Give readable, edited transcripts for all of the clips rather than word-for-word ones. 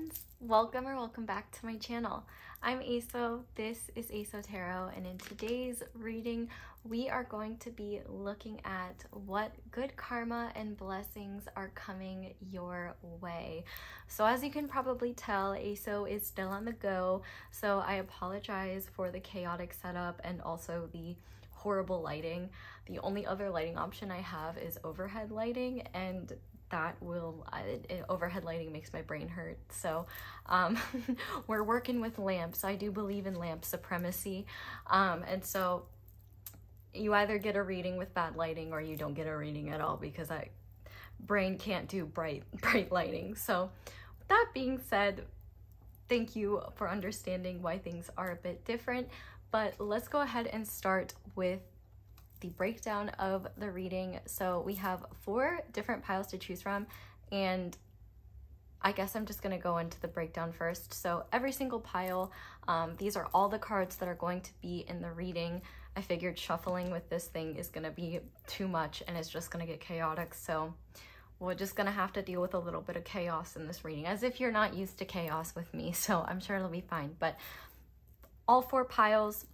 friends, welcome back to my channel. I'm Xoxo, this is Xoxo Tarot, and in today's reading we are going to be looking at what good karma and blessings are coming your way. So as you can probably tell, Xoxo is still on the go, so I apologize for the chaotic setup and also the horrible lighting. The only other lighting option I have is overhead lighting, and that will overhead lighting makes my brain hurt. So we're working with lamps. I do believe in lamp supremacy, and so you either get a reading with bad lighting or you don't get a reading at all, because brain can't do bright lighting. So with that being said, thank you for understanding why things are a bit different, but let's go ahead and start with the breakdown of the reading. So we have 4 different piles to choose from, and I guess I'm just going to go into the breakdown first. So every single pile, these are all the cards that are going to be in the reading. I figured shuffling with this thing is going to be too much and it's just going to get chaotic, so we're just going to have to deal with a little bit of chaos in this reading, as if you're not used to chaos with me, so I'm sure it'll be fine. But all 4 piles,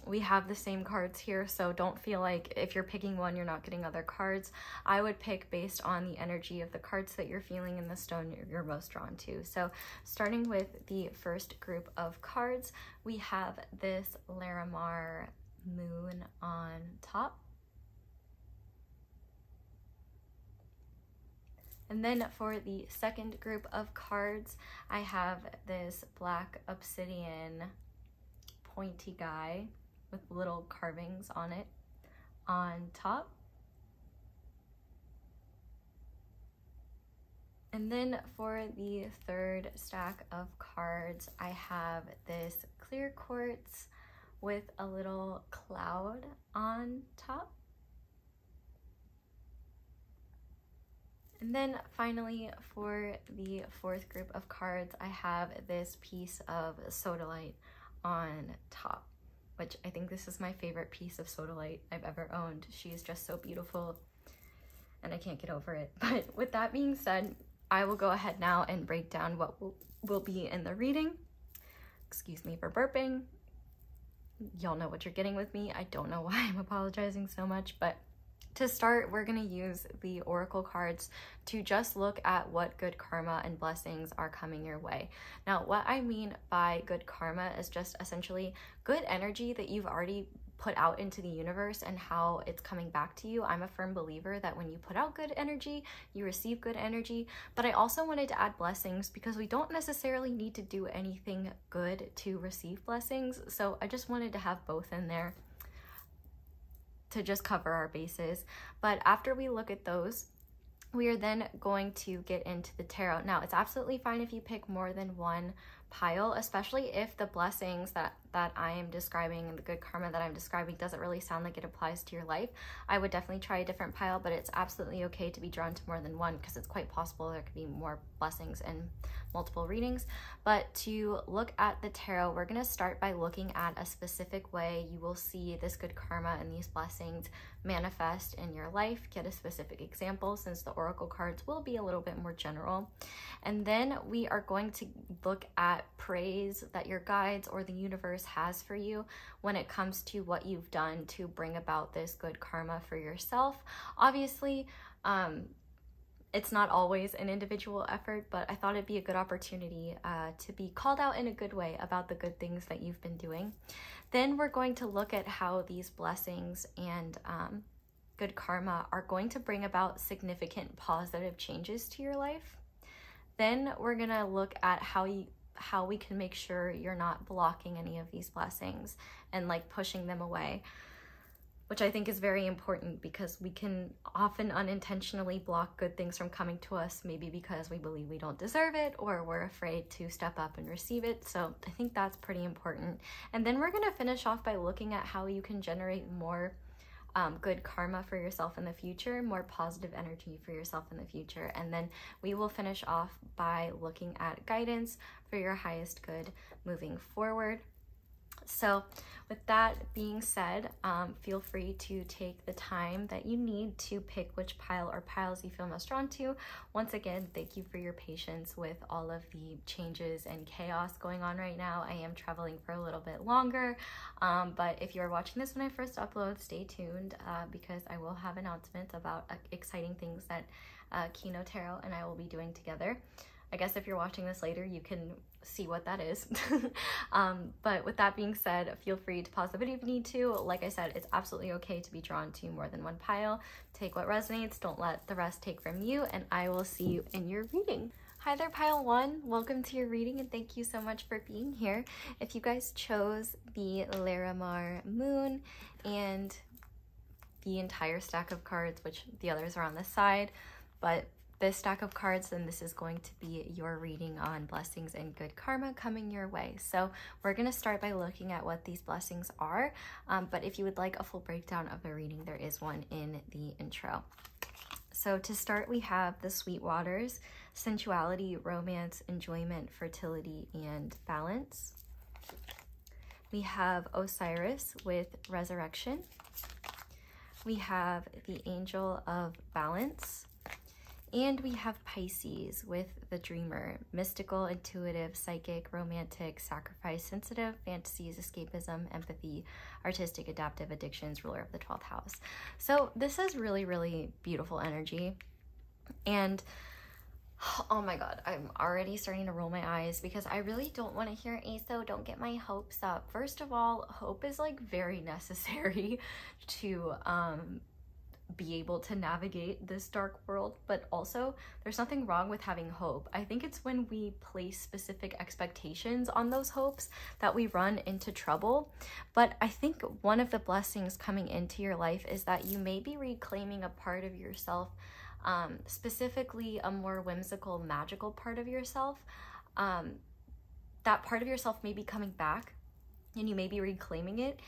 we have the same cards here, so don't feel like if you're picking one you're not getting other cards. I would pick based on the energy of the cards that you're feeling in the stone you're most drawn to. So starting with the first group of cards, we have this Larimar moon on top. And then for the second group of cards, I have this black obsidian pointy guy with little carvings on it on top. And then for the third stack of cards, I have this clear quartz with a little cloud on top. And then finally, for the fourth group of cards, I have this piece of Sodalite on top, which I think this is my favorite piece of Sodalite I've ever owned. She is just so beautiful and I can't get over it. But with that being said, I will go ahead now and break down what will be in the reading. Excuse me for burping. Y'all know what you're getting with me. I don't know why I'm apologizing so much, but to start, we're going to use the Oracle cards to just look at what good karma and blessings are coming your way. Now, what I mean by good karma is just essentially good energy that you've already put out into the universe and how it's coming back to you. I'm a firm believer that when you put out good energy, you receive good energy, but I also wanted to add blessings because we don't necessarily need to do anything good to receive blessings. So I just wanted to have both in there to just cover our bases. But after we look at those, we are then going to get into the tarot. Now, it's absolutely fine if you pick more than one pile, especially if the blessings that I am describing and the good karma that I'm describing doesn't really sound like it applies to your life. I would definitely try a different pile, but it's absolutely okay to be drawn to more than one because it's quite possible there could be more blessings in multiple readings. But to look at the tarot, we're going to start by looking at a specific way you will see this good karma and these blessings manifest in your life. Get a specific example, since the oracle cards will be a little bit more general. And then we are going to look at praise that your guides or the universe has for you when it comes to what you've done to bring about this good karma for yourself. Obviously, it's not always an individual effort, but I thought it'd be a good opportunity to be called out in a good way about the good things that you've been doing. Then we're going to look at how these blessings and good karma are going to bring about significant positive changes to your life. Then we're gonna look at how we can make sure you're not blocking any of these blessings and like pushing them away, which I think is very important because we can often unintentionally block good things from coming to us, maybe because we believe we don't deserve it or we're afraid to step up and receive it. So I think that's pretty important. And then we're gonna finish off by looking at how you can generate more good karma for yourself in the future, more positive energy for yourself in the future. And then we will finish off by looking at guidance for your highest good moving forward. So with that being said, feel free to take the time that you need to pick which pile or piles you feel most drawn to. Once again, thank you for your patience with all of the changes and chaos going on right now. I am traveling for a little bit longer, but if you're watching this when I first upload, stay tuned because I will have announcements about exciting things that Kino Tarot and I will be doing together. I guess if you're watching this later, you can see what that is. But with that being said, feel free to pause the video if you need to. Like I said, it's absolutely okay to be drawn to more than one pile. Take what resonates, don't let the rest take from you, and I will see you in your reading. Hi there, pile one. Welcome to your reading, and thank you so much for being here. If you guys chose the Larimar Moon and the entire stack of cards, which the others are on the side, but this stack of cards, then this is going to be your reading on blessings and good karma coming your way. So we're going to start by looking at what these blessings are, but if you would like a full breakdown of the reading, there is one in the intro. So to start, we have the Sweet Waters: sensuality, romance, enjoyment, fertility, and balance. We have Osiris with resurrection. We have the Angel of Balance. And we have Pisces with the Dreamer: mystical, intuitive, psychic, romantic, sacrifice, sensitive, fantasies, escapism, empathy, artistic, adaptive, addictions, ruler of the 12th house. So this is really, really beautiful energy. And oh my God, I'm already starting to roll my eyes because I really don't want to hear ASO, don't get my hopes up. First of all, hope is like very necessary to be able to navigate this dark world, but also there's nothing wrong with having hope. I think it's when we place specific expectations on those hopes that we run into trouble. But I think one of the blessings coming into your life is that you may be reclaiming a part of yourself, specifically a more whimsical, magical part of yourself. That part of yourself may be coming back and you may be reclaiming it,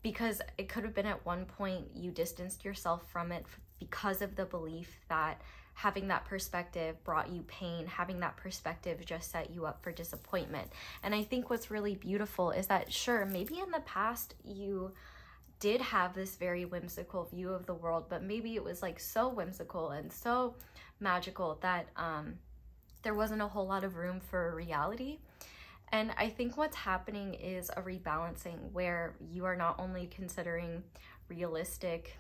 because it could have been at one point you distanced yourself from it because of the belief that having that perspective brought you pain, having that perspective just set you up for disappointment. And I think what's really beautiful is that, sure, maybe in the past you did have this very whimsical view of the world, but maybe it was like so whimsical and so magical that there wasn't a whole lot of room for reality. And I think what's happening is a rebalancing where you are not only considering realistic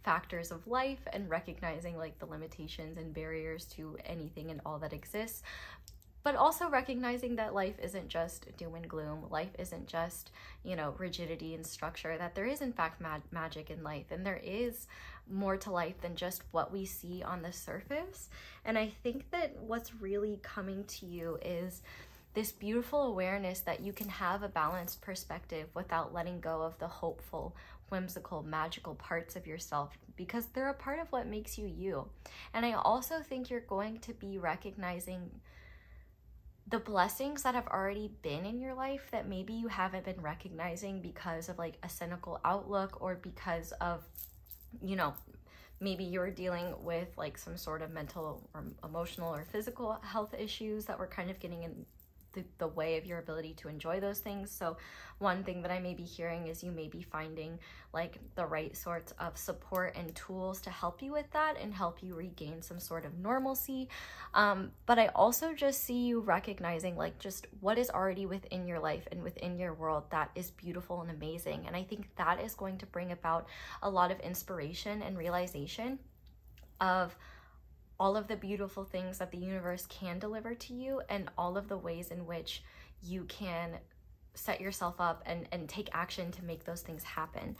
factors of life and recognizing like the limitations and barriers to anything and all that exists, but also recognizing that life isn't just doom and gloom. Life isn't just, you know, rigidity and structure, that there is in fact magic in life, and there is more to life than just what we see on the surface. And I think that what's really coming to you is this beautiful awareness that you can have a balanced perspective without letting go of the hopeful, whimsical, magical parts of yourself, because they're a part of what makes you you. And I also think you're going to be recognizing the blessings that have already been in your life that maybe you haven't been recognizing because of like a cynical outlook, or because of, you know, maybe you're dealing with like some sort of mental or emotional or physical health issues that were kind of getting in the way of your ability to enjoy those things. So one thing that I may be hearing is you may be finding like the right sorts of support and tools to help you with that and help you regain some sort of normalcy. But I also just see you recognizing like just what is already within your life and within your world that is beautiful and amazing. And I think that is going to bring about a lot of inspiration and realization of all of the beautiful things that the universe can deliver to you, and all of the ways in which you can set yourself up and take action to make those things happen.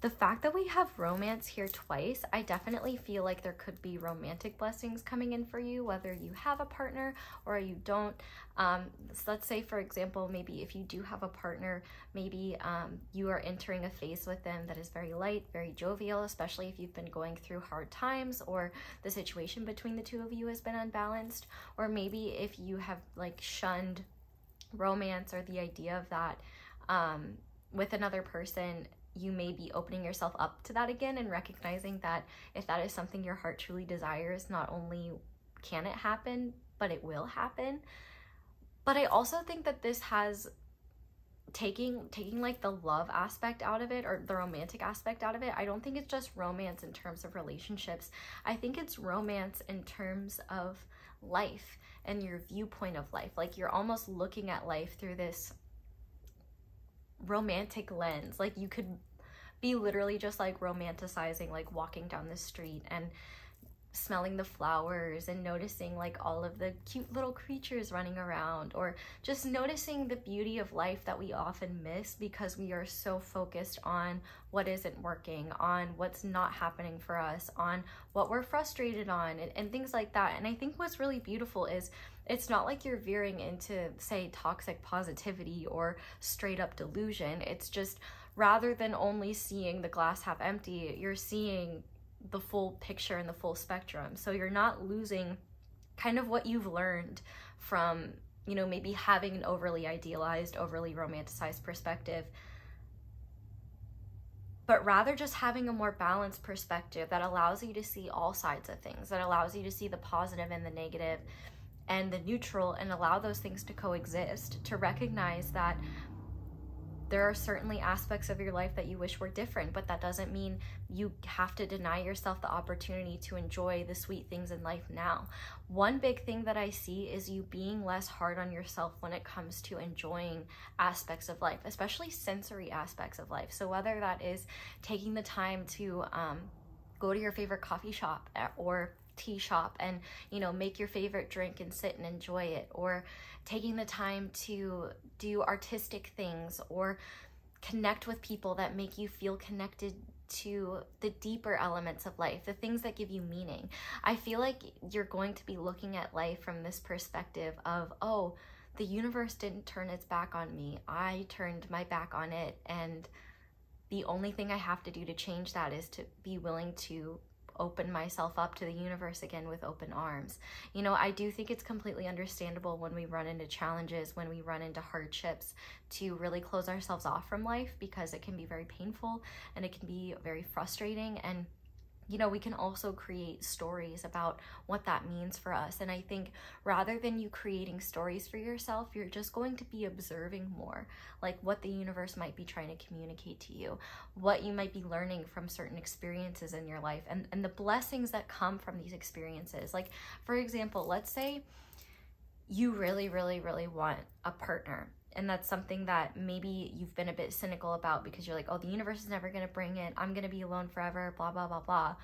The fact that we have romance here twice, I definitely feel like there could be romantic blessings coming in for you, whether you have a partner or you don't. So let's say, for example, maybe if you do have a partner, maybe you are entering a phase with them that is very light, very jovial, especially if you've been going through hard times or the situation between the two of you has been unbalanced. Or maybe if you have like shunned romance or the idea of that with another person, you may be opening yourself up to that again and recognizing that if that is something your heart truly desires, not only can it happen, but it will happen. But I also think that this has taking like the love aspect out of it, or the romantic aspect out of it. I don't think it's just romance in terms of relationships. I think it's romance in terms of life and your viewpoint of life. Like, you're almost looking at life through this romantic lens. Like, you could be literally just like romanticizing, like walking down the street and smelling the flowers and noticing like all of the cute little creatures running around, or just noticing the beauty of life that we often miss because we are so focused on what isn't working, on what's not happening for us, on what we're frustrated on, and things like that. And I think what's really beautiful is it's not like you're veering into, say, toxic positivity or straight up delusion. It's just, rather than only seeing the glass half empty, you're seeing the full picture and the full spectrum. So you're not losing kind of what you've learned from, you know, maybe having an overly idealized, overly romanticized perspective, but rather just having a more balanced perspective that allows you to see all sides of things, that allows you to see the positive and the negative and the neutral, and allow those things to coexist, to recognize that there are certainly aspects of your life that you wish were different, but that doesn't mean you have to deny yourself the opportunity to enjoy the sweet things in life now. One big thing that I see is you being less hard on yourself when it comes to enjoying aspects of life, especially sensory aspects of life. So whether that is taking the time to go to your favorite coffee shop or tea shop and, you know, make your favorite drink and sit and enjoy it, or taking the time to do artistic things or connect with people that make you feel connected to the deeper elements of life, the things that give you meaning. I feel like you're going to be looking at life from this perspective of, oh, the universe didn't turn its back on me, I turned my back on it, and the only thing I have to do to change that is to be willing to open myself up to the universe again with open arms. You know, I do think it's completely understandable when we run into challenges, when we run into hardships, to really close ourselves off from life, because it can be very painful and it can be very frustrating. And you know, we can also create stories about what that means for us. And I think rather than you creating stories for yourself, you're just going to be observing more, like what the universe might be trying to communicate to you, what you might be learning from certain experiences in your life, and the blessings that come from these experiences. Like, for example, let's say you really, really, really want a partner, and that's something that maybe you've been a bit cynical about because you're like, oh, the universe is never going to bring it, I'm going to be alone forever, blah, blah, blah, blah.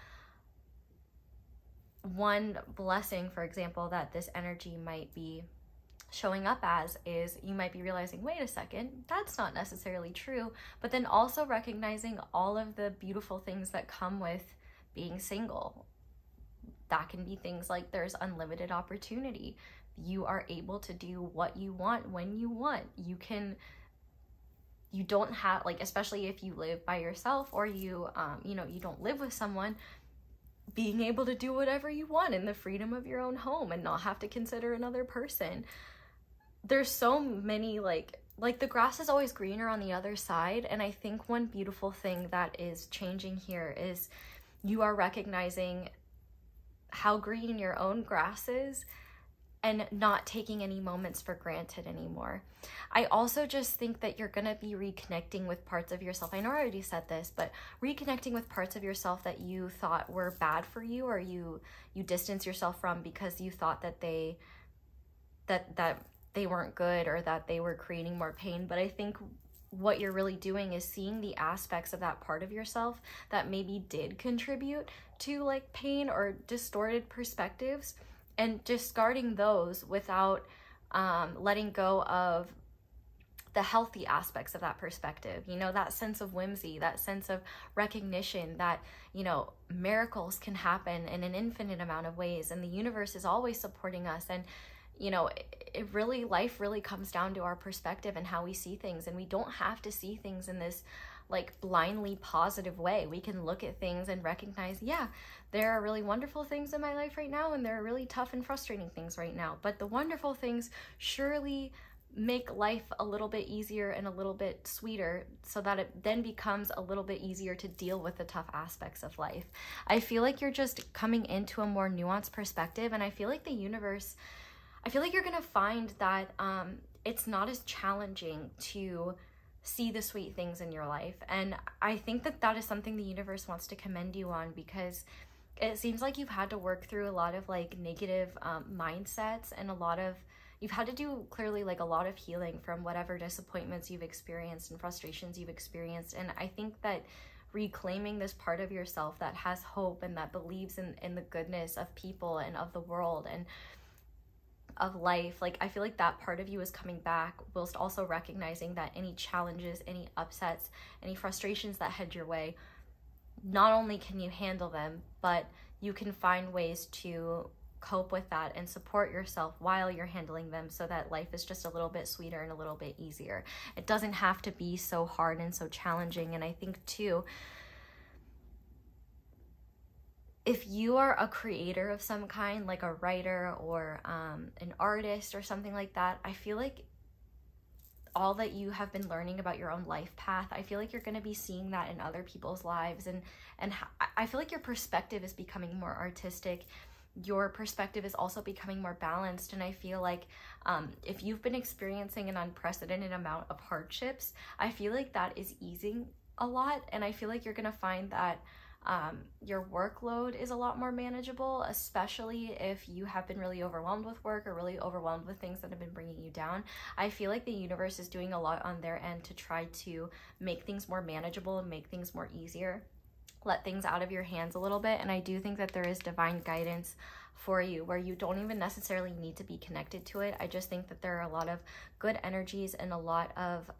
One blessing, for example, that this energy might be showing up as is you might be realizing, wait a second, that's not necessarily true, but then also recognizing all of the beautiful things that come with being single. That can be things like there's unlimited opportunity. You are able to do what you want when you want. You don't have, like, especially if you live by yourself or you know, you don't live with someone, being able to do whatever you want in the freedom of your own home and not have to consider another person. There's so many, like the grass is always greener on the other side. And I think one beautiful thing that is changing here is you are recognizing how green your own grass is and not taking any moments for granted anymore. I also just think that you're gonna be reconnecting with parts of yourself. I know I already said this, but reconnecting with parts of yourself that you thought were bad for you, or you distance yourself from because you thought that they weren't good, or that they were creating more pain. But I think what you're really doing is seeing the aspects of that part of yourself that maybe did contribute to like pain or distorted perspectives, and discarding those without letting go of the healthy aspects of that perspective. You know, that sense of whimsy, that sense of recognition that, you know, miracles can happen in an infinite amount of ways, and the universe is always supporting us. And, you know, life really comes down to our perspective and how we see things. And we don't have to see things in this like blindly positive way. We can look at things and recognize, yeah, there are really wonderful things in my life right now, and there are really tough and frustrating things right now. But the wonderful things surely make life a little bit easier and a little bit sweeter, so that it then becomes a little bit easier to deal with the tough aspects of life. I feel like you're just coming into a more nuanced perspective, and I feel like the universe, I feel like you're gonna find that it's not as challenging to see the sweet things in your life. And I think that that is something the universe wants to commend you on, because it seems like you've had to work through a lot of like negative mindsets, and you've had to do clearly like a lot of healing from whatever disappointments you've experienced and frustrations you've experienced. And I think that reclaiming this part of yourself that has hope and that believes in the goodness of people and of the world and of life, like I feel like that part of you is coming back, whilst also recognizing that any challenges, any upsets, any frustrations that head your way, not only can you handle them, but you can find ways to cope with that and support yourself while you're handling them, so that life is just a little bit sweeter and a little bit easier. It doesn't have to be so hard and so challenging. And I think too, if you are a creator of some kind, like a writer or an artist or something like that, I feel like all that you have been learning about your own life path, I feel like you're going to be seeing that in other people's lives. And I feel like your perspective is becoming more artistic. Your perspective is also becoming more balanced. And I feel like if you've been experiencing an unprecedented amount of hardships, I feel like that is easing a lot. And I feel like you're going to find that your workload is a lot more manageable, especially if you have been really overwhelmed with work or really overwhelmed with things that have been bringing you down. I feel like the universe is doing a lot on their end to try to make things more manageable and make things more easier, let things out of your hands a little bit. And I do think that there is divine guidance for you where you don't even necessarily need to be connected to it. I just think that there are a lot of good energies and a lot of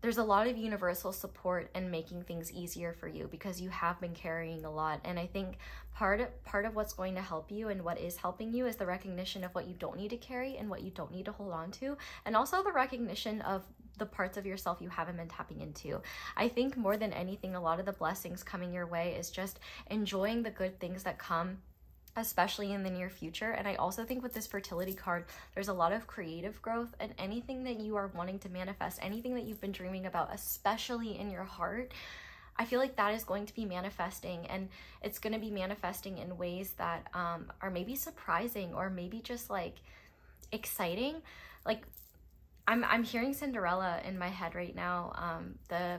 there's a lot of universal support in making things easier for you, because you have been carrying a lot. And I think part of what's going to help you and what is helping you is the recognition of what you don't need to carry and what you don't need to hold on to, and also the recognition of the parts of yourself you haven't been tapping into. I think more than anything, a lot of the blessings coming your way is just enjoying the good things that come, especially in the near future. And I also think with this fertility card, there's a lot of creative growth, and anything that you are wanting to manifest, anything that you've been dreaming about, especially in your heart, I feel like that is going to be manifesting, and it's going to be manifesting in ways that are maybe surprising or maybe just like exciting. Like I'm hearing Cinderella in my head right now, the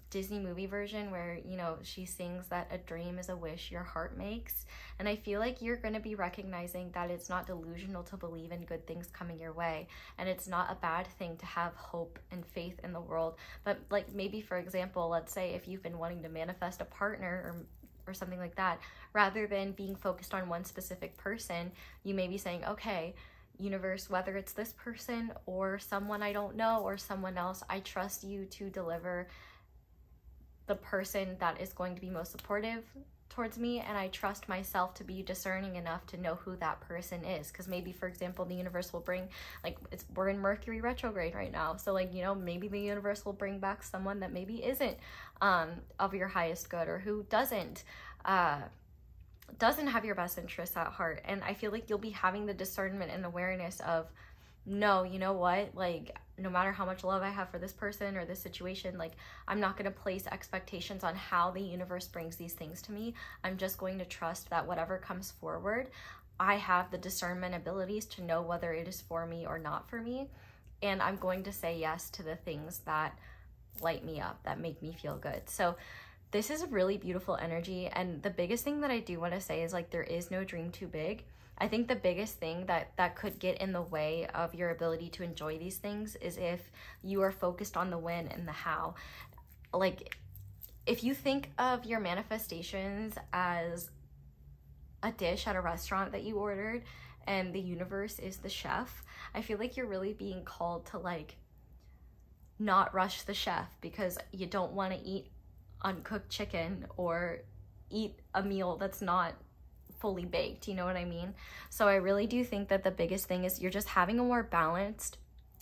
Disney movie version where, you know, she sings that a dream is a wish your heart makes. And I feel like you're going to be recognizing that it's not delusional to believe in good things coming your way, and it's not a bad thing to have hope and faith in the world. But like maybe, for example, let's say if you've been wanting to manifest a partner or something like that, rather than being focused on one specific person, you may be saying, okay, universe, whether it's this person or someone I don't know or someone else, I trust you to deliver the person that is going to be most supportive towards me, and I trust myself to be discerning enough to know who that person is. Because maybe, for example, the universe will bring, like, we're in Mercury retrograde right now, so like, you know, maybe the universe will bring back someone that maybe isn't of your highest good, or who doesn't have your best interests at heart. And I feel like you'll be having the discernment and awareness of, no, you know what, like, no matter how much love I have for this person or this situation, like, I'm not going to place expectations on how the universe brings these things to me. I'm just going to trust that whatever comes forward, I have the discernment abilities to know whether it is for me or not for me. And I'm going to say yes to the things that light me up, that make me feel good. So this is a really beautiful energy. And the biggest thing that I do want to say is, like, there is no dream too big. I think the biggest thing that could get in the way of your ability to enjoy these things is if you are focused on the when and the how. Like, if you think of your manifestations as a dish at a restaurant that you ordered and the universe is the chef, I feel like you're really being called to, like, not rush the chef because you don't want to eat uncooked chicken or eat a meal that's not fully baked, you know what I mean? So I really do think that the biggest thing is you're just having a more balanced,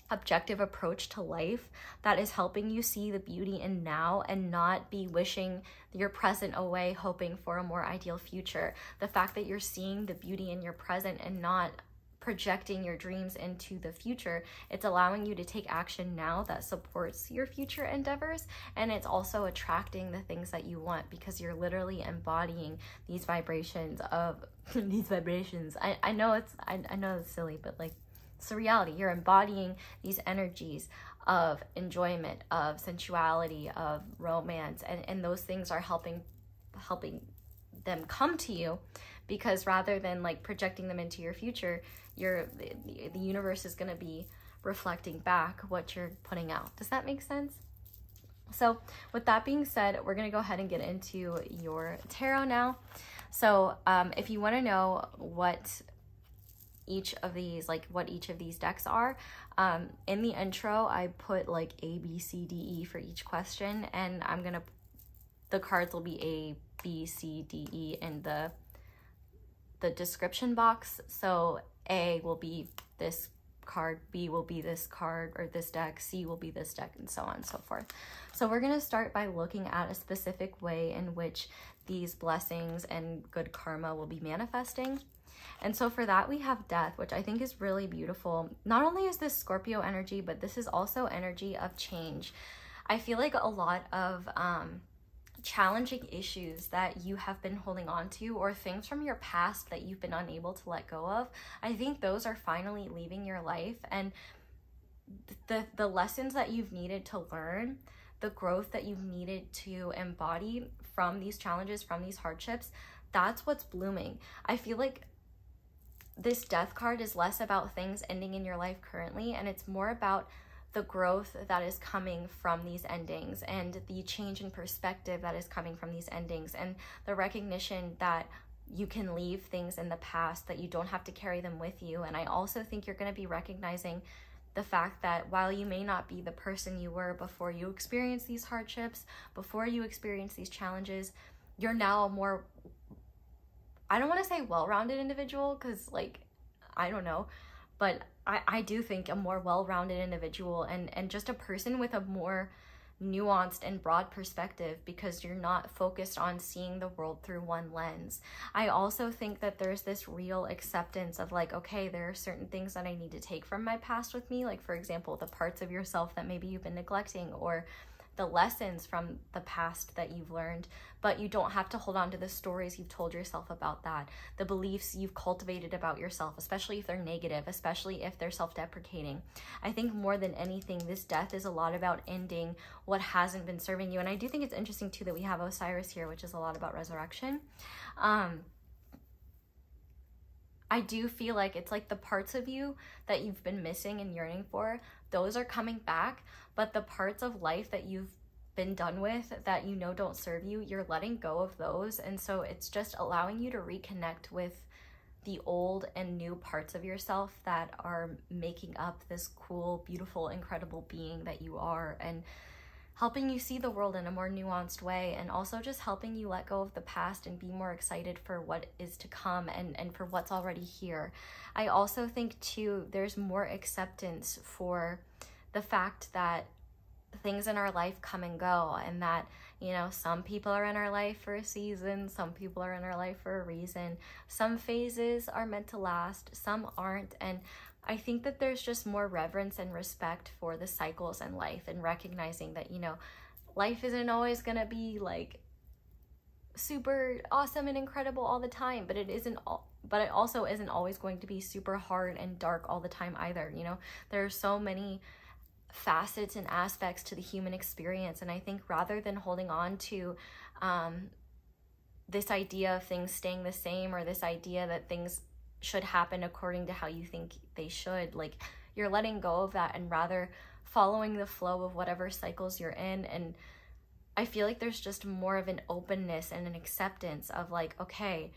objective approach to life that is helping you see the beauty in now and not be wishing your present away, hoping for a more ideal future. The fact that you're seeing the beauty in your present and not projecting your dreams into the future, it's allowing you to take action now that supports your future endeavors, and it's also attracting the things that you want because you're literally embodying these vibrations of these vibrations. I know it's silly, but like, It's the reality. You're embodying these energies of enjoyment, of sensuality, of romance, and those things are helping them come to you, because rather than like projecting them into your future, the universe is going to be reflecting back what you're putting out. Does that make sense? So with that being said, we're going to go ahead and get into your tarot now. So if you want to know what each of these decks are, in the intro I put like A, B, C, D, E for each question, and the cards will be A, B, C, D, E in the description box. So A will be this card, B will be this card or this deck, C will be this deck, and so on and so forth. So we're going to start by looking at a specific way in which these blessings and good karma will be manifesting. And so for that, we have Death, which I think is really beautiful. Not only is this Scorpio energy, but this is also energy of change. I feel like a lot of challenging issues that you have been holding on to, or things from your past that you've been unable to let go of, I think those are finally leaving your life. And the lessons that you've needed to learn, the growth that you've needed to embody from these challenges, from these hardships, that's what's blooming. I feel like this Death card is less about things ending in your life currently, and it's more about the growth that is coming from these endings, and the change in perspective that is coming from these endings, and the recognition that you can leave things in the past, that you don't have to carry them with you. And I also think you're going to be recognizing the fact that while you may not be the person you were before you experienced these hardships, before you experienced these challenges, you're now a more, I don't want to say well-rounded individual, because like, I don't know, but I do think a more well-rounded individual, and just a person with a more nuanced and broad perspective, because you're not focused on seeing the world through one lens. I also think that there's this real acceptance of like, okay, there are certain things that I need to take from my past with me, like for example, the parts of yourself that maybe you've been neglecting, or the lessons from the past that you've learned, but you don't have to hold on to the stories you've told yourself about that, the beliefs you've cultivated about yourself, especially if they're negative, especially if they're self-deprecating. I think more than anything, this Death is a lot about ending what hasn't been serving you. And I do think it's interesting too that we have Osiris here, which is a lot about resurrection. I do feel like it's like the parts of you that you've been missing and yearning for, those are coming back, but the parts of life that you've been done with, that you know don't serve you, you're letting go of those. And so it's just allowing you to reconnect with the old and new parts of yourself that are making up this cool, beautiful, incredible being that you are, and helping you see the world in a more nuanced way, and also just helping you let go of the past and be more excited for what is to come, and for what's already here. I also think too, there's more acceptance for the fact that things in our life come and go, and that, you know, some people are in our life for a season, some people are in our life for a reason, some phases are meant to last, some aren't. And I think that there's just more reverence and respect for the cycles in life, and recognizing that, you know, life isn't always gonna be like super awesome and incredible all the time, but it also isn't always going to be super hard and dark all the time either. You know, there are so many facets and aspects to the human experience, and I think rather than holding on to this idea of things staying the same, or this idea that things should happen according to how you think they should, like, you're letting go of that and rather following the flow of whatever cycles you're in. And I feel like there's just more of an openness and an acceptance of like, okay,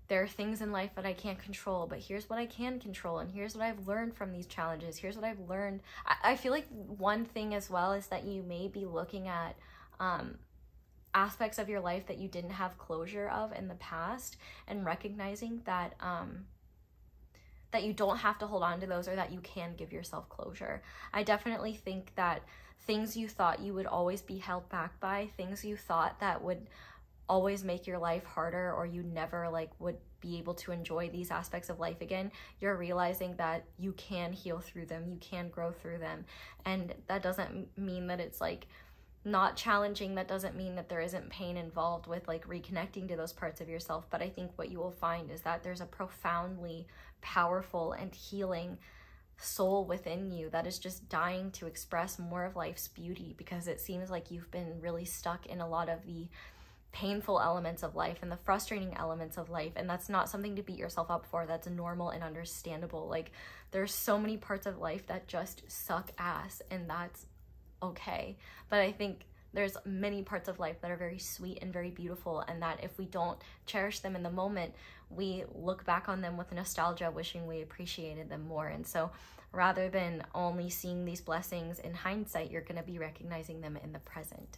there are things in life that I can't control, but here's what I can control, and here's what I've learned from these challenges, here's what I've learned. I feel like one thing as well is that you may be looking at aspects of your life that you didn't have closure of in the past, and recognizing that that you don't have to hold on to those, or that you can give yourself closure. I definitely think that things you thought you would always be held back by, things you thought that would always make your life harder, or you never like would be able to enjoy these aspects of life again, you're realizing that you can heal through them, you can grow through them. And that doesn't mean that it's like not challenging, that doesn't mean that there isn't pain involved with like reconnecting to those parts of yourself, but I think what you will find is that there's a profoundly powerful and healing soul within you that is just dying to express more of life's beauty, because it seems like you've been really stuck in a lot of the painful elements of life and the frustrating elements of life, and that's not something to beat yourself up for. That's normal and understandable. Like, there's so many parts of life that just suck ass, and that's okay. But I think there's many parts of life that are very sweet and very beautiful, and that if we don't cherish them in the moment, we look back on them with nostalgia, wishing we appreciated them more. And so rather than only seeing these blessings in hindsight, you're going to be recognizing them in the present.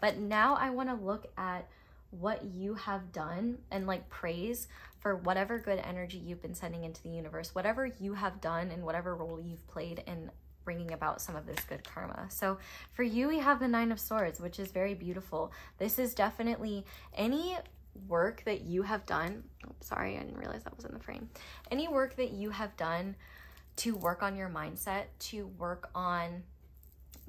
But now I want to look at what you have done and like praise for whatever good energy you've been sending into the universe, whatever you have done and whatever role you've played in bringing about some of this good karma. So for you, we have the Nine of Swords, which is very beautiful. This is definitely any work that you have done. Oh, sorry, I didn't realize that was in the frame. Any work that you have done to work on your mindset, to work on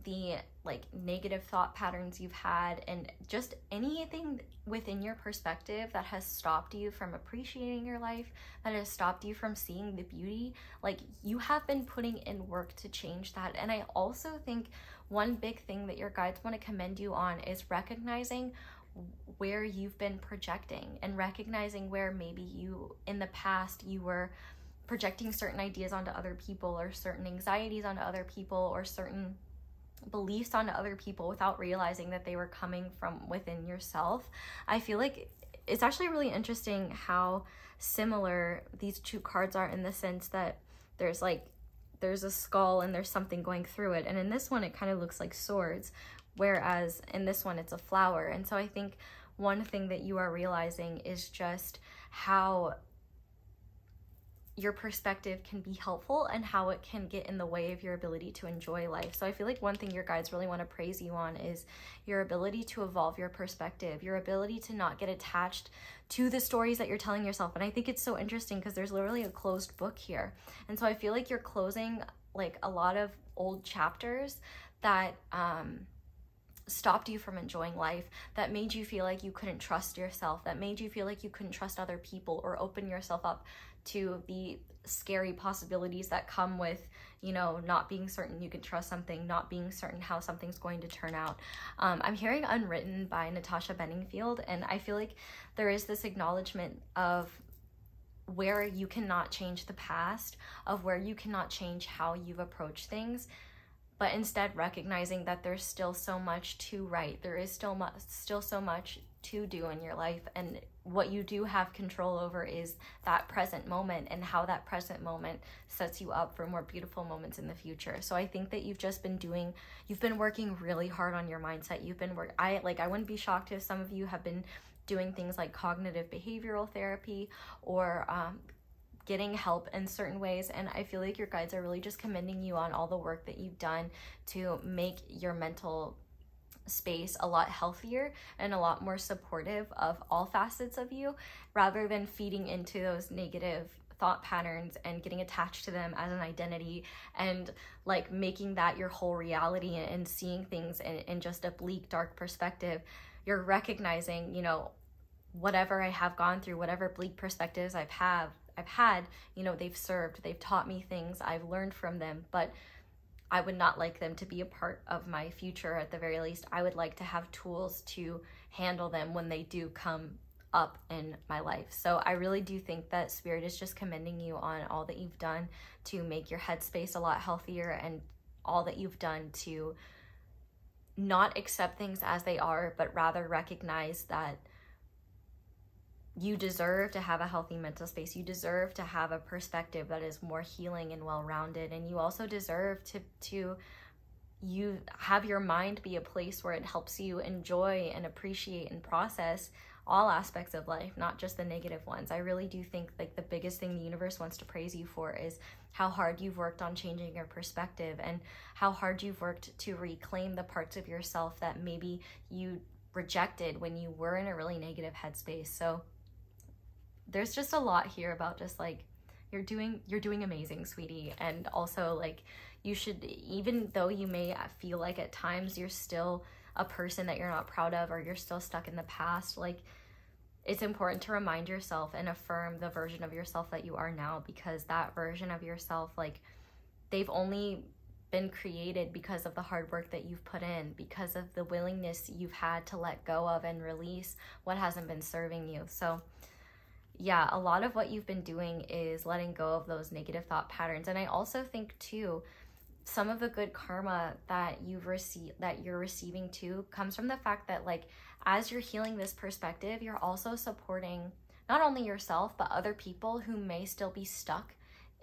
the like negative thought patterns you've had, and just anything within your perspective that has stopped you from appreciating your life, that has stopped you from seeing the beauty, like you have been putting in work to change that. And I also think one big thing that your guides want to commend you on is recognizing where you've been projecting, and recognizing where maybe you in the past you were projecting certain ideas onto other people, or certain anxieties onto other people, or certain beliefs onto other people without realizing that they were coming from within yourself. I feel like it's actually really interesting how similar these two cards are, in the sense that there's a skull and there's something going through it, and in this one it kind of looks like swords, whereas in this one it's a flower. And so I think one thing that you are realizing is just how your perspective can be helpful and how it can get in the way of your ability to enjoy life. So I feel like one thing your guides really want to praise you on is your ability to evolve your perspective, your ability to not get attached to the stories that you're telling yourself. And I think it's so interesting because there's literally a closed book here. And so I feel like you're closing like a lot of old chapters that stopped you from enjoying life, that made you feel like you couldn't trust yourself, that made you feel like you couldn't trust other people or open yourself up to the scary possibilities that come with, you know, not being certain you can trust something, not being certain how something's going to turn out. I'm hearing Unwritten by Natasha Bedingfield, and I feel like there is this acknowledgement of where you cannot change the past, of where you cannot change how you've approached things, but instead recognizing that there's still so much to write. There is still so much to do in your life, and what you do have control over is that present moment, and how that present moment sets you up for more beautiful moments in the future. So I think that you've been working really hard on your mindset. I wouldn't be shocked if some of you have been doing things like cognitive behavioral therapy, or getting help in certain ways. And I feel like your guides are really just commending you on all the work that you've done to make your mental space a lot healthier and a lot more supportive of all facets of you, rather than feeding into those negative thought patterns and getting attached to them as an identity, and like making that your whole reality and seeing things in just a bleak, dark perspective. You're recognizing, you know, whatever I have gone through, whatever bleak perspectives I've had, you know, they've served, they've taught me things, I've learned from them, but I would not like them to be a part of my future. At the very least, I would like to have tools to handle them when they do come up in my life. So I really do think that Spirit is just commending you on all that you've done to make your headspace a lot healthier, and all that you've done to not accept things as they are, but rather recognize that you deserve to have a healthy mental space. You deserve to have a perspective that is more healing and well-rounded. And you also deserve to you have your mind be a place where it helps you enjoy and appreciate and process all aspects of life, not just the negative ones. I really do think like the biggest thing the universe wants to praise you for is how hard you've worked on changing your perspective, and how hard you've worked to reclaim the parts of yourself that maybe you rejected when you were in a really negative headspace. So there's just a lot here about just like you're doing amazing, sweetie. And also like you should, even though you may feel like at times you're still a person that you're not proud of, or you're still stuck in the past, like it's important to remind yourself and affirm the version of yourself that you are now, because that version of yourself, like they've only been created because of the hard work that you've put in, because of the willingness you've had to let go of and release what hasn't been serving you. So yeah, a lot of what you've been doing is letting go of those negative thought patterns. And I also think too, some of the good karma that you're receiving too comes from the fact that, like, as you're healing this perspective, you're also supporting not only yourself, but other people who may still be stuck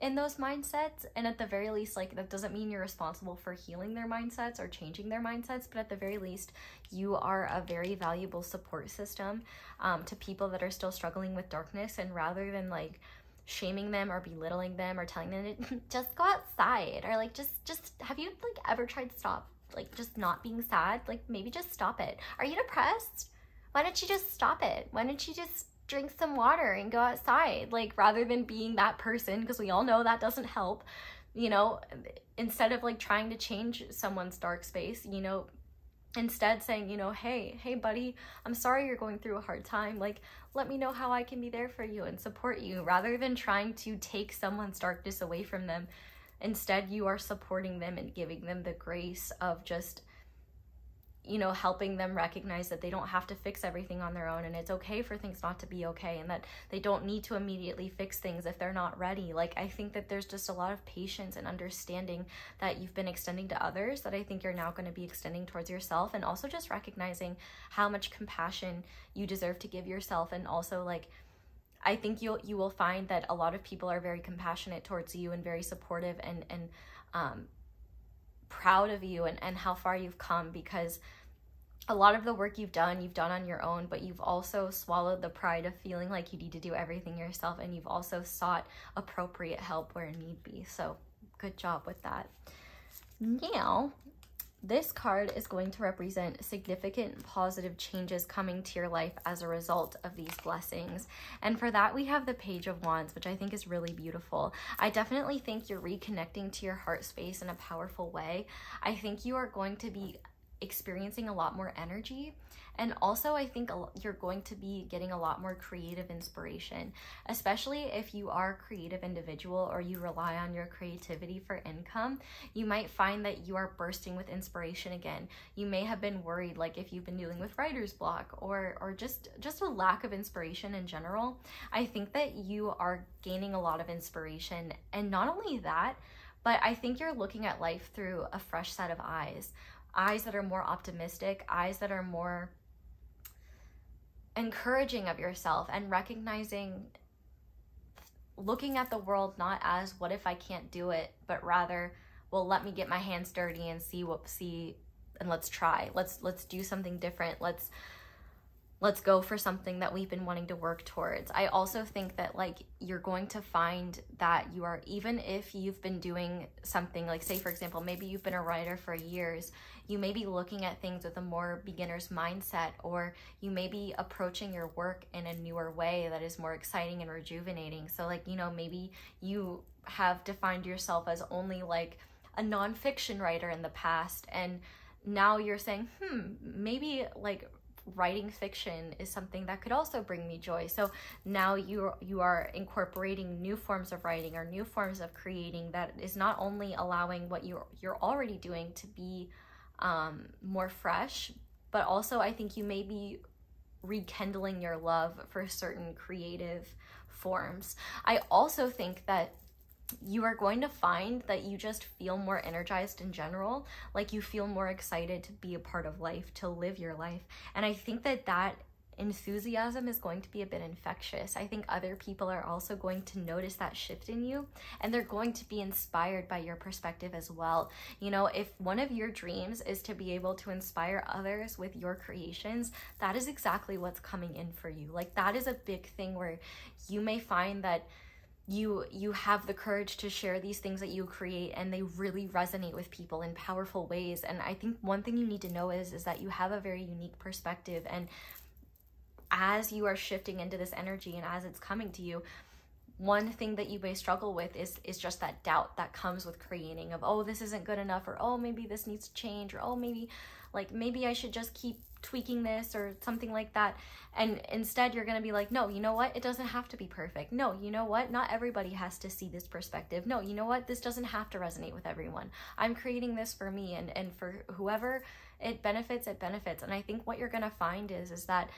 in those mindsets. And at the very least, like, that doesn't mean you're responsible for healing their mindsets or changing their mindsets, but at the very least, you are a very valuable support system to people that are still struggling with darkness. And rather than like shaming them or belittling them or telling them to just go outside, or like just have you like ever tried to stop like just not being sad? Like, maybe just stop it. Are you depressed? Why don't you just stop it? Why don't you just drink some water and go outside? Like, rather than being that person, because we all know that doesn't help, you know, instead of like trying to change someone's dark space, you know, instead saying, you know, hey buddy, I'm sorry you're going through a hard time, like, let me know how I can be there for you and support you. Rather than trying to take someone's darkness away from them, instead you are supporting them and giving them the grace of just, you know, helping them recognize that they don't have to fix everything on their own, and it's okay for things not to be okay, and that they don't need to immediately fix things if they're not ready. Like, I think that there's just a lot of patience and understanding that you've been extending to others that I think you're now going to be extending towards yourself, and also just recognizing how much compassion you deserve to give yourself. And also, like, I think you will find that a lot of people are very compassionate towards you and very supportive and proud of you and how far you've come, because a lot of the work you've done on your own, but you've also swallowed the pride of feeling like you need to do everything yourself, and you've also sought appropriate help where need be. So good job with that. Now, this card is going to represent significant positive changes coming to your life as a result of these blessings. And for that, we have the Page of Wands, which I think is really beautiful. I definitely think you're reconnecting to your heart space in a powerful way. I think you are going to be experiencing a lot more energy, and also I think you're going to be getting a lot more creative inspiration, especially if you are a creative individual or you rely on your creativity for income. You might find that you are bursting with inspiration again. You may have been worried, like if you've been dealing with writer's block or just a lack of inspiration in general. I think that you are gaining a lot of inspiration, and not only that, but I think you're looking at life through a fresh set of eyes that are more optimistic, eyes that are more encouraging of yourself, and recognizing, looking at the world not as what if I can't do it, but rather, well, let me get my hands dirty and and let's try. Let's do something different. Let's go for something that we've been wanting to work towards. I also think that, like, you're going to find that you are, even if you've been doing something, like, say for example, maybe you've been a writer for years, you may be looking at things with a more beginner's mindset, or you may be approaching your work in a newer way that is more exciting and rejuvenating. So, like, you know, maybe you have defined yourself as only like a nonfiction writer in the past, and now you're saying, maybe like writing fiction is something that could also bring me joy. So now you are incorporating new forms of writing or new forms of creating that is not only allowing what you're already doing to be more fresh, but also I think you may be rekindling your love for certain creative forms. I also think that you are going to find that you just feel more energized in general, like you feel more excited to be a part of life, to live your life. And I think that enthusiasm is going to be a bit infectious. I think other people are also going to notice that shift in you, and they're going to be inspired by your perspective as well. You know, if one of your dreams is to be able to inspire others with your creations, that is exactly what's coming in for you. Like, that is a big thing where you may find that you have the courage to share these things that you create, and they really resonate with people in powerful ways. And I think one thing you need to know is that you have a very unique perspective, and as you are shifting into this energy and as it's coming to you, one thing that you may struggle with is just that doubt that comes with creating, of, oh, this isn't good enough, or oh, maybe this needs to change, or oh, maybe I should just keep tweaking this or something like that. And instead you're going to be like, no, you know what? It doesn't have to be perfect. No, you know what? Not everybody has to see this perspective. No, you know what? This doesn't have to resonate with everyone. I'm creating this for me, and for whoever it benefits, it benefits. And I think what you're going to find is that,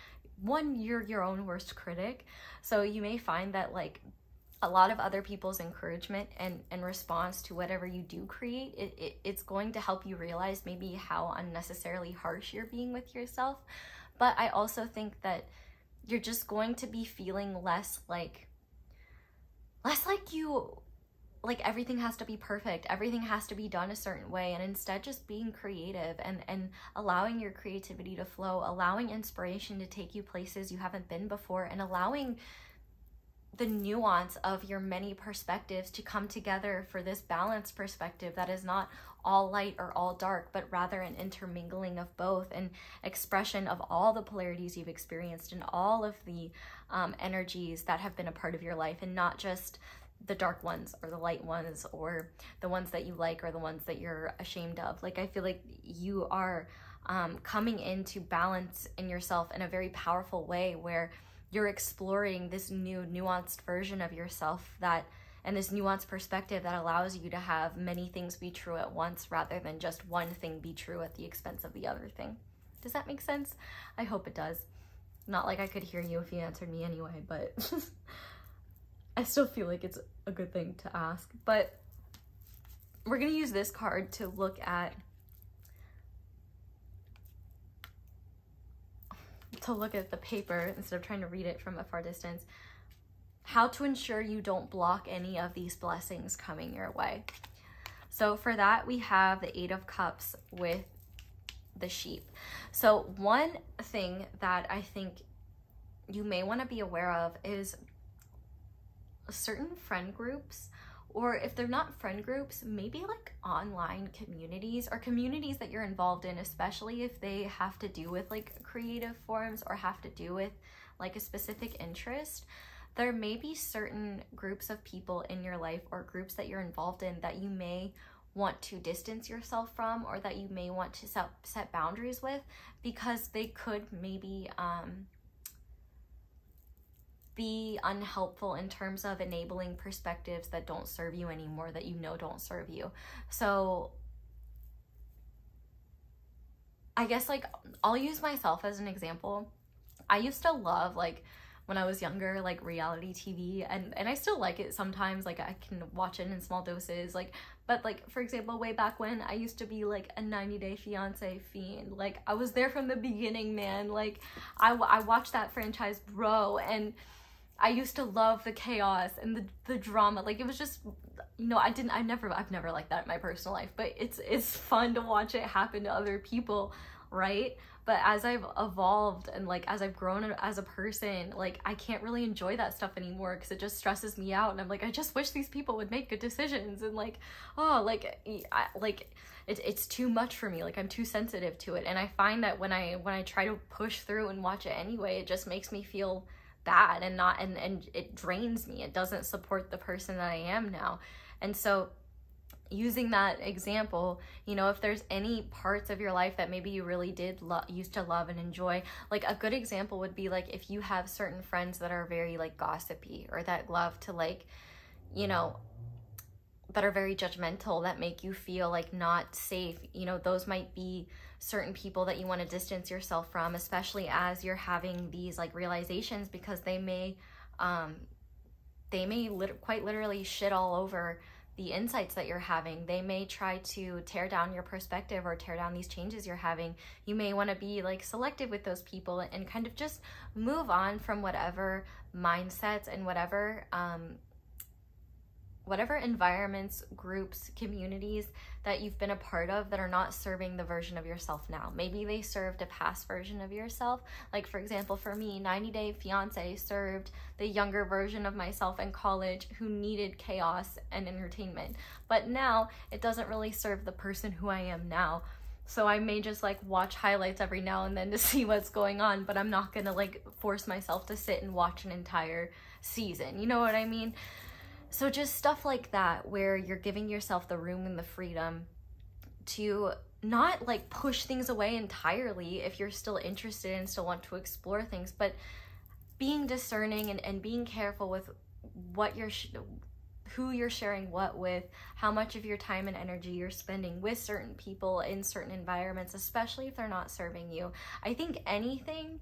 one, you're your own worst critic. So you may find that like a lot of other people's encouragement and response to whatever you do create, it's going to help you realize maybe how unnecessarily harsh you're being with yourself. But I also think that you're just going to be feeling less like you, like everything has to be perfect, everything has to be done a certain way, and instead just being creative and allowing your creativity to flow, allowing inspiration to take you places you haven't been before, and allowing the nuance of your many perspectives to come together for this balanced perspective that is not all light or all dark, but rather an intermingling of both, and expression of all the polarities you've experienced and all of the energies that have been a part of your life, and not just the dark ones or the light ones or the ones that you like or the ones that you're ashamed of. Like, I feel like you are coming into balance in yourself in a very powerful way, where you're exploring this new nuanced version of yourself and this nuanced perspective that allows you to have many things be true at once, rather than just one thing be true at the expense of the other thing. Does that make sense? I hope it does. Not like I could hear you if you answered me anyway, but I still feel like it's a good thing to ask. But we're gonna use this card to look at the paper instead of trying to read it from a far distance. How to ensure you don't block any of these blessings coming your way. So for that, we have the 8 of Cups with the sheep. So one thing that I think you may want to be aware of is certain friend groups, or if they're not friend groups, maybe like online communities or communities that you're involved in, especially if they have to do with like creative forms or have to do with like a specific interest. There may be certain groups of people in your life or groups that you're involved in that you may want to distance yourself from, or that you may want to set boundaries with, because they could maybe be unhelpful in terms of enabling perspectives that don't serve you anymore, that you know don't serve you. So I guess like I'll use myself as an example. I used to love, like when I was younger, like reality TV, and I still like it sometimes. Like I can watch it in small doses, like, but like for example, way back when, I used to be like a 90 Day Fiancé fiend. Like I was there from the beginning, man. Like I watched that franchise grow, and I used to love the chaos and the drama. Like it was just, you know, I've never liked that in my personal life, but it's fun to watch it happen to other people, right? But as I've evolved and like as I've grown as a person, like I can't really enjoy that stuff anymore, because it just stresses me out, and I'm like, I just wish these people would make good decisions, and like, oh, like it's too much for me. Like I'm too sensitive to it, and I find that when I try to push through and watch it anyway, it just makes me feel bad, and it drains me. It doesn't support the person that I am now. And so using that example, you know, if there's any parts of your life that maybe you really did used to love and enjoy, like a good example would be like if you have certain friends that are very like gossipy, or that love to like, you know, that are very judgmental, that make you feel like not safe, you know, those might be certain people that you want to distance yourself from, especially as you're having these like realizations, because they may quite literally shit all over the insights that you're having. They may try to tear down your perspective or tear down these changes you're having. You may want to be like selective with those people and kind of just move on from whatever mindsets and whatever environments, groups, communities that you've been a part of that are not serving the version of yourself now. Maybe they served a past version of yourself. Like for example, for me, 90 Day Fiancé served the younger version of myself in college who needed chaos and entertainment. But now it doesn't really serve the person who I am now. So I may just like watch highlights every now and then to see what's going on, but I'm not gonna like force myself to sit and watch an entire season. You know what I mean? So just stuff like that, where you're giving yourself the room and the freedom to not like push things away entirely if you're still interested and still want to explore things, but being discerning and being careful with what you're who you're sharing what with, how much of your time and energy you're spending with certain people in certain environments, especially if they're not serving you. I think anything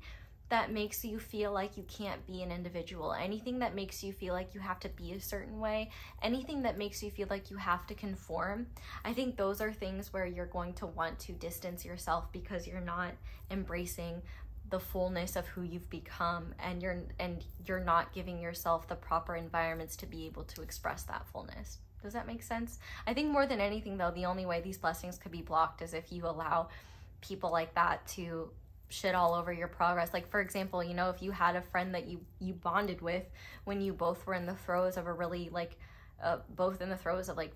that makes you feel like you can't be an individual, anything that makes you feel like you have to be a certain way, anything that makes you feel like you have to conform, I think those are things where you're going to want to distance yourself, because you're not embracing the fullness of who you've become, and you're not giving yourself the proper environments to be able to express that fullness. Does that make sense? I think more than anything though, the only way these blessings could be blocked is if you allow people like that to shit all over your progress. Like, for example, you know, if you had a friend that you bonded with when you both were in the throes of a really like both in the throes of like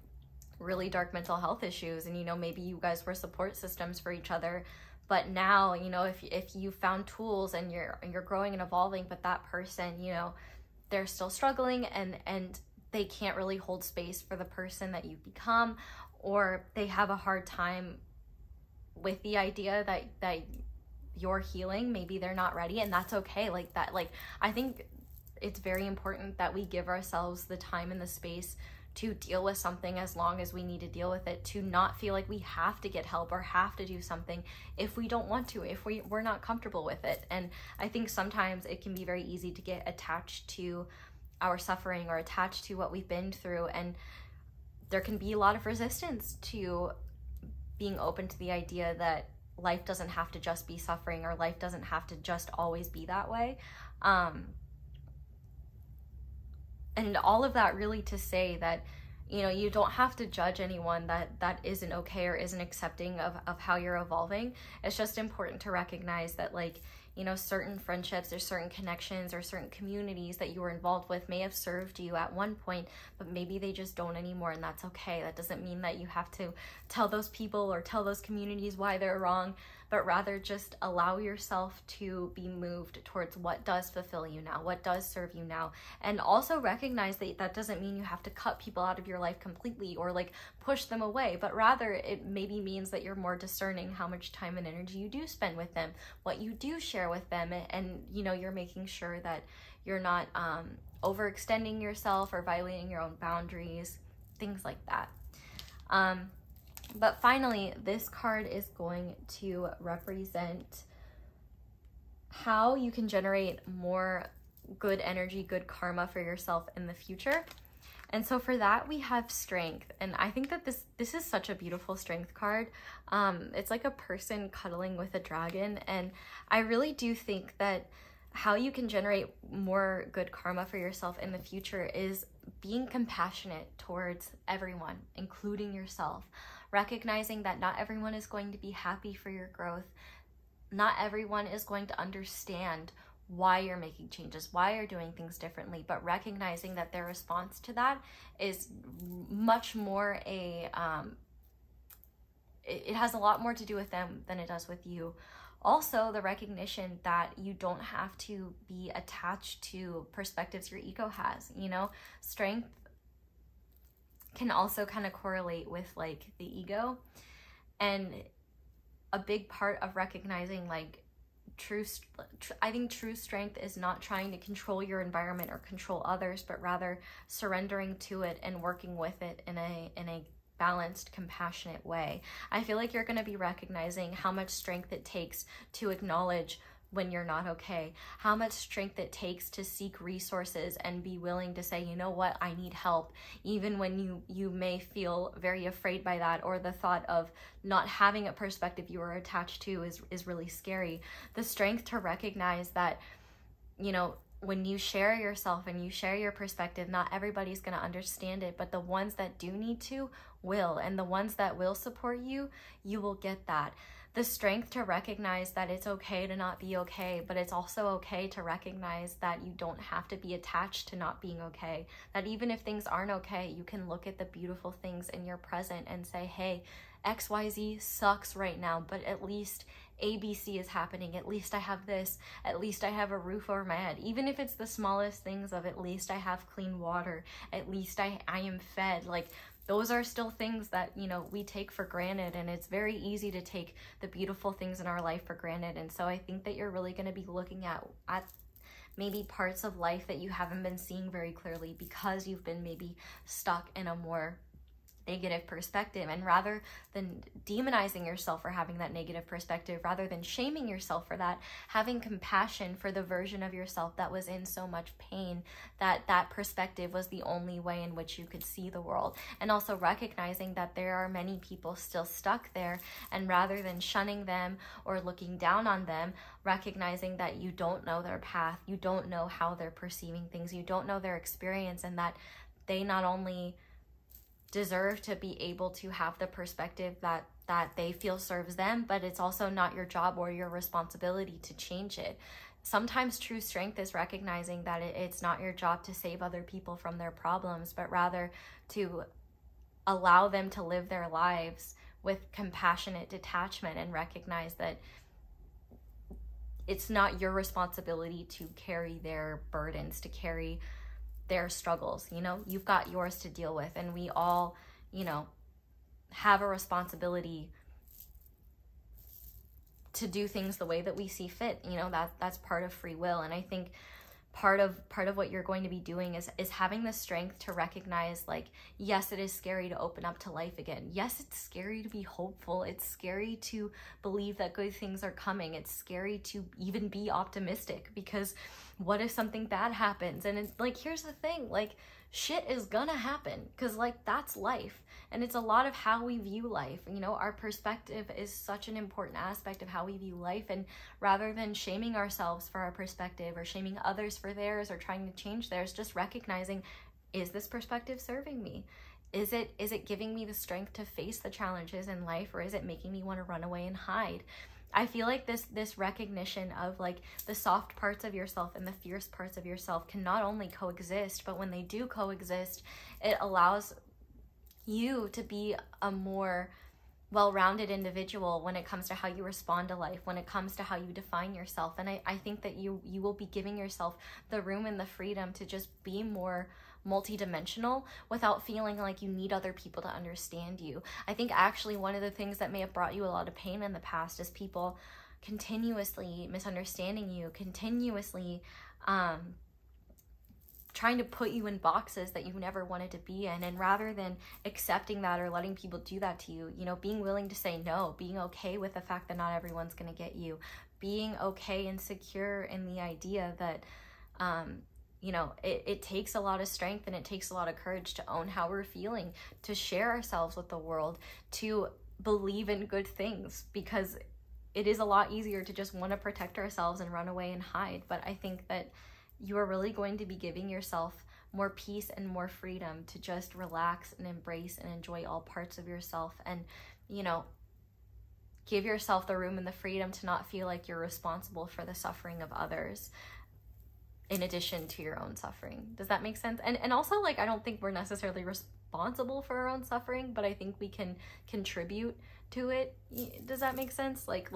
really dark mental health issues, and you know, maybe you guys were support systems for each other, but now, you know, if you found tools and you're growing and evolving, but that person, you know, they're still struggling and they can't really hold space for the person that you become, or they have a hard time with the idea that you're healing, maybe they're not ready, and that's okay. Like that, like, I think it's very important that we give ourselves the time and the space to deal with something as long as we need to deal with it, to not feel like we have to get help or have to do something if we don't want to, if we're not comfortable with it. And I think sometimes it can be very easy to get attached to our suffering or attached to what we've been through, and there can be a lot of resistance to being open to the idea that life doesn't have to just be suffering, or life doesn't have to just always be that way. And all of that really to say that, you know, you don't have to judge anyone that isn't okay or isn't accepting of how you're evolving. It's just important to recognize that, like, you know, certain friendships or certain connections or certain communities that you were involved with may have served you at one point, but maybe they just don't anymore, and that's okay. That doesn't mean that you have to tell those people or tell those communities why they're wrong, but rather just allow yourself to be moved towards what does fulfill you now, what does serve you now. And also recognize that that doesn't mean you have to cut people out of your life completely or like push them away, but rather it maybe means that you're more discerning how much time and energy you do spend with them, what you do share with them, and you know, you're making sure that you're not overextending yourself or violating your own boundaries, things like that. But finally, this card is going to represent how you can generate more good energy, good karma for yourself in the future. And so for that, we have strength. And I think that this is such a beautiful strength card. It's like a person cuddling with a dragon. And I really do think that how you can generate more good karma for yourself in the future is being compassionate towards everyone, including yourself. Recognizing that not everyone is going to be happy for your growth. Not everyone is going to understand why you're making changes, why you're doing things differently, but recognizing that their response to that is much more it has a lot more to do with them than it does with you. Also, the recognition that you don't have to be attached to perspectives your ego has, you know, strength can also kind of correlate with like the ego, and a big part of recognizing like I think true strength is not trying to control your environment or control others, but rather surrendering to it and working with it in a balanced, compassionate way. I feel like you're going to be recognizing how much strength it takes to acknowledge when you're not okay, how much strength it takes to seek resources and be willing to say, you know what, I need help, even when you may feel very afraid by that, or the thought of not having a perspective you are attached to is really scary. The strength to recognize that, you know, when you share yourself and you share your perspective, not everybody's going to understand it, but the ones that do need to will, and the ones that will support you, you will get that. The strength to recognize that it's okay to not be okay, but it's also okay to recognize that you don't have to be attached to not being okay. That even if things aren't okay, you can look at the beautiful things in your present and say, hey, XYZ sucks right now, but at least ABC is happening. At least I have this. At least I have a roof over my head. Even if it's the smallest things of at least I have clean water. At least I am fed. Like, those are still things that, you know, we take for granted, and it's very easy to take the beautiful things in our life for granted. And so I think that you're really going to be looking at maybe parts of life that you haven't been seeing very clearly because you've been maybe stuck in a more negative perspective. And rather than demonizing yourself for having that negative perspective, rather than shaming yourself for that, having compassion for the version of yourself that was in so much pain, that perspective was the only way in which you could see the world. And also recognizing that there are many people still stuck there, and rather than shunning them or looking down on them, recognizing that you don't know their path, you don't know how they're perceiving things, you don't know their experience, and that they not only deserve to be able to have the perspective that they feel serves them, but it's also not your job or your responsibility to change it. Sometimes true strength is recognizing that it's not your job to save other people from their problems, but rather to allow them to live their lives with compassionate detachment, and recognize that it's not your responsibility to carry their burdens, to carry their struggles. You know, you've got yours to deal with, and we all, you know, have a responsibility to do things the way that we see fit. You know, that's part of free will. And I think part of what you're going to be doing is having the strength to recognize, like, yes, it is scary to open up to life again. Yes, it's scary to be hopeful. It's scary to believe that good things are coming. It's scary to even be optimistic, because what if something bad happens? And it's like, here's the thing, like, shit is gonna happen, because, like, that's life. And it's a lot of how we view life. You know, our perspective is such an important aspect of how we view life. And rather than shaming ourselves for our perspective, or shaming others for theirs, or trying to change theirs, just recognizing, is this perspective serving me? Is it giving me the strength to face the challenges in life, or is it making me want to run away and hide? I feel like this recognition of, like, the soft parts of yourself and the fierce parts of yourself can not only coexist, but when they do coexist, it allows you to be a more well-rounded individual when it comes to how you respond to life, when it comes to how you define yourself. And I think that you will be giving yourself the room and the freedom to just be more multidimensional without feeling like you need other people to understand you. I think actually one of the things that may have brought you a lot of pain in the past is people continuously misunderstanding you, continuously trying to put you in boxes that you never wanted to be in. And rather than accepting that or letting people do that to you, you know, being willing to say no, being okay with the fact that not everyone's going to get you, being okay and secure in the idea that you know, it takes a lot of strength and it takes a lot of courage to own how we're feeling, to share ourselves with the world, to believe in good things, because it is a lot easier to just want to protect ourselves and run away and hide. But I think that you are really going to be giving yourself more peace and more freedom to just relax and embrace and enjoy all parts of yourself, and, you know, give yourself the room and the freedom to not feel like you're responsible for the suffering of others in addition to your own suffering. Does that make sense? And also, like, I don't think we're necessarily responsible for our own suffering, but I think we can contribute to it. Does that make sense? Like,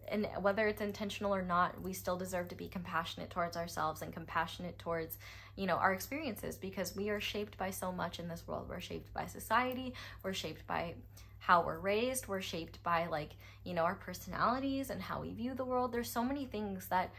and whether it's intentional or not, we still deserve to be compassionate towards ourselves and compassionate towards, you know, our experiences, because we are shaped by so much in this world. We're shaped by society, we're shaped by how we're raised, we're shaped by, like, you know, our personalities and how we view the world. There's so many things that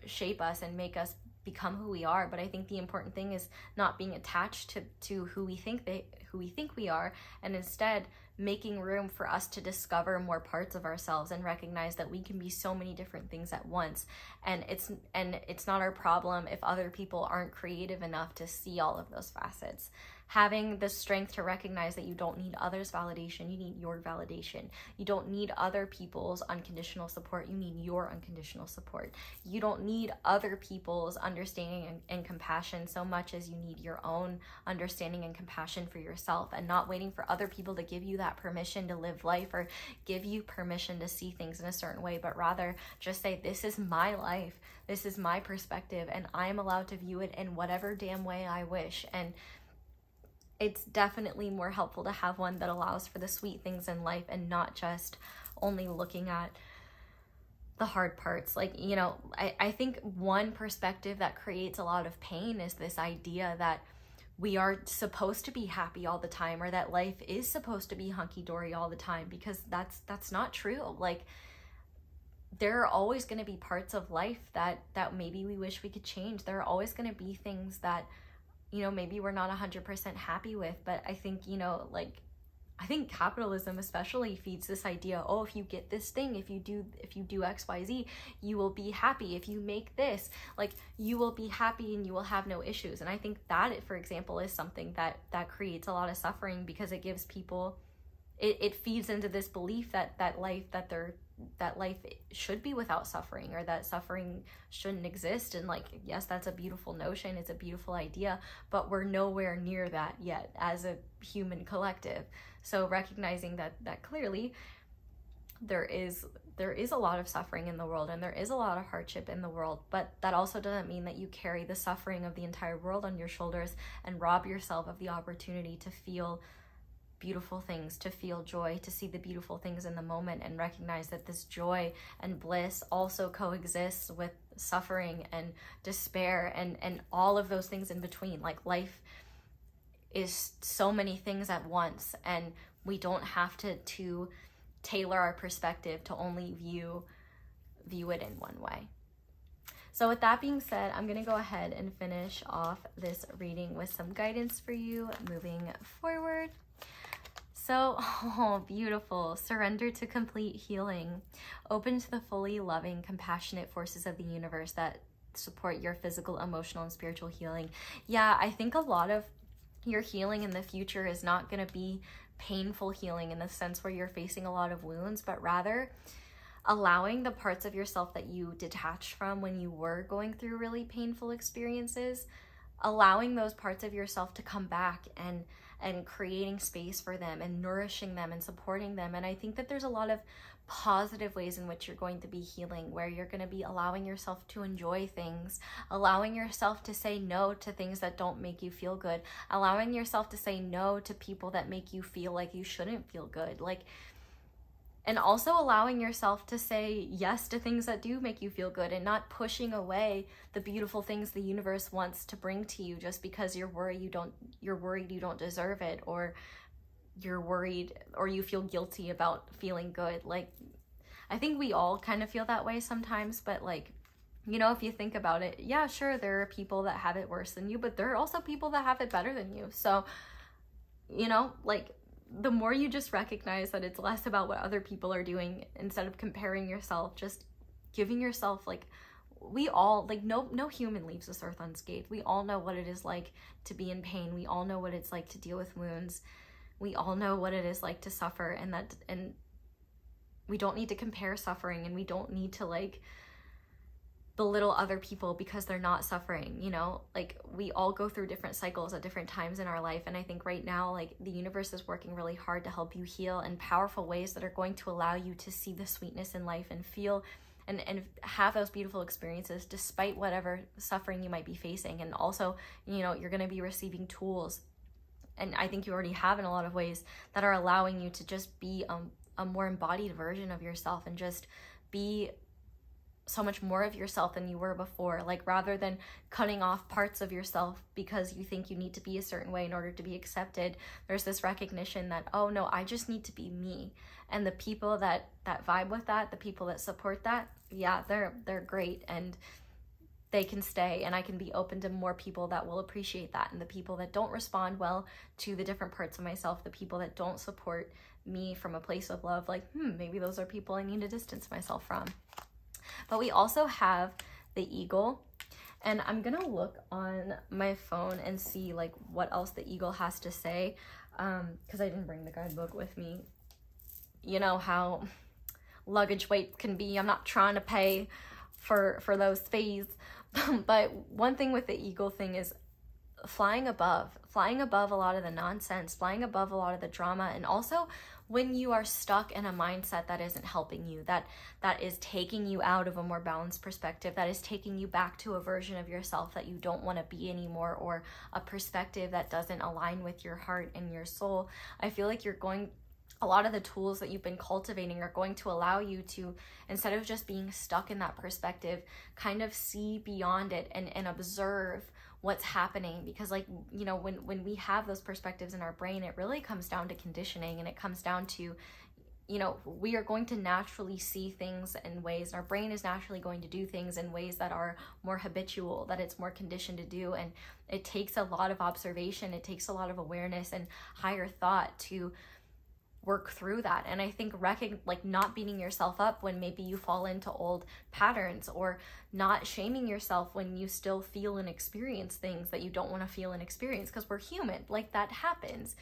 shape us and make us become who we are. But I think the important thing is not being attached to who we think we are, and instead making room for us to discover more parts of ourselves and recognize that we can be so many different things at once. And it's not our problem if other people aren't creative enough to see all of those facets. Having the strength to recognize that you don't need others' validation, you need your validation. You don't need other people's unconditional support, you need your unconditional support. You don't need other people's understanding and compassion so much as you need your own understanding and compassion for yourself, and not waiting for other people to give you that permission to live life or give you permission to see things in a certain way, but rather just say, this is my life, this is my perspective, and I'm allowed to view it in whatever damn way I wish. And it's definitely more helpful to have one that allows for the sweet things in life and not just only looking at the hard parts. Like, you know, I think one perspective that creates a lot of pain is this idea that we are supposed to be happy all the time, or that life is supposed to be hunky-dory all the time, because that's not true. Like, there are always going to be parts of life that maybe we wish we could change. There are always going to be things that, you know, maybe we're not 100% happy with. But I think, you know, like, I think capitalism especially feeds this idea, oh, if you get this thing, if you do X, Y, Z, you will be happy. If you make this, like, you will be happy and you will have no issues. And I think that, for example, is something that creates a lot of suffering, because it gives people, it feeds into this belief that life should be without suffering, or that suffering shouldn't exist. And like, yes, that's a beautiful notion, it's a beautiful idea, but we're nowhere near that yet as a human collective. So recognizing that clearly there is a lot of suffering in the world, and there is a lot of hardship in the world, but that also doesn't mean that you carry the suffering of the entire world on your shoulders and rob yourself of the opportunity to feel beautiful things, to feel joy, to see the beautiful things in the moment, and recognize that this joy and bliss also coexists with suffering and despair and all of those things in between. Like, life is so many things at once, and we don't have to tailor our perspective to only view it in one way. So with that being said, I'm going to go ahead and finish off this reading with some guidance for you moving forward. So, oh, beautiful. Surrender to complete healing. Open to the fully loving, compassionate forces of the universe that support your physical, emotional, and spiritual healing. Yeah, I think a lot of your healing in the future is not going to be painful healing in the sense where you're facing a lot of wounds, but rather allowing the parts of yourself that you detached from when you were going through really painful experiences, allowing those parts of yourself to come back and creating space for them and nourishing them and supporting them. And I think that there's a lot of positive ways in which you're going to be healing, where you're going to be allowing yourself to enjoy things, allowing yourself to say no to things that don't make you feel good, allowing yourself to say no to people that make you feel like you shouldn't feel good, like, and also allowing yourself to say yes to things that do make you feel good, and not pushing away the beautiful things the universe wants to bring to you just because you're worried you don't deserve it, or you're worried or you feel guilty about feeling good. Like, I think we all kind of feel that way sometimes, but like, you know, if you think about it, yeah, sure, there are people that have it worse than you, but there are also people that have it better than you. So, you know, like, the more you just recognize that it's less about what other people are doing, instead of comparing yourself, just giving yourself, like, we all, like, no human leaves this earth unscathed. We all know what it is like to be in pain. We all know what it's like to deal with wounds. We all know what it is like to suffer, and we don't need to compare suffering, and we don't need to, like, belittle other people because they're not suffering, you know? Like, we all go through different cycles at different times in our life, and I think right now, like, the universe is working really hard to help you heal in powerful ways that are going to allow you to see the sweetness in life and feel and have those beautiful experiences despite whatever suffering you might be facing. And also, you know, you're going to be receiving tools, and I think you already have in a lot of ways, that are allowing you to just be a more embodied version of yourself, and just be so much more of yourself than you were before. Like, rather than cutting off parts of yourself because you think you need to be a certain way in order to be accepted, there's this recognition that, oh no, I just need to be me. And the people that vibe with that, the people that support that, yeah, they're great, and they can stay, and I can be open to more people that will appreciate that. And the people that don't respond well to the different parts of myself, the people that don't support me from a place of love, like, maybe those are people I need to distance myself from. But we also have the eagle, and I'm gonna look on my phone and see, like, what else the eagle has to say, because I didn't bring the guidebook with me. You know how luggage weight can be. I'm not trying to pay for those fees. But one thing with the eagle thing is flying above a lot of the nonsense, flying above a lot of the drama, and also when you are stuck in a mindset that isn't helping you, that is taking you out of a more balanced perspective, that is taking you back to a version of yourself that you don't want to be anymore, or a perspective that doesn't align with your heart and your soul. I feel like a lot of the tools that you've been cultivating are going to allow you to, instead of just being stuck in that perspective, kind of see beyond it and observe what's happening, because like, you know, when we have those perspectives in our brain, it really comes down to conditioning, and it comes down to, you know, we are going to naturally see things in ways, our brain is naturally going to do things in ways that are more habitual, that it's more conditioned to do. And it takes a lot of observation, it takes a lot of awareness and higher thought to work through that. And I think like not beating yourself up when maybe you fall into old patterns, or not shaming yourself when you still feel and experience things that you don't want to feel and experience, because we're human, like that happens.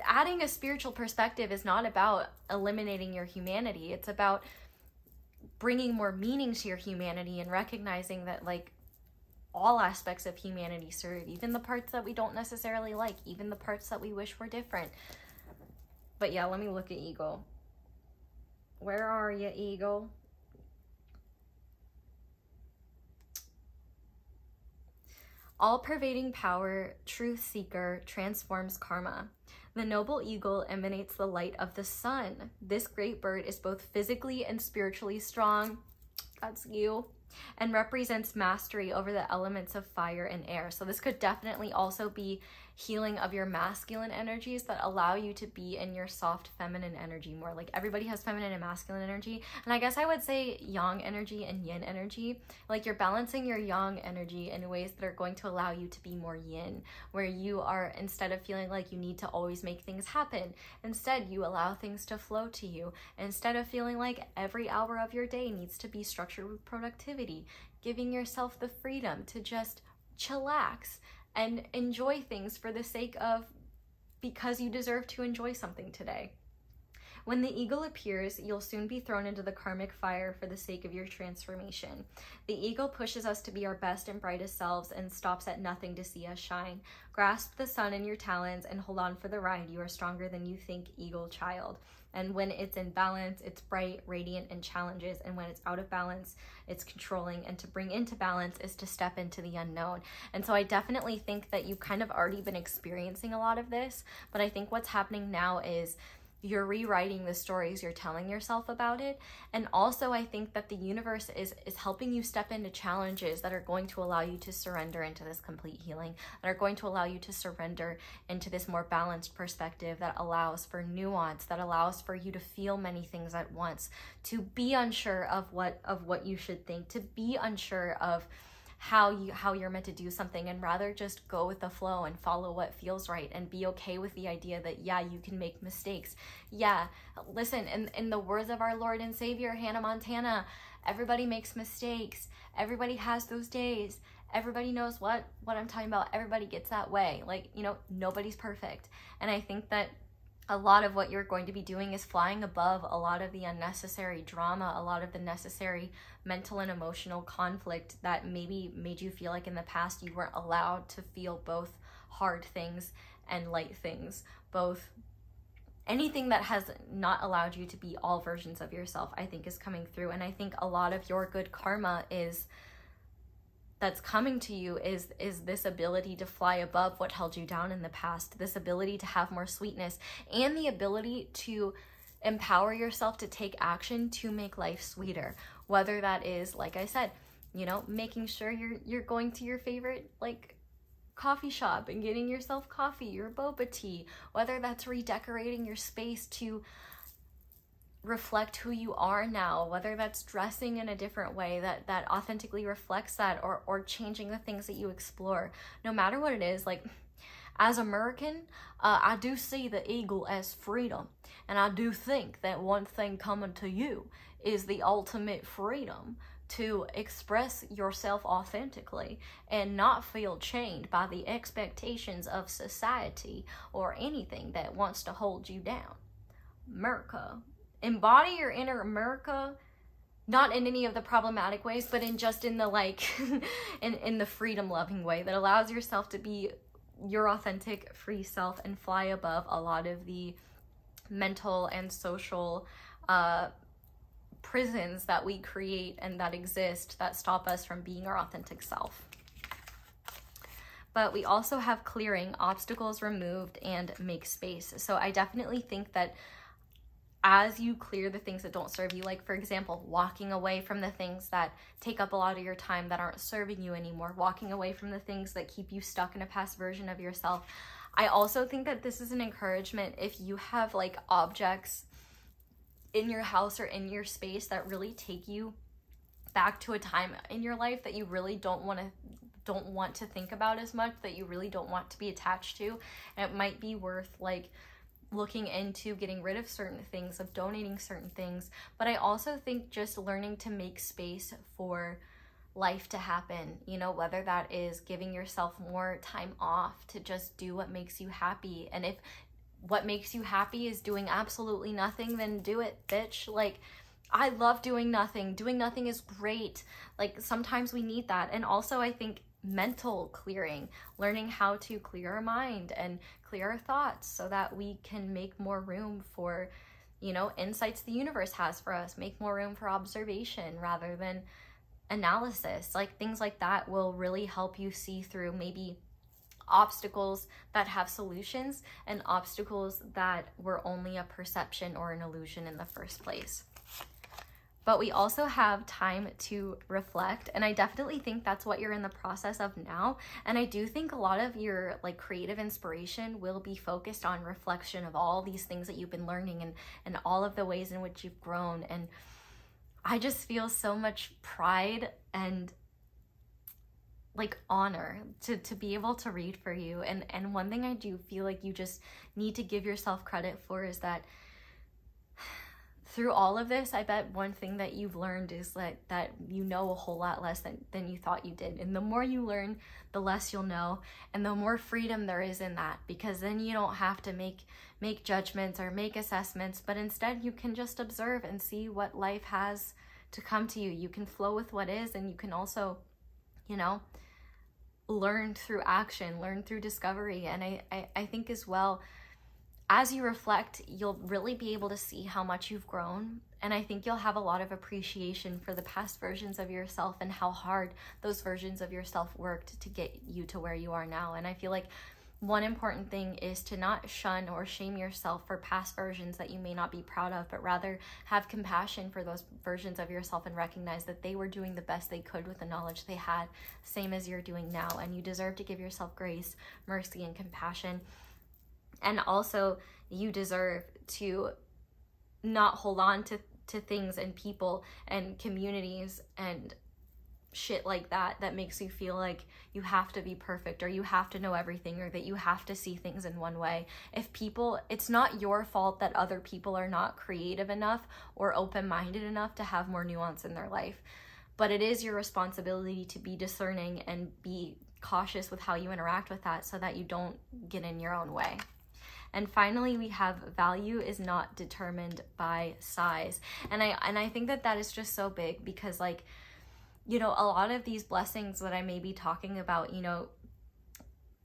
Adding a spiritual perspective is not about eliminating your humanity. It's about bringing more meaning to your humanity and recognizing that like all aspects of humanity serve, even the parts that we don't necessarily like, even the parts that we wish were different. But yeah, let me look at Eagle. Where are you, Eagle? All-pervading power, truth seeker, transforms karma. The noble eagle emanates the light of the sun. This great bird is both physically and spiritually strong. That's you. And represents mastery over the elements of fire and air. So this could definitely also be healing of your masculine energies that allow you to be in your soft feminine energy more. Like everybody has feminine and masculine energy, and I guess I would say yang energy and yin energy. Like you're balancing your yang energy in ways that are going to allow you to be more yin, where you are, instead of feeling like you need to always make things happen, instead you allow things to flow to you. Instead of feeling like every hour of your day needs to be structured with productivity, giving yourself the freedom to just chillax and enjoy things for the sake of, because you deserve to enjoy something today. When the eagle appears, you'll soon be thrown into the karmic fire for the sake of your transformation. The eagle pushes us to be our best and brightest selves and stops at nothing to see us shine. Grasp the sun in your talons and hold on for the ride. You are stronger than you think, eagle child. And when it's in balance, it's bright, radiant, and challenges. And when it's out of balance, it's controlling. And to bring into balance is to step into the unknown. And so I definitely think that you've kind of already been experiencing a lot of this. But I think what's happening now is you're rewriting the stories you're telling yourself about it. And also I think that the universe is helping you step into challenges that are going to allow you to surrender into this complete healing, that are going to allow you to surrender into this more balanced perspective that allows for nuance, that allows for you to feel many things at once, to be unsure of what you should think, to be unsure of how you're meant to do something, and rather just go with the flow and follow what feels right, and be okay with the idea that, yeah, you can make mistakes. Yeah, listen, in the words of our Lord and Savior, Hannah Montana, everybody makes mistakes. Everybody has those days. Everybody knows what I'm talking about. Everybody gets that way. Like, you know, nobody's perfect. And I think that a lot of what you're going to be doing is flying above a lot of the unnecessary drama, a lot of the necessary mental and emotional conflict that maybe made you feel like in the past you weren't allowed to feel both hard things and light things, both anything that has not allowed you to be all versions of yourself, I think is coming through. And I think a lot of your good karma that's coming to you is this ability to fly above what held you down in the past, this ability to have more sweetness, and the ability to empower yourself to take action to make life sweeter. Whether that is, like I said, you know, making sure you're going to your favorite like coffee shop and getting yourself coffee, your boba tea, whether that's redecorating your space to reflect who you are now, whether that's dressing in a different way that authentically reflects that, or changing the things that you explore. No matter what it is, like as American, I do see the eagle as freedom, and I do think that one thing coming to you is the ultimate freedom to express yourself authentically and not feel chained by the expectations of society or anything that wants to hold you down. America. Embody your inner America, not in any of the problematic ways, but in the like, in the freedom loving way that allows yourself to be your authentic free self and fly above a lot of the mental and social prisons that we create and that exist that stop us from being our authentic self. But we also have clearing, obstacles removed, and make space. So I definitely think that as you clear the things that don't serve you, like for example, walking away from the things that take up a lot of your time that aren't serving you anymore, walking away from the things that keep you stuck in a past version of yourself. I also think that this is an encouragement if you have like objects in your house or in your space that really take you back to a time in your life that you really don't want to think about as much, that you really don't want to be attached to. And it might be worth like looking into getting rid of certain things, of donating certain things. But I also think just learning to make space for life to happen, you know, whether that is giving yourself more time off to just do what makes you happy. And if what makes you happy is doing absolutely nothing, then do it, bitch. Like, I love doing nothing. Doing nothing is great. Like, sometimes we need that. And also I think mental clearing, learning how to clear our mind and clear our thoughts so that we can make more room for, you know, insights the universe has for us, make more room for observation rather than analysis. Like, things like that will really help you see through maybe obstacles that have solutions and obstacles that were only a perception or an illusion in the first place. But we also have time to reflect, and I definitely think that's what you're in the process of now. And I do think a lot of your like creative inspiration will be focused on reflection of all these things that you've been learning and all of the ways in which you've grown. And I just feel so much pride and like honor to be able to read for you. And one thing I do feel like you just need to give yourself credit for is that through all of this, I bet one thing that you've learned is that you know a whole lot less than you thought you did. And the more you learn, the less you'll know, and the more freedom there is in that, because then you don't have to make judgments or make assessments, but instead you can just observe and see what life has to come to you. You can flow with what is, and you can also, you know, learn through action, learn through discovery. And I think as well, as you reflect, you'll really be able to see how much you've grown. And I think you'll have a lot of appreciation for the past versions of yourself and how hard those versions of yourself worked to get you to where you are now. And I feel like one important thing is to not shun or shame yourself for past versions that you may not be proud of, but rather have compassion for those versions of yourself and recognize that they were doing the best they could with the knowledge they had, same as you're doing now. And you deserve to give yourself grace, mercy, and compassion. And also, you deserve to not hold on to things and people and communities and shit like that makes you feel like you have to be perfect or you have to know everything or that you have to see things in one way. It's not your fault that other people are not creative enough or open-minded enough to have more nuance in their life. But it is your responsibility to be discerning and be cautious with how you interact with that so that you don't get in your own way. And finally, we have value is not determined by size. And I think that is just so big because, like, you know, a lot of these blessings that I may be talking about, you know,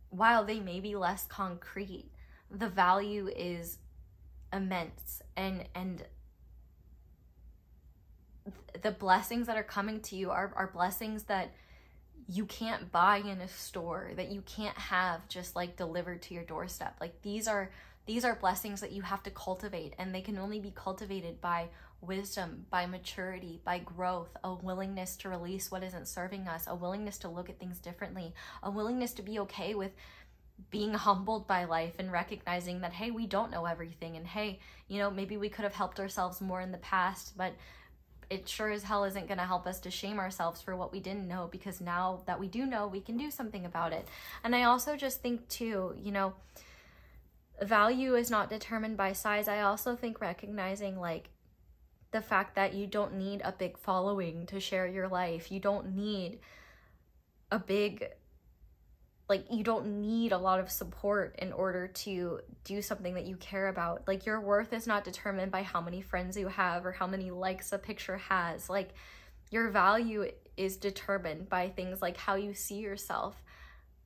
while they may be less concrete, the value is immense. And the blessings that are coming to you are blessings that you can't buy in a store, that you can't have just like delivered to your doorstep. Like these are blessings that you have to cultivate, and they can only be cultivated by wisdom, by maturity, by growth, a willingness to release what isn't serving us, a willingness to look at things differently, a willingness to be okay with being humbled by life and recognizing that, hey, we don't know everything, and hey, you know, maybe we could have helped ourselves more in the past, but it sure as hell isn't going to help us to shame ourselves for what we didn't know, because now that we do know, we can do something about it. And I also just think too, you know, value is not determined by size. I also think recognizing like the fact that you don't need a big following to share your life. You don't need a big, like, you don't need a lot of support in order to do something that you care about. Like, your worth is not determined by how many friends you have or how many likes a picture has. Like, your value is determined by things like how you see yourself,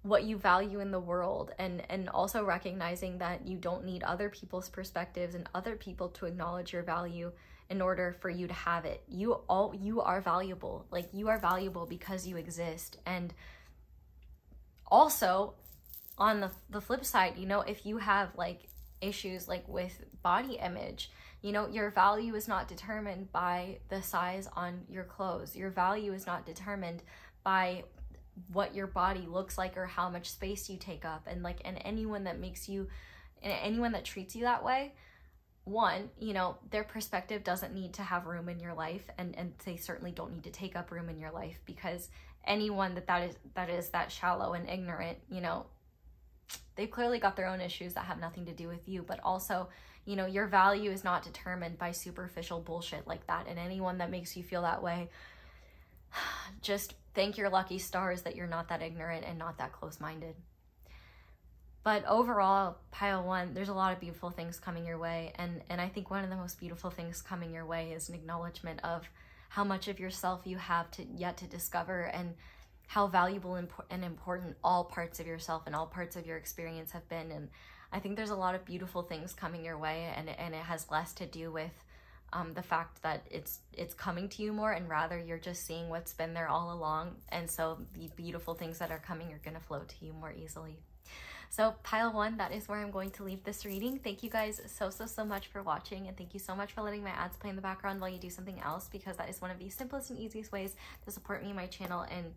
what you value in the world, and also recognizing that you don't need other people's perspectives and other people to acknowledge your value in order for you to have it. You are valuable. Like, you are valuable because you exist. And also, on the flip side, you know, if you have like issues like with body image. You know, your value is not determined by the size on your clothes. Your value is not determined by what your body looks like or how much space you take up. And like, and anyone that treats you that way, one, you know, their perspective doesn't need to have room in your life, and they certainly don't need to take up room in your life, because anyone that is that shallow and ignorant, you know, they've clearly got their own issues that have nothing to do with you. But also, you know, your value is not determined by superficial bullshit like that. And anyone that makes you feel that way, just thank your lucky stars that you're not that ignorant and not that close-minded. But overall, pile one, there's a lot of beautiful things coming your way. And I think one of the most beautiful things coming your way is an acknowledgement of how much of yourself you have yet to discover, and how valuable and important all parts of yourself and all parts of your experience have been. And I think there's a lot of beautiful things coming your way, and it has less to do with the fact that it's coming to you more, and rather you're just seeing what's been there all along. And so the beautiful things that are coming are going to flow to you more easily. So pile one, that is where I'm going to leave this reading. Thank you guys so much for watching, and thank you so much for letting my ads play in the background while you do something else, because that is one of the simplest and easiest ways to support me and my channel and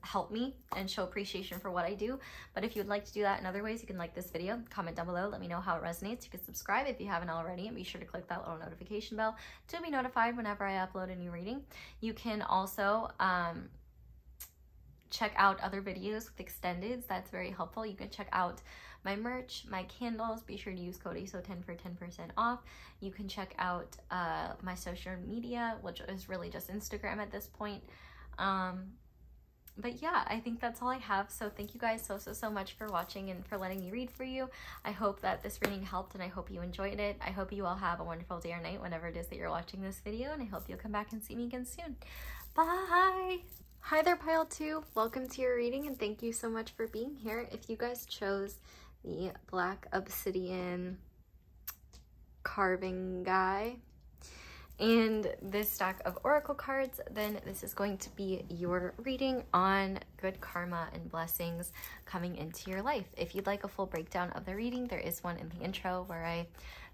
help me and show appreciation for what I do. But if you would like to do that in other ways, you can like this video, comment down below, let me know how it resonates. You can subscribe if you haven't already, and be sure to click that little notification bell to be notified whenever I upload a new reading. You can also check out other videos with extendeds. That's very helpful. You can check out my merch, my candles. Be sure to use code XO10 for 10% off. You can check out my social media, which is really just Instagram at this point. But yeah, I think that's all I have. So thank you guys so much for watching and for letting me read for you. I hope that this reading helped, and I hope you enjoyed it. I hope you all have a wonderful day or night whenever it is that you're watching this video, and I hope you'll come back and see me again soon. Bye! Hi there, pile two. Welcome to your reading, and thank you so much for being here. If you guys chose the black obsidian carving guy and this stack of oracle cards, then this is going to be your reading on good karma and blessings coming into your life. If you'd like a full breakdown of the reading, there is one in the intro where I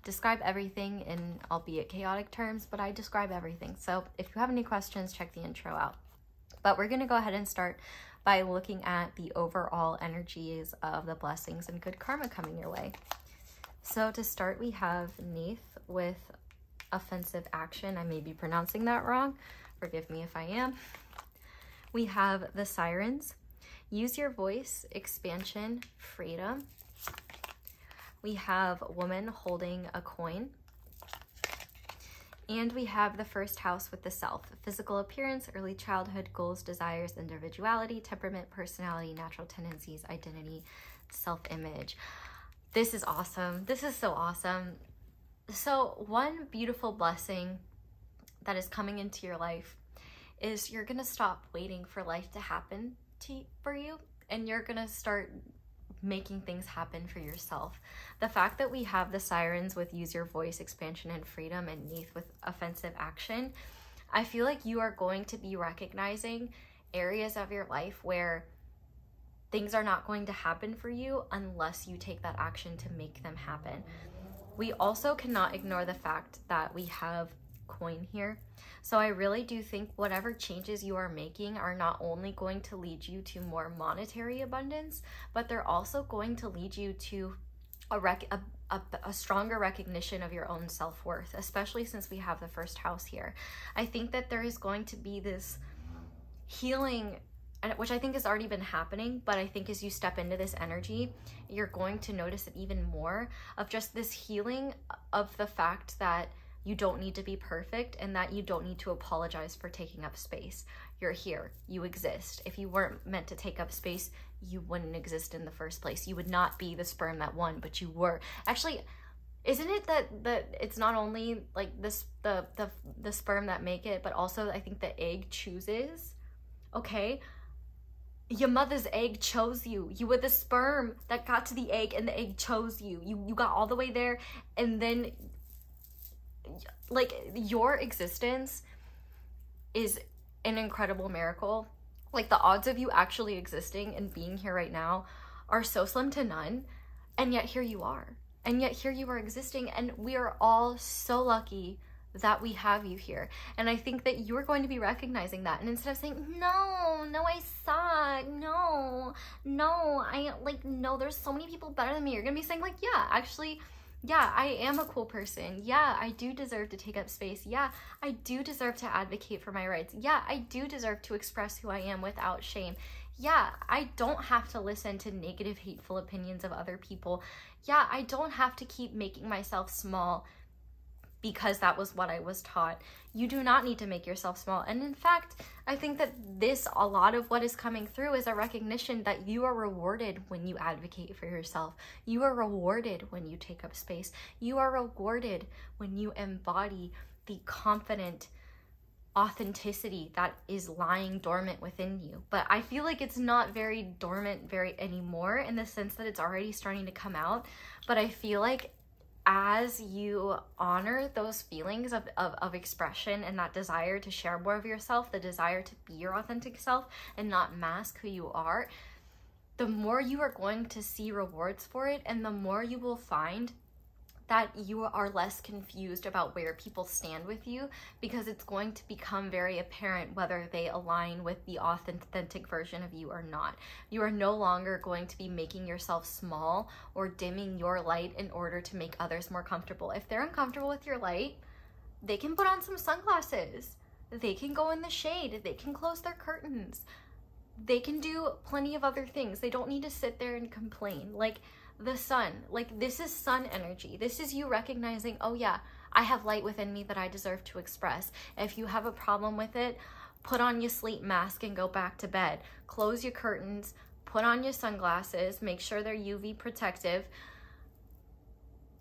describe everything in, albeit chaotic terms, but I describe everything. So if you have any questions, check the intro out. But we're going to go ahead and start by looking at the overall energies of the blessings and good karma coming your way. So to start, we have Neath with offensive action. I may be pronouncing that wrong. Forgive me if I am. We have the Sirens. Use your voice, expansion, freedom. We have Woman holding a coin. And we have the first house with the Self. Physical appearance, early childhood, goals, desires, individuality, temperament, personality, natural tendencies, identity, self-image. This is awesome. This is so awesome. So one beautiful blessing that is coming into your life is you're going to stop waiting for life to happen for you, and you're going to start making things happen for yourself. The fact that we have the Sirens with use your voice, expansion, and freedom, and Neath with offensive action, I feel like you are going to be recognizing areas of your life where things are not going to happen for you unless you take that action to make them happen. We also cannot ignore the fact that we have coin here. So I really do think whatever changes you are making are not only going to lead you to more monetary abundance, but they're also going to lead you to a stronger recognition of your own self-worth, especially since we have the first house here. I think that there is going to be this healing, which I think has already been happening, but I think as you step into this energy, you're going to notice it even more, of just this healing of the fact that you don't need to be perfect, and that you don't need to apologize for taking up space. You're here, you exist. If you weren't meant to take up space, you wouldn't exist in the first place. You would not be the sperm that won, but you were. Actually, isn't it that it's not only like this the sperm that make it, but also I think the egg chooses? Okay, your mother's egg chose you. You were the sperm that got to the egg, and the egg chose you. You got all the way there, and then like your existence is an incredible miracle. Like the odds of you actually existing and being here right now are so slim to none And yet here you are. And yet here you are existing, and we are all so lucky that we have you here. And I think that you're going to be recognizing that. And instead of saying, no, I suck, no, no, there's so many people better than me, you're gonna be saying like, yeah, actually, yeah, I am a cool person. Yeah, I do deserve to take up space. Yeah, I do deserve to advocate for my rights. Yeah, I do deserve to express who I am without shame. Yeah, I don't have to listen to negative, hateful opinions of other people. Yeah, I don't have to keep making myself small because that was what I was taught. You do not need to make yourself small. And in fact, I think that a lot of what is coming through is a recognition that you are rewarded when you advocate for yourself. You are rewarded when you take up space. You are rewarded when you embody the confident authenticity that is lying dormant within you. But I feel like it's not very dormant anymore, in the sense that it's already starting to come out. But I feel like as you honor those feelings of expression and that desire to share more of yourself, the desire to be your authentic self and not mask who you are, the more you are going to see rewards for it, and the more you will find that you are less confused about where people stand with you, because it's going to become very apparent whether they align with the authentic version of you or not. You are no longer going to be making yourself small or dimming your light in order to make others more comfortable. If they're uncomfortable with your light, they can put on some sunglasses. They can go in the shade. They can close their curtains. They can do plenty of other things. They don't need to sit there and complain. Like, the sun, like, this is sun energy. This is you recognizing, oh yeah, I have light within me that I deserve to express. If you have a problem with it, put on your sleep mask and go back to bed. Close your curtains, put on your sunglasses, make sure they're UV protective.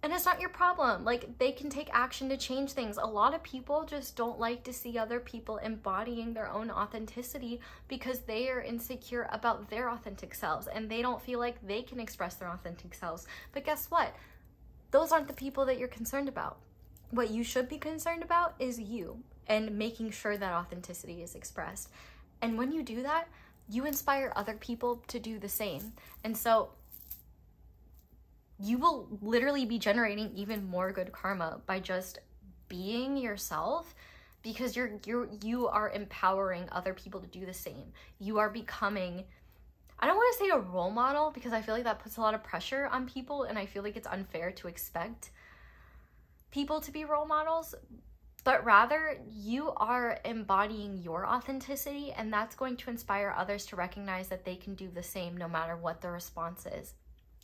And it's not your problem. Like, they can take action to change things. A lot of people just don't like to see other people embodying their own authenticity because they are insecure about their authentic selves and they don't feel like they can express their authentic selves. But guess what? Those aren't the people that you're concerned about. What you should be concerned about is you and making sure that authenticity is expressed. And when you do that, you inspire other people to do the same. And so you will literally be generating even more good karma by just being yourself, because you are empowering other people to do the same. You are becoming, I don't want to say a role model, because I feel like that puts a lot of pressure on people, and I feel like it's unfair to expect people to be role models, but rather you are embodying your authenticity, and that's going to inspire others to recognize that they can do the same no matter what the response is.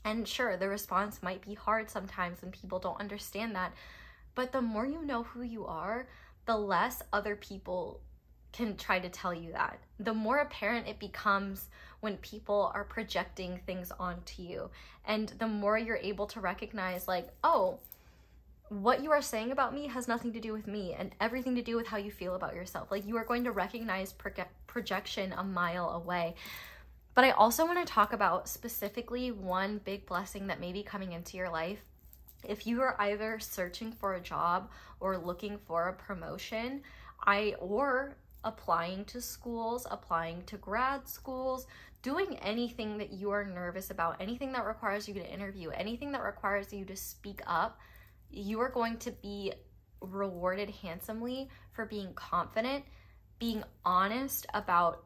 And sure, the response might be hard sometimes and people don't understand that, but the more you know who you are, the less other people can try to tell you that. The more apparent it becomes when people are projecting things onto you, and the more you're able to recognize, like, oh, what you are saying about me has nothing to do with me and everything to do with how you feel about yourself. Like, you are going to recognize projection a mile away. But I also want to talk about specifically one big blessing that may be coming into your life. If you are either searching for a job or looking for a promotion, or applying to schools, applying to grad schools, doing anything that you are nervous about, anything that requires you to interview, anything that requires you to speak up, you are going to be rewarded handsomely for being confident, being honest about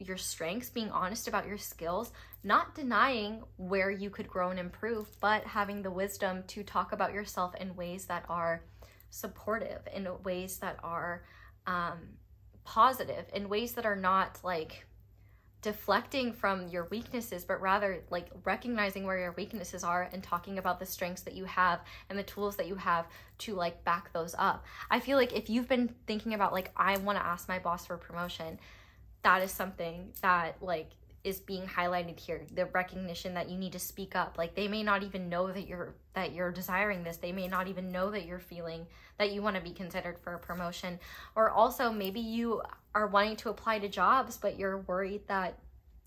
your strengths, being honest about your skills, not denying where you could grow and improve, but having the wisdom to talk about yourself in ways that are supportive, in ways that are positive, in ways that are not like deflecting from your weaknesses, but rather like recognizing where your weaknesses are and talking about the strengths that you have and the tools that you have to like back those up. I feel like if you've been thinking about like, I want to ask my boss for promotion, that is something that like is being highlighted here. The recognition that you need to speak up. Like, they may not even know that you're desiring this. They may not even know that you're feeling that you want to be considered for a promotion. Or also maybe you are wanting to apply to jobs, but you're worried that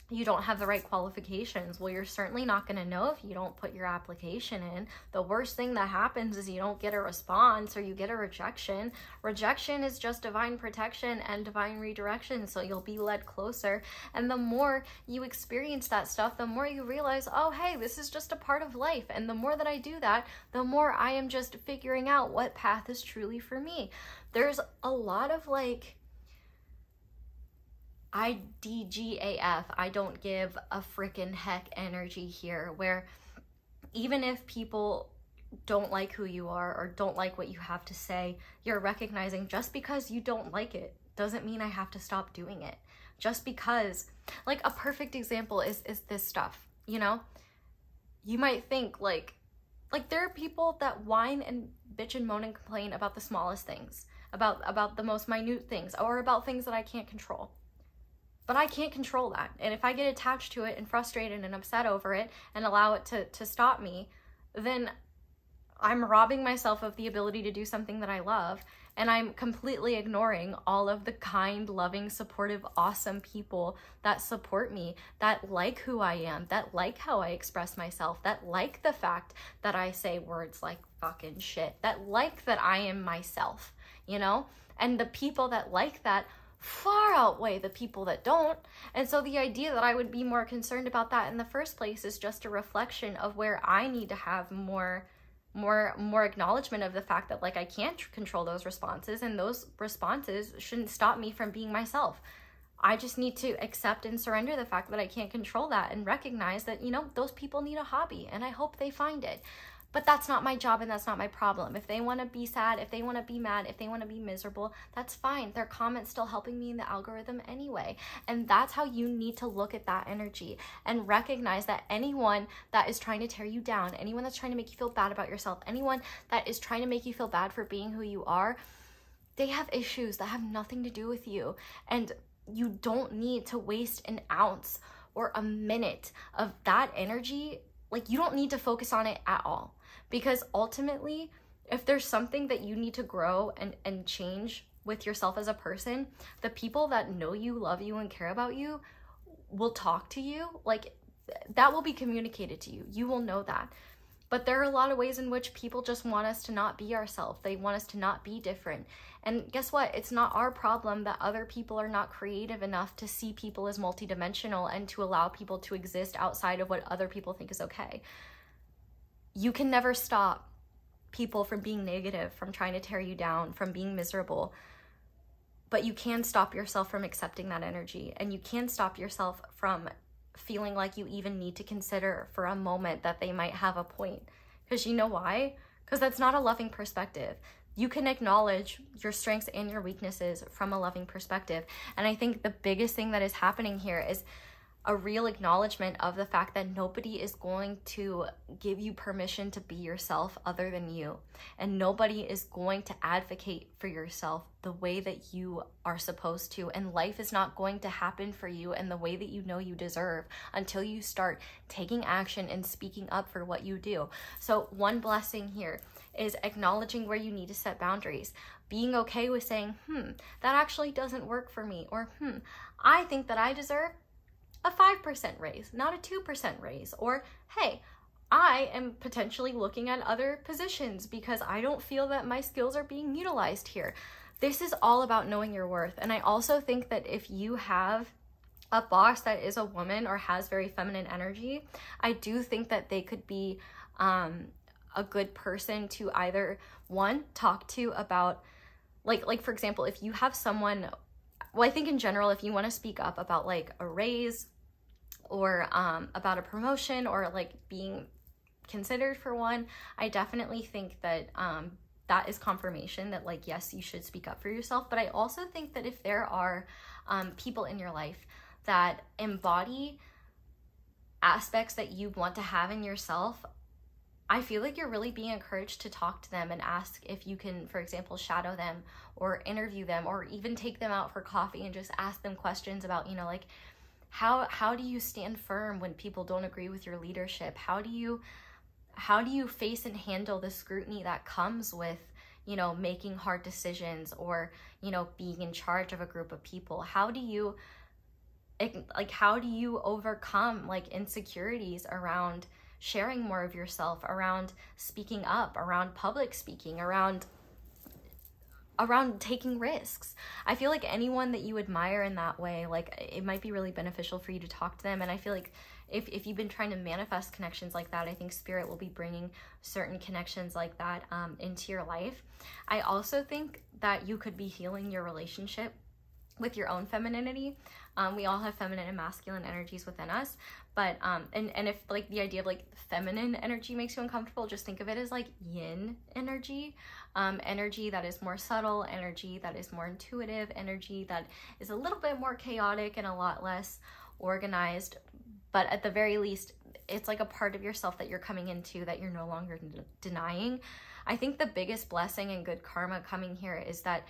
you don't have the right qualifications. Well, you're certainly not going to know if you don't put your application in. The worst thing that happens is you don't get a response or you get a rejection. Rejection is just divine protection and divine redirection, so you'll be led closer. And the more you experience that stuff, the more you realize, oh, hey, this is just a part of life. And the more that I do that, the more I am just figuring out what path is truly for me. There's a lot of like, IDGAF, I don't give a freaking heck energy here, where even if people don't like who you are or don't like what you have to say, you're recognizing just because you don't like it doesn't mean I have to stop doing it. Just because, like a perfect example is this stuff, you know? You might think like there are people that whine and bitch and moan and complain about the smallest things, about the most minute things, or about things that I can't control. But I can't control that. And if I get attached to it and frustrated and upset over it and allow it to stop me, then I'm robbing myself of the ability to do something that I love. And I'm completely ignoring all of the kind, loving, supportive, awesome people that support me, that like who I am, that like how I express myself, that like the fact that I say words like fucking shit, that like that I am myself, you know? And the people that like that far outweigh the people that don't. And so the idea that I would be more concerned about that in the first place is just a reflection of where I need to have more acknowledgement of the fact that like I can't control those responses, and those responses shouldn't stop me from being myself. I just need to accept and surrender the fact that I can't control that and recognize that, you know, those people need a hobby and I hope they find it. But that's not my job and that's not my problem. If they want to be sad, if they want to be mad, if they want to be miserable, that's fine. Their comment's still helping me in the algorithm anyway. And that's how you need to look at that energy and recognize that anyone that is trying to tear you down, anyone that's trying to make you feel bad about yourself, anyone that is trying to make you feel bad for being who you are, they have issues that have nothing to do with you. And you don't need to waste an ounce or a minute of that energy. Like, you don't need to focus on it at all. Because ultimately, if there's something that you need to grow and change with yourself as a person, the people that know you, love you, and care about you will talk to you. Like, that will be communicated to you. You will know that. But there are a lot of ways in which people just want us to not be ourselves. They want us to not be different. And guess what? It's not our problem that other people are not creative enough to see people as multidimensional and to allow people to exist outside of what other people think is okay. You can never stop people from being negative, from trying to tear you down, from being miserable. But you can stop yourself from accepting that energy. And you can stop yourself from feeling like you even need to consider for a moment that they might have a point. Because you know why? Because that's not a loving perspective. You can acknowledge your strengths and your weaknesses from a loving perspective. And I think the biggest thing that is happening here is a real acknowledgement of the fact that nobody is going to give you permission to be yourself other than you. And nobody is going to advocate for yourself the way that you are supposed to. And life is not going to happen for you in the way that you know you deserve until you start taking action and speaking up for what you do. So one blessing here is acknowledging where you need to set boundaries. Being okay with saying, that actually doesn't work for me. Or, I think that I deserve a 5% raise, not a 2% raise. Or, hey, I am potentially looking at other positions because I don't feel that my skills are being utilized here. This is all about knowing your worth. And I also think that if you have a boss that is a woman or has very feminine energy, I do think that they could be a good person to either, one, talk to about, like for example, if you have someone, well, I think in general, if you want to speak up about like a raise or about a promotion or like being considered for one, I definitely think that that is confirmation that like, yes, you should speak up for yourself. But I also think that if there are people in your life that embody aspects that you want to have in yourself, I feel like you're really being encouraged to talk to them and ask if you can, for example, shadow them or interview them or even take them out for coffee and just ask them questions about, you know, like how do you stand firm when people don't agree with your leadership? How do you face and handle the scrutiny that comes with, you know, making hard decisions or, you know, being in charge of a group of people? How do you like, how do you overcome like insecurities around sharing more of yourself, around speaking up, around public speaking, around taking risks? I feel like anyone that you admire in that way, like, it might be really beneficial for you to talk to them. And I feel like if you've been trying to manifest connections like that, I think Spirit will be bringing certain connections like that into your life. I also think that you could be healing your relationship with your own femininity. We all have feminine and masculine energies within us, but and if like the idea of like feminine energy makes you uncomfortable, just think of it as like yin energy, energy that is more subtle, energy that is more intuitive, energy that is a little bit more chaotic and a lot less organized, but at the very least, it's like a part of yourself that you're coming into that you're no longer denying. I think the biggest blessing and good karma coming here is that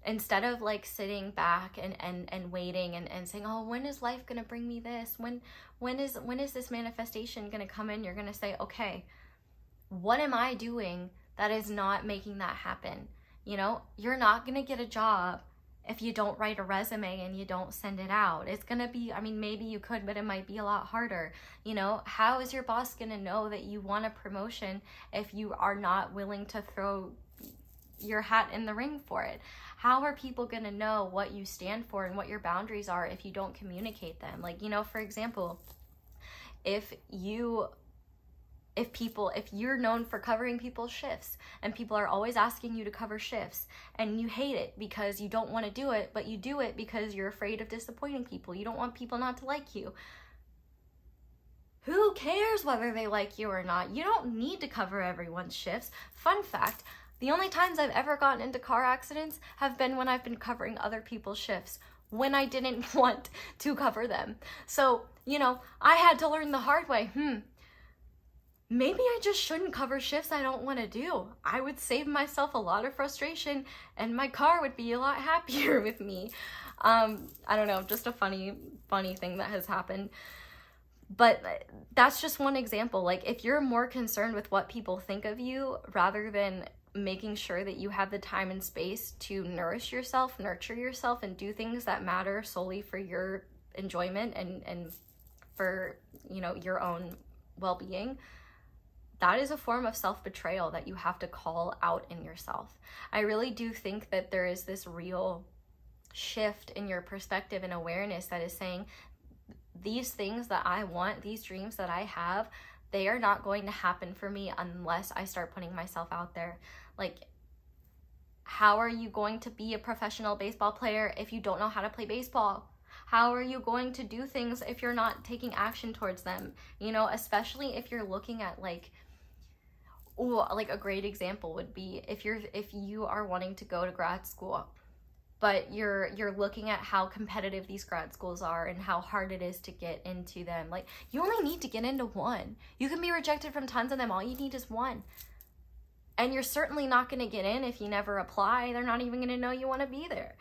instead of like sitting back and waiting and saying, oh, when is life gonna bring me this? When is this manifestation gonna come in? You're gonna say, okay, what am I doing that is not making that happen? You know, you're not gonna get a job if you don't write a resume and you don't send it out. It's gonna be, I mean, maybe you could, but it might be a lot harder. You know, how is your boss gonna know that you want a promotion if you are not willing to throw your hat in the ring for it? How are people gonna know what you stand for and what your boundaries are if you don't communicate them? Like, you know, for example, if you're known for covering people's shifts and people are always asking you to cover shifts and you hate it because you don't want to do it, but you do it because you're afraid of disappointing people, you don't want people not to like you, who cares whether they like you or not? You don't need to cover everyone's shifts. Fun fact, the only times I've ever gotten into car accidents have been when I've been covering other people's shifts, when I didn't want to cover them. So, you know, I had to learn the hard way. Maybe I just shouldn't cover shifts I don't want to do. I would save myself a lot of frustration and my car would be a lot happier with me. I don't know, just a funny thing that has happened. But that's just one example. Like, if you're more concerned with what people think of you rather than making sure that you have the time and space to nourish yourself, nurture yourself, and do things that matter solely for your enjoyment and for, you know, your own well-being, that is a form of self-betrayal that you have to call out in yourself. I really do think that there is this real shift in your perspective and awareness that is saying, these things that I want, these dreams that I have, they are not going to happen for me unless I start putting myself out there. Like, how are you going to be a professional baseball player if you don't know how to play baseball? How are you going to do things if you're not taking action towards them? You know, especially if you're looking at like a great example would be if you are wanting to go to grad school, but you're looking at how competitive these grad schools are and how hard it is to get into them. Like, you only need to get into one. You can be rejected from tons of them. All you need is one. And you're certainly not going to get in if you never apply. They're not even going to know you want to be there.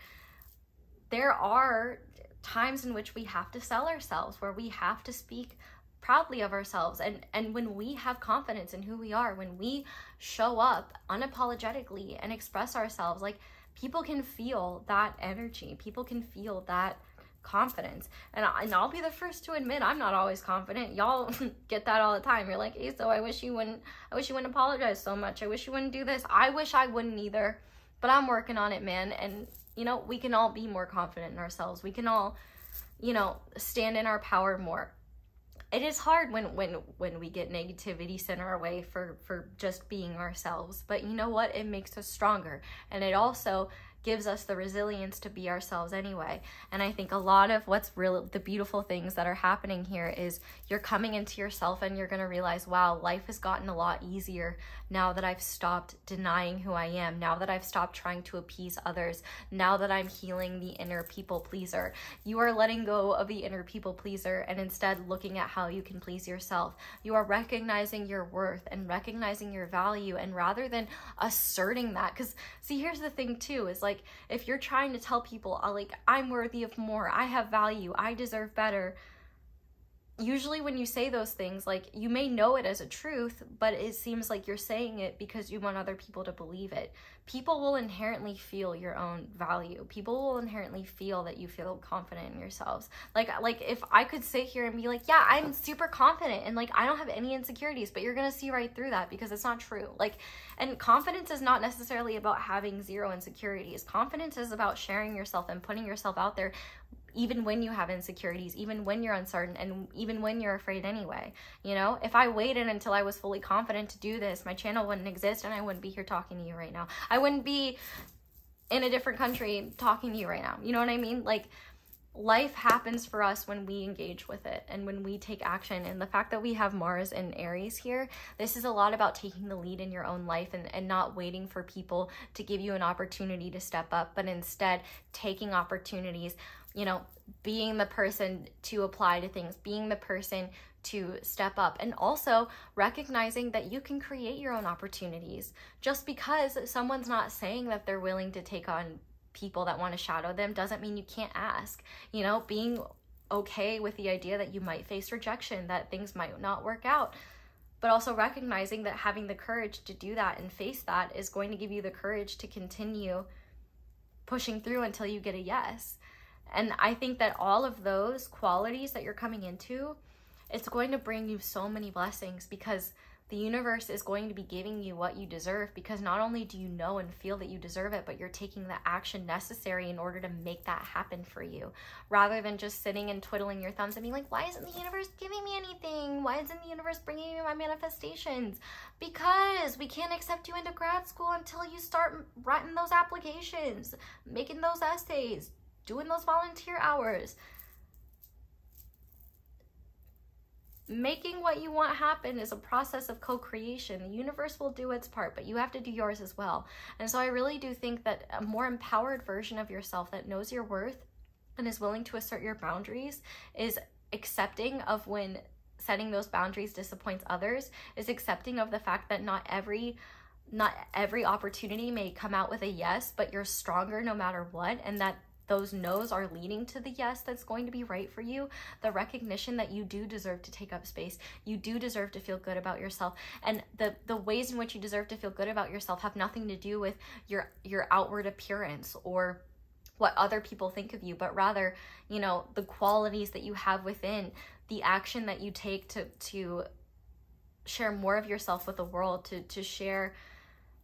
There are times in which we have to sell ourselves, where we have to speak proudly of ourselves. And when we have confidence in who we are, when we show up unapologetically and express ourselves, like, people can feel that energy. People can feel that confidence. And I'll be the first to admit I'm not always confident. Y'all get that all the time. You're like, hey, so I wish you wouldn't apologize so much. I wish you wouldn't do this. I wish I wouldn't either, but I'm working on it, man. And, you know, we can all be more confident in ourselves. We can all, you know, stand in our power more. It is hard when we get negativity sent our way for just being ourselves. But you know what? It makes us stronger. And it also gives us the resilience to be ourselves anyway. And I think a lot of what's real, the beautiful things that are happening here is you're coming into yourself and you're going to realize, wow, life has gotten a lot easier now that I've stopped denying who I am, now that I've stopped trying to appease others, now that I'm healing the inner people pleaser. You are letting go of the inner people pleaser and instead looking at how you can please yourself. You are recognizing your worth and recognizing your value, and rather than asserting that, because see, here's the thing too, is like, if you're trying to tell people, like, I'm worthy of more, I have value, I deserve better, usually when you say those things, like, you may know it as a truth, but it seems like you're saying it because you want other people to believe it. People will inherently feel your own value. People will inherently feel that you feel confident in yourselves. Like if I could sit here and be like, yeah, I'm super confident and like I don't have any insecurities, but you're gonna see right through that because it's not true. Like, and confidence is not necessarily about having zero insecurities. Confidence is about sharing yourself and putting yourself out there, even when you have insecurities, even when you're uncertain, and even when you're afraid anyway. You know, if I waited until I was fully confident to do this, my channel wouldn't exist and I wouldn't be here talking to you right now. I wouldn't be in a different country talking to you right now. You know what I mean? Like, life happens for us when we engage with it and when we take action. And the fact that we have Mars and Aries here, this is a lot about taking the lead in your own life and not waiting for people to give you an opportunity to step up, but instead taking opportunities, you know, being the person to apply to things, being the person to step up, and also recognizing that you can create your own opportunities. Just because someone's not saying that they're willing to take on people that want to shadow them doesn't mean you can't ask. You know, being okay with the idea that you might face rejection, that things might not work out, but also recognizing that having the courage to do that and face that is going to give you the courage to continue pushing through until you get a yes. And I think that all of those qualities that you're coming into, it's going to bring you so many blessings, because the universe is going to be giving you what you deserve, because not only do you know and feel that you deserve it, but you're taking the action necessary in order to make that happen for you, rather than just sitting and twiddling your thumbs and being like, why isn't the universe giving me anything? Why isn't the universe bringing me my manifestations? Because we can't accept you into grad school until you start writing those applications, making those essays, doing those volunteer hours. Making what you want happen is a process of co-creation. The universe will do its part, but you have to do yours as well. And so I really do think that a more empowered version of yourself that knows your worth and is willing to assert your boundaries, is accepting of when setting those boundaries disappoints others, is accepting of the fact that not every opportunity may come out with a yes, but you're stronger no matter what, and that those no's are leading to the yes that's going to be right for you. The recognition that you do deserve to take up space. You do deserve to feel good about yourself. And the ways in which you deserve to feel good about yourself have nothing to do with your outward appearance or what other people think of you, but rather, you know, the qualities that you have within, the action that you take to share more of yourself with the world, to share,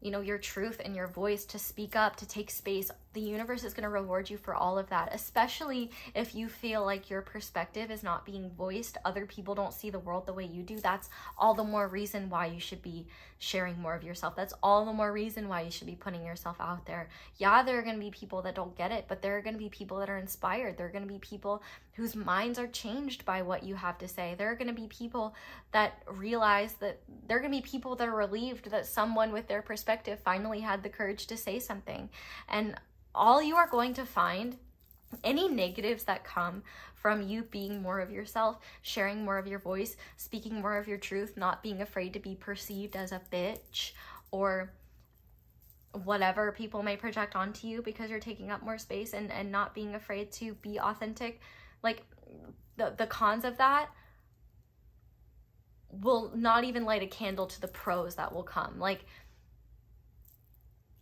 you know, your truth and your voice, to speak up, to take space. The universe is going to reward you for all of that, especially if you feel like your perspective is not being voiced. Other people don't see the world the way you do. That's all the more reason why you should be sharing more of yourself. That's all the more reason why you should be putting yourself out there. Yeah, there are going to be people that don't get it, but there are going to be people that are inspired. There are going to be people whose minds are changed by what you have to say. There are going to be people that realize that there are going to be people that are relieved that someone with their perspective finally had the courage to say something. And all you are going to find, any negatives that come from you being more of yourself, sharing more of your voice, speaking more of your truth, not being afraid to be perceived as a bitch or whatever people may project onto you because you're taking up more space, and not being afraid to be authentic, like the cons of that will not even light a candle to the pros that will come. Like,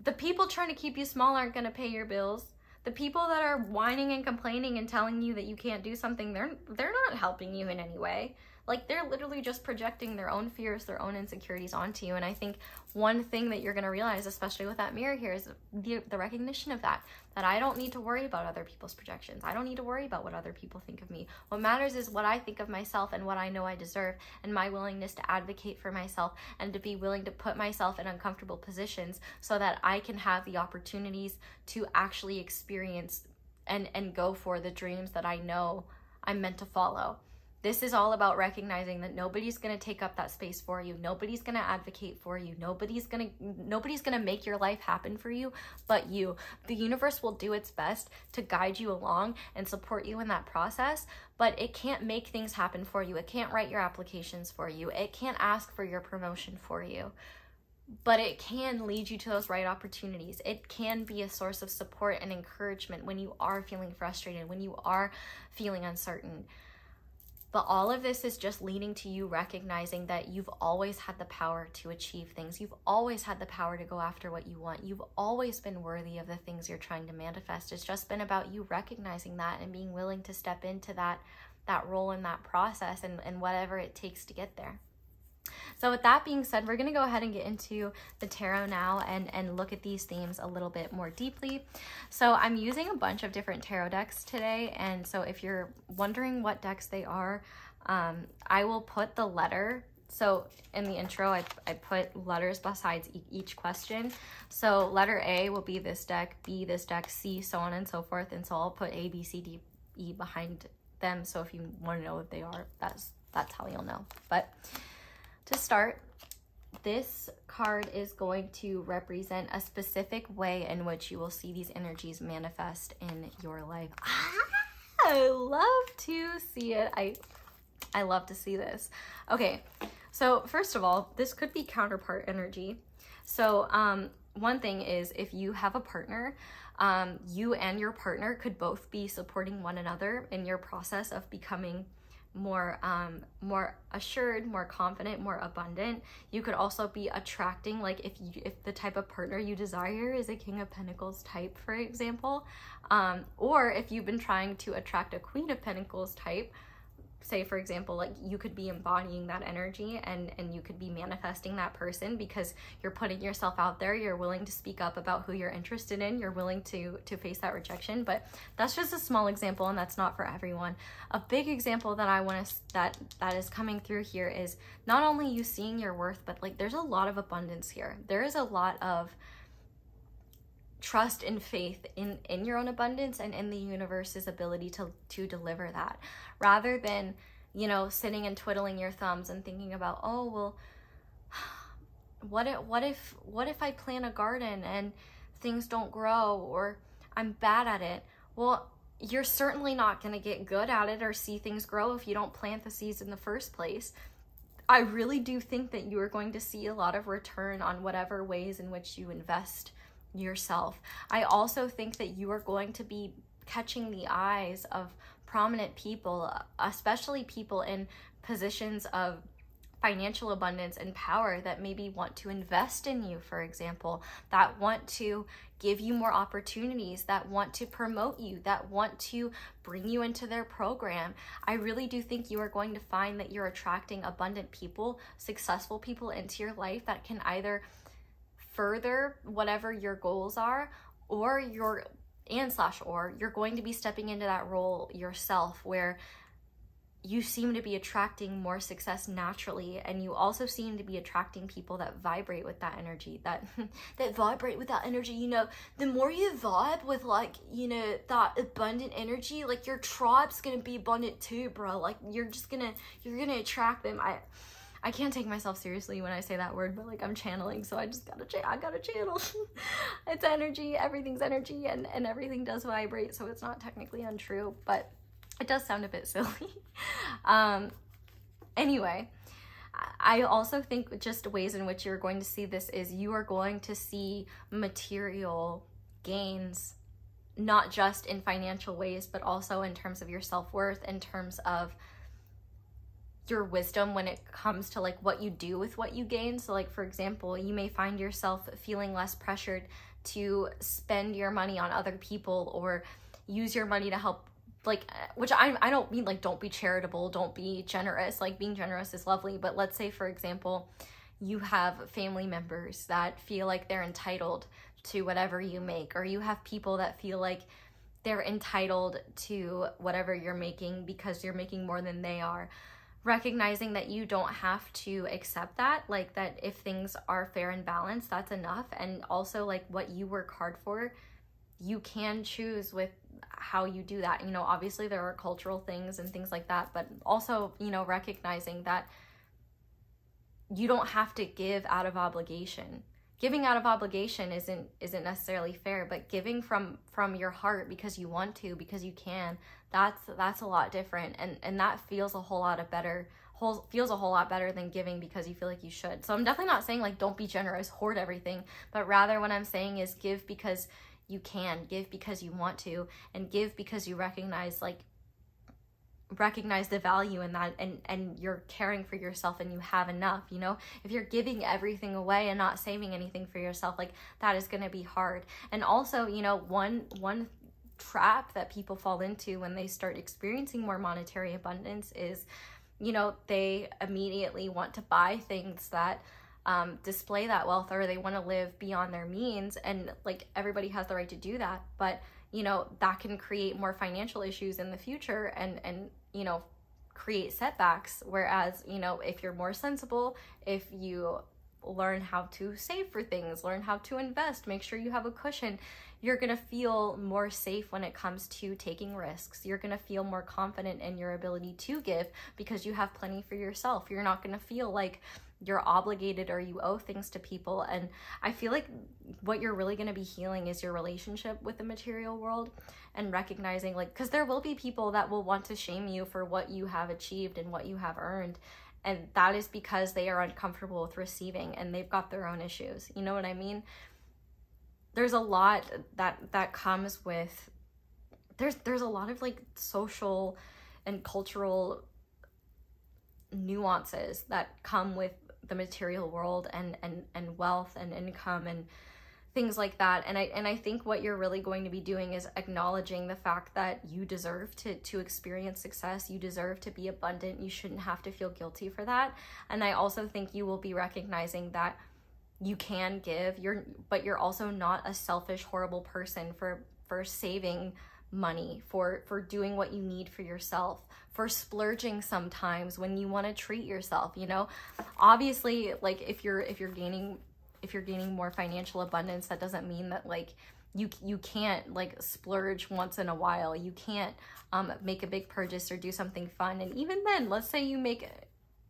the people trying to keep you small aren't going to pay your bills. The people that are whining and complaining and telling you that you can't do something, they're not helping you in any way. Like, they're literally just projecting their own fears, their own insecurities onto you. And I think one thing that you're going to realize, especially with that mirror here, is the recognition of that I don't need to worry about other people's projections. I don't need to worry about what other people think of me. What matters is what I think of myself and what I know I deserve, and my willingness to advocate for myself and to be willing to put myself in uncomfortable positions so that I can have the opportunities to actually experience and go for the dreams that I know I'm meant to follow. This is all about recognizing that nobody's going to take up that space for you. Nobody's going to advocate for you. Nobody's going to make your life happen for you but you. The universe will do its best to guide you along and support you in that process, but it can't make things happen for you. It can't write your applications for you. It can't ask for your promotion for you. But it can lead you to those right opportunities. It can be a source of support and encouragement when you are feeling frustrated, when you are feeling uncertain. But all of this is just leading to you recognizing that you've always had the power to achieve things. You've always had the power to go after what you want. You've always been worthy of the things you're trying to manifest. It's just been about you recognizing that and being willing to step into that role in that process and whatever it takes to get there. So with that being said, we're going to go ahead and get into the tarot now and look at these themes a little bit more deeply. So I'm using a bunch of different tarot decks today, and so if you're wondering what decks they are, I will put the letter. So in the intro, I put letters besides each question. So letter A will be this deck, B this deck, C, so on and so forth. And so I'll put A, B, C, D, E behind them. So if you want to know what they are, that's how you'll know. But to start, this card is going to represent a specific way in which you will see these energies manifest in your life. I love to see it. I love to see this. Okay, so first of all, this could be counterpart energy. So one thing is, if you have a partner, you and your partner could both be supporting one another in your process of becoming more assured, more confident, more abundant. You could also be attracting, like if the type of partner you desire is a King of Pentacles type, for example, or if you've been trying to attract a Queen of Pentacles type, say for example, like you could be embodying that energy and you could be manifesting that person because you're putting yourself out there, you're willing to speak up about who you're interested in, you're willing to face that rejection. But that's just a small example, and that's not for everyone. A big example that I want to that is coming through here is not only you seeing your worth, but like there's a lot of abundance here. There is a lot of trust and faith in your own abundance and in the universe's ability to deliver that, rather than, you know, sitting and twiddling your thumbs and thinking about, oh well, what if I plant a garden and things don't grow, or I'm bad at it. Well, you're certainly not going to get good at it or see things grow if you don't plant the seeds in the first place. I really do think that you are going to see a lot of return on whatever ways in which you invest yourself. I also think that you are going to be catching the eyes of prominent people, especially people in positions of financial abundance and power that maybe want to invest in you, for example, that want to give you more opportunities, that want to promote you, that want to bring you into their program. I really do think you are going to find that you're attracting abundant people, successful people into your life that can either further whatever your goals are, or you're going to be stepping into that role yourself where you seem to be attracting more success naturally, and you also seem to be attracting people that vibrate with that energy, that vibrate with that energy. You know, the more you vibe with, like, you know, that abundant energy, like your tribe's gonna be abundant too, bro. Like you're gonna attract them. I can't take myself seriously when I say that word, but like I'm channeling, so I gotta channel. It's energy, everything's energy, and everything does vibrate, so it's not technically untrue, but it does sound a bit silly. Anyway, I also think just ways in which you're going to see this is you are going to see material gains, not just in financial ways, but also in terms of your self-worth, in terms of your wisdom when it comes to like what you do with what you gain. So like, for example, you may find yourself feeling less pressured to spend your money on other people or use your money to help, like, which I don't mean like don't be charitable, don't be generous. Like being generous is lovely, but let's say for example you have family members that feel like they're entitled to whatever you make, or you have people that feel like they're entitled to whatever you're making because you're making more than they are. Recognizing that you don't have to accept that, like that if things are fair and balanced, that's enough. And also like what you work hard for, you can choose with how you do that. You know, obviously there are cultural things and things like that, but also, you know, recognizing that you don't have to give out of obligation. Giving out of obligation isn't necessarily fair, but giving from your heart because you want to, because you can, that's a lot different, and that feels a whole lot better than giving because you feel like you should. So I'm definitely not saying like don't be generous, hoard everything, but rather what I'm saying is give because you can, give because you want to, and give because you recognize like recognize the value in that, and you're caring for yourself and you have enough, you know. If you're giving everything away and not saving anything for yourself, like, that is going to be hard. And also, you know, one trap that people fall into when they start experiencing more monetary abundance is, you know, they immediately want to buy things that display that wealth, or they want to live beyond their means. And like, everybody has the right to do that, but you know, that can create more financial issues in the future and you know, create setbacks. Whereas, you know, if you're more sensible, if you learn how to save for things, learn how to invest, make sure you have a cushion, you're gonna feel more safe when it comes to taking risks. You're gonna feel more confident in your ability to give because you have plenty for yourself. You're not gonna feel like you're obligated or you owe things to people. And I feel like what you're really going to be healing is your relationship with the material world, and recognizing, like, because there will be people that will want to shame you for what you have achieved and what you have earned. And that is because they are uncomfortable with receiving and they've got their own issues. You know what I mean? There's a lot that comes with, there's a lot of like social and cultural nuances that come with the material world and wealth and income and things like that. And I think what you're really going to be doing is acknowledging the fact that you deserve to experience success. You deserve to be abundant. You shouldn't have to feel guilty for that. And I also think you will be recognizing that you can give, but you're also not a selfish, horrible person for saving money, for doing what you need for yourself, for splurging sometimes when you want to treat yourself, you know. Obviously, like, if you're gaining more financial abundance, that doesn't mean that like you can't like splurge once in a while. You can't make a big purchase or do something fun. And even then, let's say you make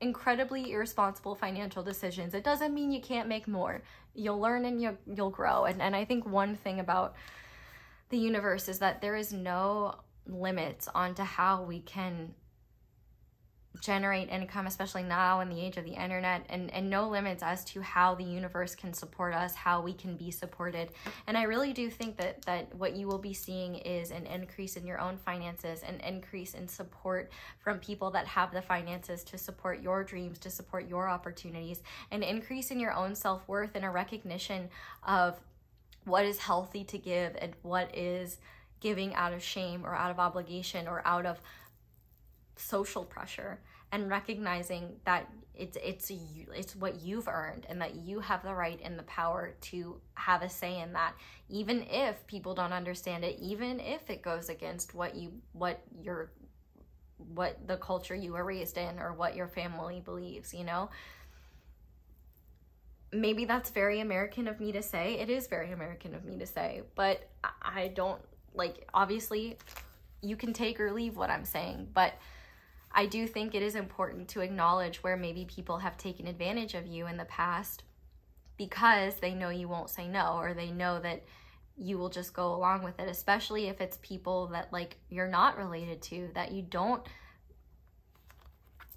incredibly irresponsible financial decisions, it doesn't mean you can't make more. You'll learn and you'll grow. And I think one thing about the universe is that there is no limits onto how we can generate income, especially now in the age of the internet, and no limits as to how the universe can support us, how we can be supported. And I really do think that what you will be seeing is an increase in your own finances, an increase in support from people that have the finances to support your dreams, to support your opportunities, an increase in your own self-worth, and a recognition of what is healthy to give and what is giving out of shame or out of obligation or out of social pressure, and recognizing that it's what you've earned and that you have the right and the power to have a say in that, even if people don't understand it, even if it goes against what the culture you were raised in or what your family believes, you know. Maybe that's very American of me to say. It is very American of me to say, but I don't, like, obviously you can take or leave what I'm saying, but I do think it is important to acknowledge where maybe people have taken advantage of you in the past because they know you won't say no, or they know that you will just go along with it, especially if it's people that like you're not related to, that you don't,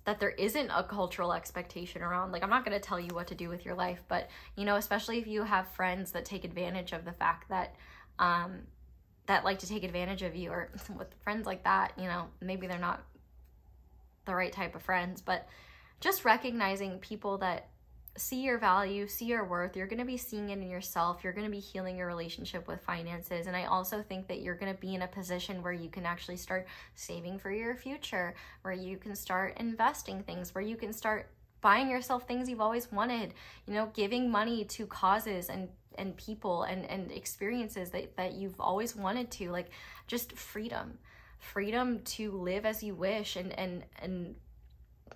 that there isn't a cultural expectation around. Like, I'm not going to tell you what to do with your life, but you know, especially if you have friends that take advantage of the fact that that like to take advantage of you, or with friends like that, you know, maybe they're not the right type of friends, but just recognizing people that see your value, see your worth. You're going to be seeing it in yourself. You're going to be healing your relationship with finances. And I also think that you're going to be in a position where you can actually start saving for your future, where you can start investing things, where you can start buying yourself things you've always wanted, you know, giving money to causes and people and experiences that you've always wanted to, like, just freedom to live as you wish, and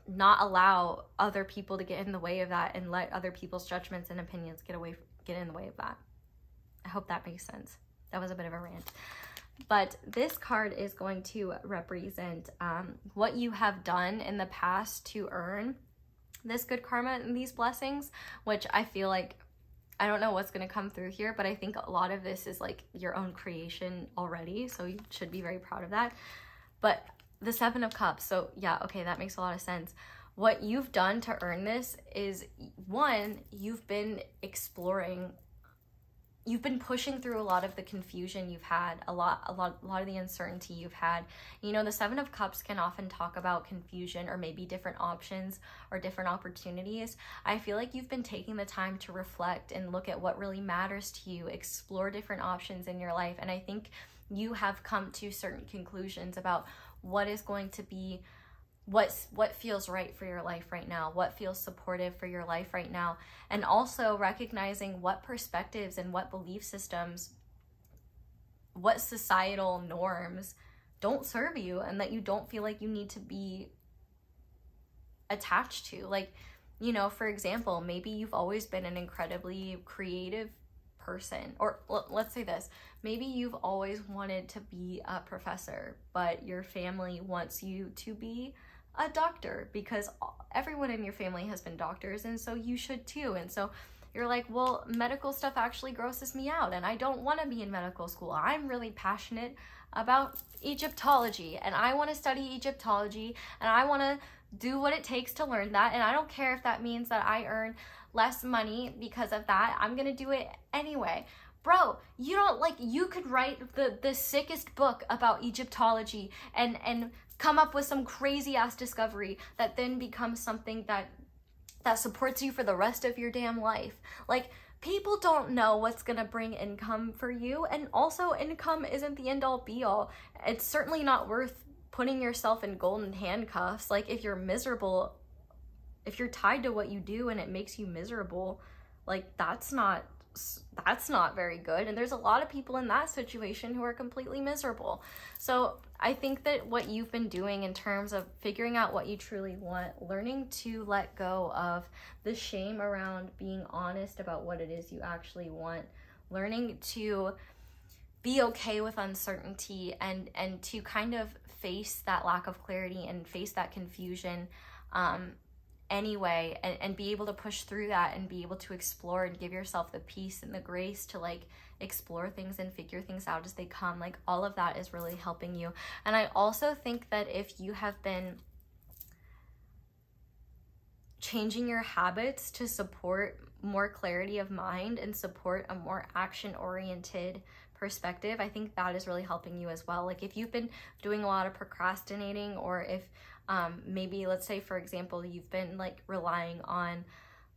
not allow other people to get in the way of that, and let other people's judgments and opinions get in the way of that. I hope that makes sense. That was a bit of a rant. But this card is going to represent what you have done in the past to earn this good karma and these blessings, which I feel like, I don't know what's going to come through here, but I think a lot of this is like your own creation already, so you should be very proud of that. But the Seven of Cups, so yeah, okay, that makes a lot of sense. What you've done to earn this is, one, you've been exploring you've been pushing through a lot of the confusion you've had, a lot of the uncertainty you've had. You know, the Seven of Cups can often talk about confusion or maybe different options or different opportunities. I feel like you've been taking the time to reflect and look at what really matters to you, explore different options in your life. And I think you have come to certain conclusions about what is going to be, what feels right for your life right now, what feels supportive for your life right now, and also recognizing what perspectives and what belief systems, what societal norms don't serve you and that you don't feel like you need to be attached to. Like, you know, for example, maybe you've always been an incredibly creative person, or let's say this, maybe you've always wanted to be a professor, but your family wants you to be a doctor because everyone in your family has been doctors, and so you should too. And so you're like, well, medical stuff actually grosses me out and I don't want to be in medical school. I'm really passionate about Egyptology and I want to study Egyptology and I want to do what it takes to learn that, and I don't care if that means that I earn less money because of that. I'm gonna do it anyway. Bro, you don't, like, you could write the sickest book about Egyptology and come up with some crazy ass discovery that then becomes something that supports you for the rest of your damn life. Like, people don't know what's gonna bring income for you, and also income isn't the end all be all. It's certainly not worth putting yourself in golden handcuffs. Like, if you're miserable, if you're tied to what you do and it makes you miserable, like, that's not very good. And there's a lot of people in that situation who are completely miserable. So I think that what you've been doing in terms of figuring out what you truly want, learning to let go of the shame around being honest about what it is you actually want, learning to be okay with uncertainty and to kind of face that lack of clarity and face that confusion anyway, and be able to push through that and be able to explore and give yourself the peace and the grace to, like, explore things and figure things out as they come. Like, all of that is really helping you. And I also think that if you have been changing your habits to support more clarity of mind and support a more action-oriented perspective, I think that is really helping you as well. Like, if you've been doing a lot of procrastinating, or if maybe, let's say, for example, you've been, like, relying on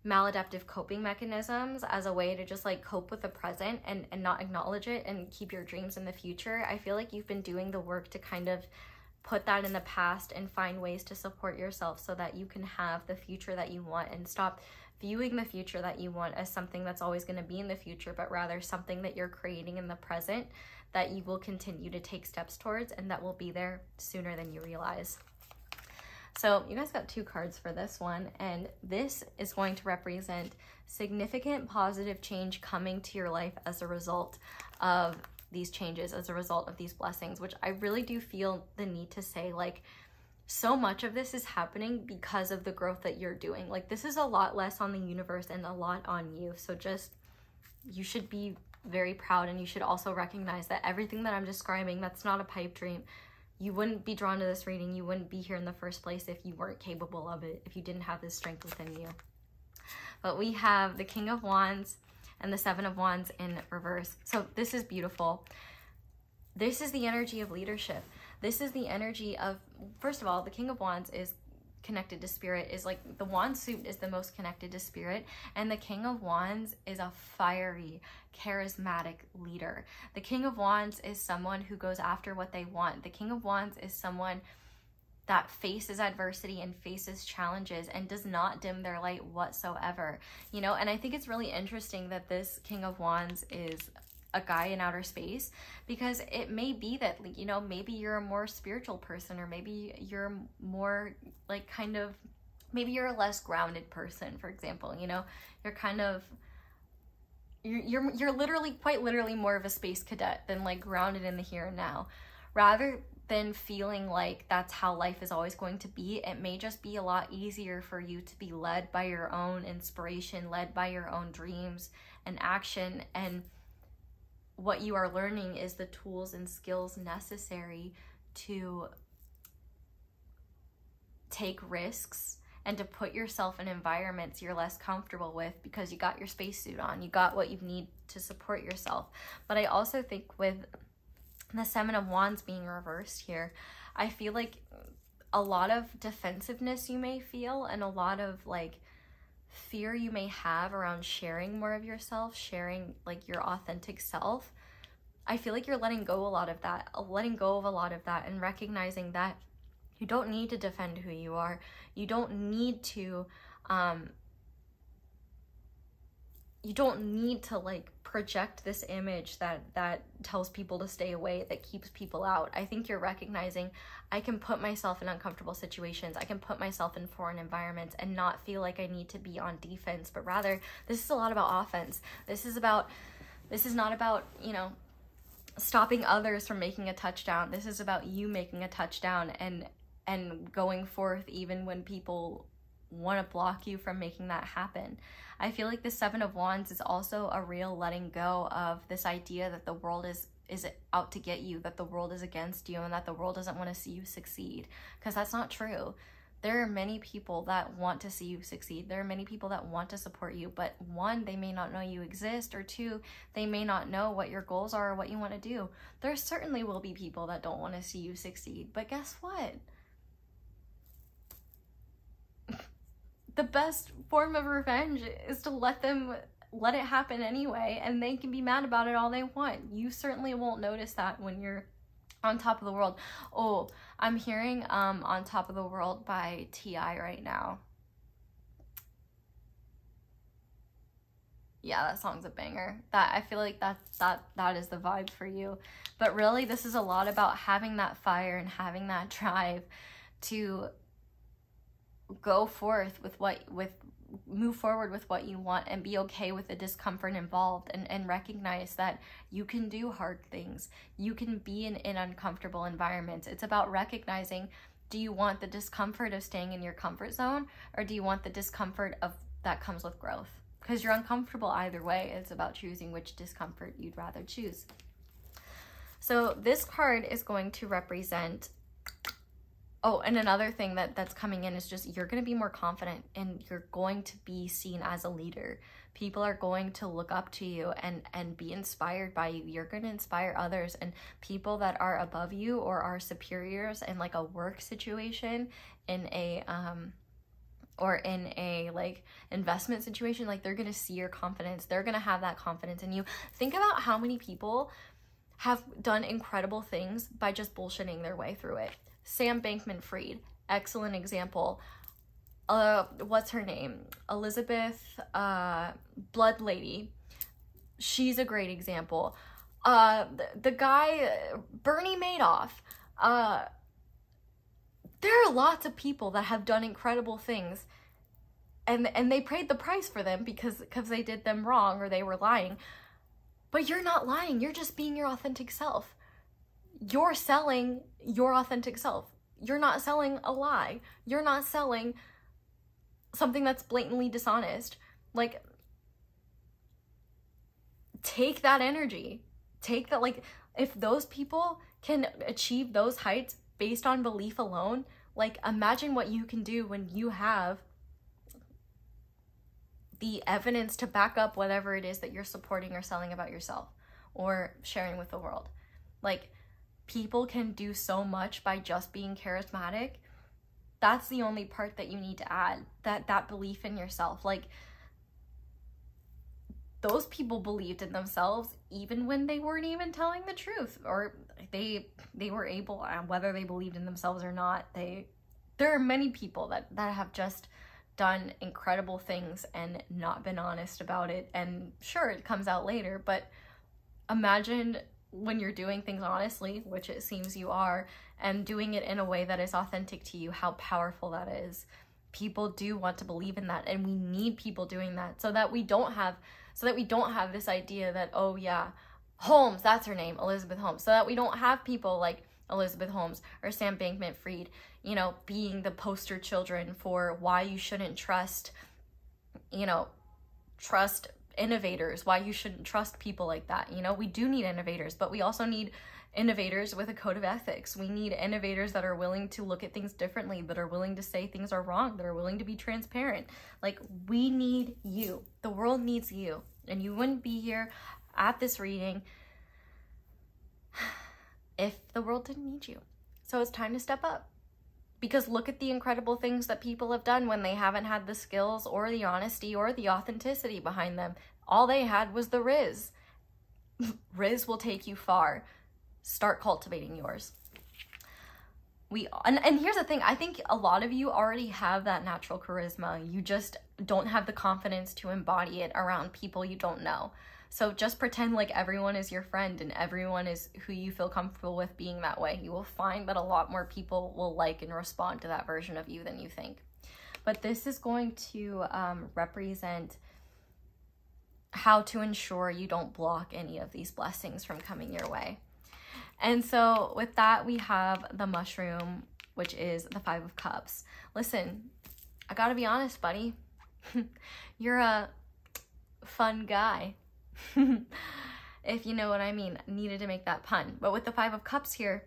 maladaptive coping mechanisms as a way to just, like, cope with the present and not acknowledge it and keep your dreams in the future, I feel like you've been doing the work to kind of put that in the past and find ways to support yourself so that you can have the future that you want, and stop viewing the future that you want as something that's always going to be in the future, but rather something that you're creating in the present that you will continue to take steps towards, and that will be there sooner than you realize. So you guys got 2 cards for this one, and this is going to represent significant positive change coming to your life as a result of these changes, as a result of these blessings, which I really do feel the need to say, like, so much of this is happening because of the growth that you're doing. Like, this is a lot less on the universe and a lot on you. So just, you should be very proud, and you should also recognize that everything that I'm describing, that's not a pipe dream. You wouldn't be drawn to this reading. You wouldn't be here in the first place if you weren't capable of it, if you didn't have this strength within you. But we have the King of Wands and the Seven of Wands in reverse. So this is beautiful. This is the energy of leadership. This is the energy of, first of all, the King of Wands is connected to spirit, is like, the wand suit is the most connected to spirit, and the King of Wands is a fiery, charismatic leader. The King of Wands is someone who goes after what they want. The King of Wands is someone that faces adversity and faces challenges and does not dim their light whatsoever, you know. And I think it's really interesting that this King of Wands is a guy in outer space, because it may be that, you know, maybe you're a more spiritual person, or maybe you're more, like, kind of, maybe you're a less grounded person, for example, you know, you're kind of, you're literally, quite literally, more of a space cadet than, like, grounded in the here and now. Rather than feeling like that's how life is always going to be, it may just be a lot easier for you to be led by your own inspiration, led by your own dreams and action. And what you are learning is the tools and skills necessary to take risks and to put yourself in environments you're less comfortable with because you got your spacesuit on, you got what you need to support yourself. But I also think with the Seven of Wands being reversed here, I feel like a lot of defensiveness you may feel, and a lot of like fear you may have around sharing more of yourself, sharing like your authentic self. I feel like you're letting go of a lot of that, and recognizing that you don't need to defend who you are. You don't need to like project this image that tells people to stay away, that keeps people out. I think you're recognizing, I can put myself in uncomfortable situations, I can put myself in foreign environments and not feel like I need to be on defense, but rather this is a lot about offense. This is not about, you know, stopping others from making a touchdown. This is about you making a touchdown and going forth even when people want to block you from making that happen. I feel like the Seven of Wands is also a real letting go of this idea that the world is out to get you, that the world is against you, and that the world doesn't want to see you succeed, because that's not true. There are many people that want to see you succeed. There are many people that want to support you, but one, they may not know you exist, or two, they may not know what your goals are or what you want to do. There certainly will be people that don't want to see you succeed, but guess what? The best form of revenge is to let it happen anyway, and they can be mad about it all they want. You certainly won't notice that when you're on top of the world. Oh, I'm hearing On Top of the World by T.I. right now. Yeah, that song's a banger. That, I feel like that is the vibe for you. But really, this is a lot about having that fire and having that drive to go forth move forward with what you want, and be okay with the discomfort involved, and recognize that you can do hard things. You can be in uncomfortable environments. It's about recognizing, do you want the discomfort of staying in your comfort zone, or do you want the discomfort that comes with growth? Because you're uncomfortable either way. It's about choosing which discomfort you'd rather choose. So this card is going to represent, oh, and another thing that's coming in is just, you're going to be more confident, and you're going to be seen as a leader. People are going to look up to you and be inspired by you. You're going to inspire others, and people that are above you or are superiors in like a work situation, in a or in a like investment situation, like they're going to see your confidence. They're going to have that confidence in you. Think about how many people have done incredible things by just bullshitting their way through it. Sam Bankman-Fried, excellent example. What's her name? Elizabeth Blood Lady. She's a great example. The guy, Bernie Madoff. There are lots of people that have done incredible things, and they paid the price for them because they did them wrong or they were lying. But you're not lying. You're just being your authentic self. You're selling your authentic self. You're not selling a lie. You're not selling something that's blatantly dishonest. Like, take that energy. Take that, like, if those people can achieve those heights based on belief alone, like, imagine what you can do when you have the evidence to back up whatever it is that you're supporting or selling about yourself or sharing with the world. Like, people can do so much by just being charismatic. That's the only part that you need to add, that belief in yourself. Like, those people believed in themselves even when they weren't even telling the truth, or they were able, whether they believed in themselves or not. There are many people that have just done incredible things and not been honest about it. And sure, it comes out later, but imagine when you're doing things honestly, which it seems you are, and doing it in a way that is authentic to you, how powerful that is. People do want to believe in that, and we need people doing that so that we don't have this idea that, oh yeah, Holmes, that's her name, Elizabeth Holmes, so that we don't have people like Elizabeth Holmes or Sam Bankman-Fried, you know, being the poster children for why you shouldn't trust innovators, why you shouldn't trust people like that. You know, we do need innovators, but we also need innovators with a code of ethics. We need innovators that are willing to look at things differently, that are willing to say things are wrong, that are willing to be transparent. Like, we need you. The world needs you. And you wouldn't be here at this reading if the world didn't need you. So it's time to step up. Because look at the incredible things that people have done when they haven't had the skills or the honesty or the authenticity behind them. All they had was the Riz. Riz will take you far. Start cultivating yours. And here's the thing, I think a lot of you already have that natural charisma. You just don't have the confidence to embody it around people you don't know. So just pretend like everyone is your friend and everyone is who you feel comfortable with being that way. You will find that a lot more people will like and respond to that version of you than you think. But this is going to represent how to ensure you don't block any of these blessings from coming your way. And so with that, we have the mushroom, which is the 5 of Cups. Listen, I gotta be honest, buddy. You're a fun guy. If you know what I mean. Needed to make that pun. But with the 5 of Cups here,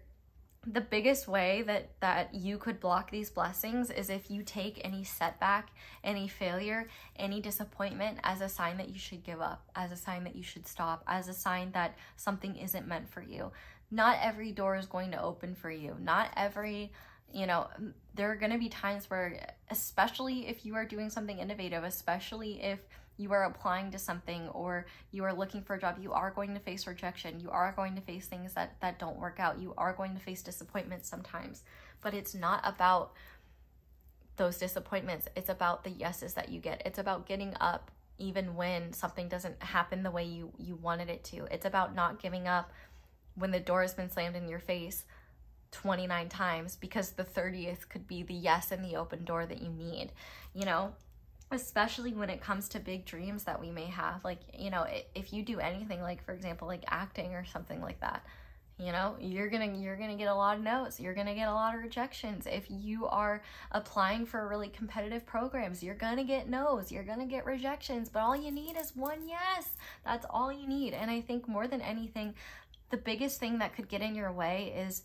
the biggest way that you could block these blessings is if you take any setback, any failure, any disappointment as a sign that you should give up, as a sign that you should stop, as a sign that something isn't meant for you. Not every door is going to open for you. Not every, you know, there are going to be times where, especially if you are doing something innovative, especially if you are applying to something or you are looking for a job, you are going to face rejection. You are going to face things that don't work out. You are going to face disappointments sometimes. But it's not about those disappointments. It's about the yeses that you get. It's about getting up even when something doesn't happen the way you wanted it to. It's about not giving up when the door has been slammed in your face 29 times, because the 30th could be the yes and the open door that you need, you know, especially when it comes to big dreams that we may have. Like, you know, if you do anything, like, for example, like acting or something like that, you know, you're gonna get a lot of no's. You're gonna get a lot of rejections. If you are applying for really competitive programs, you're gonna get no's. You're gonna get rejections. But all you need is one yes. That's all you need. And I think more than anything, the biggest thing that could get in your way is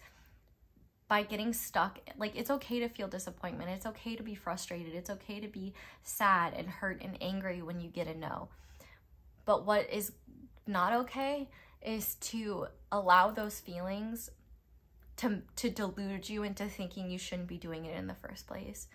by getting stuck. Like, it's okay to feel disappointment. It's okay to be frustrated. It's okay to be sad and hurt and angry when you get a no. But what is not okay is to allow those feelings to delude you into thinking you shouldn't be doing it in the first place.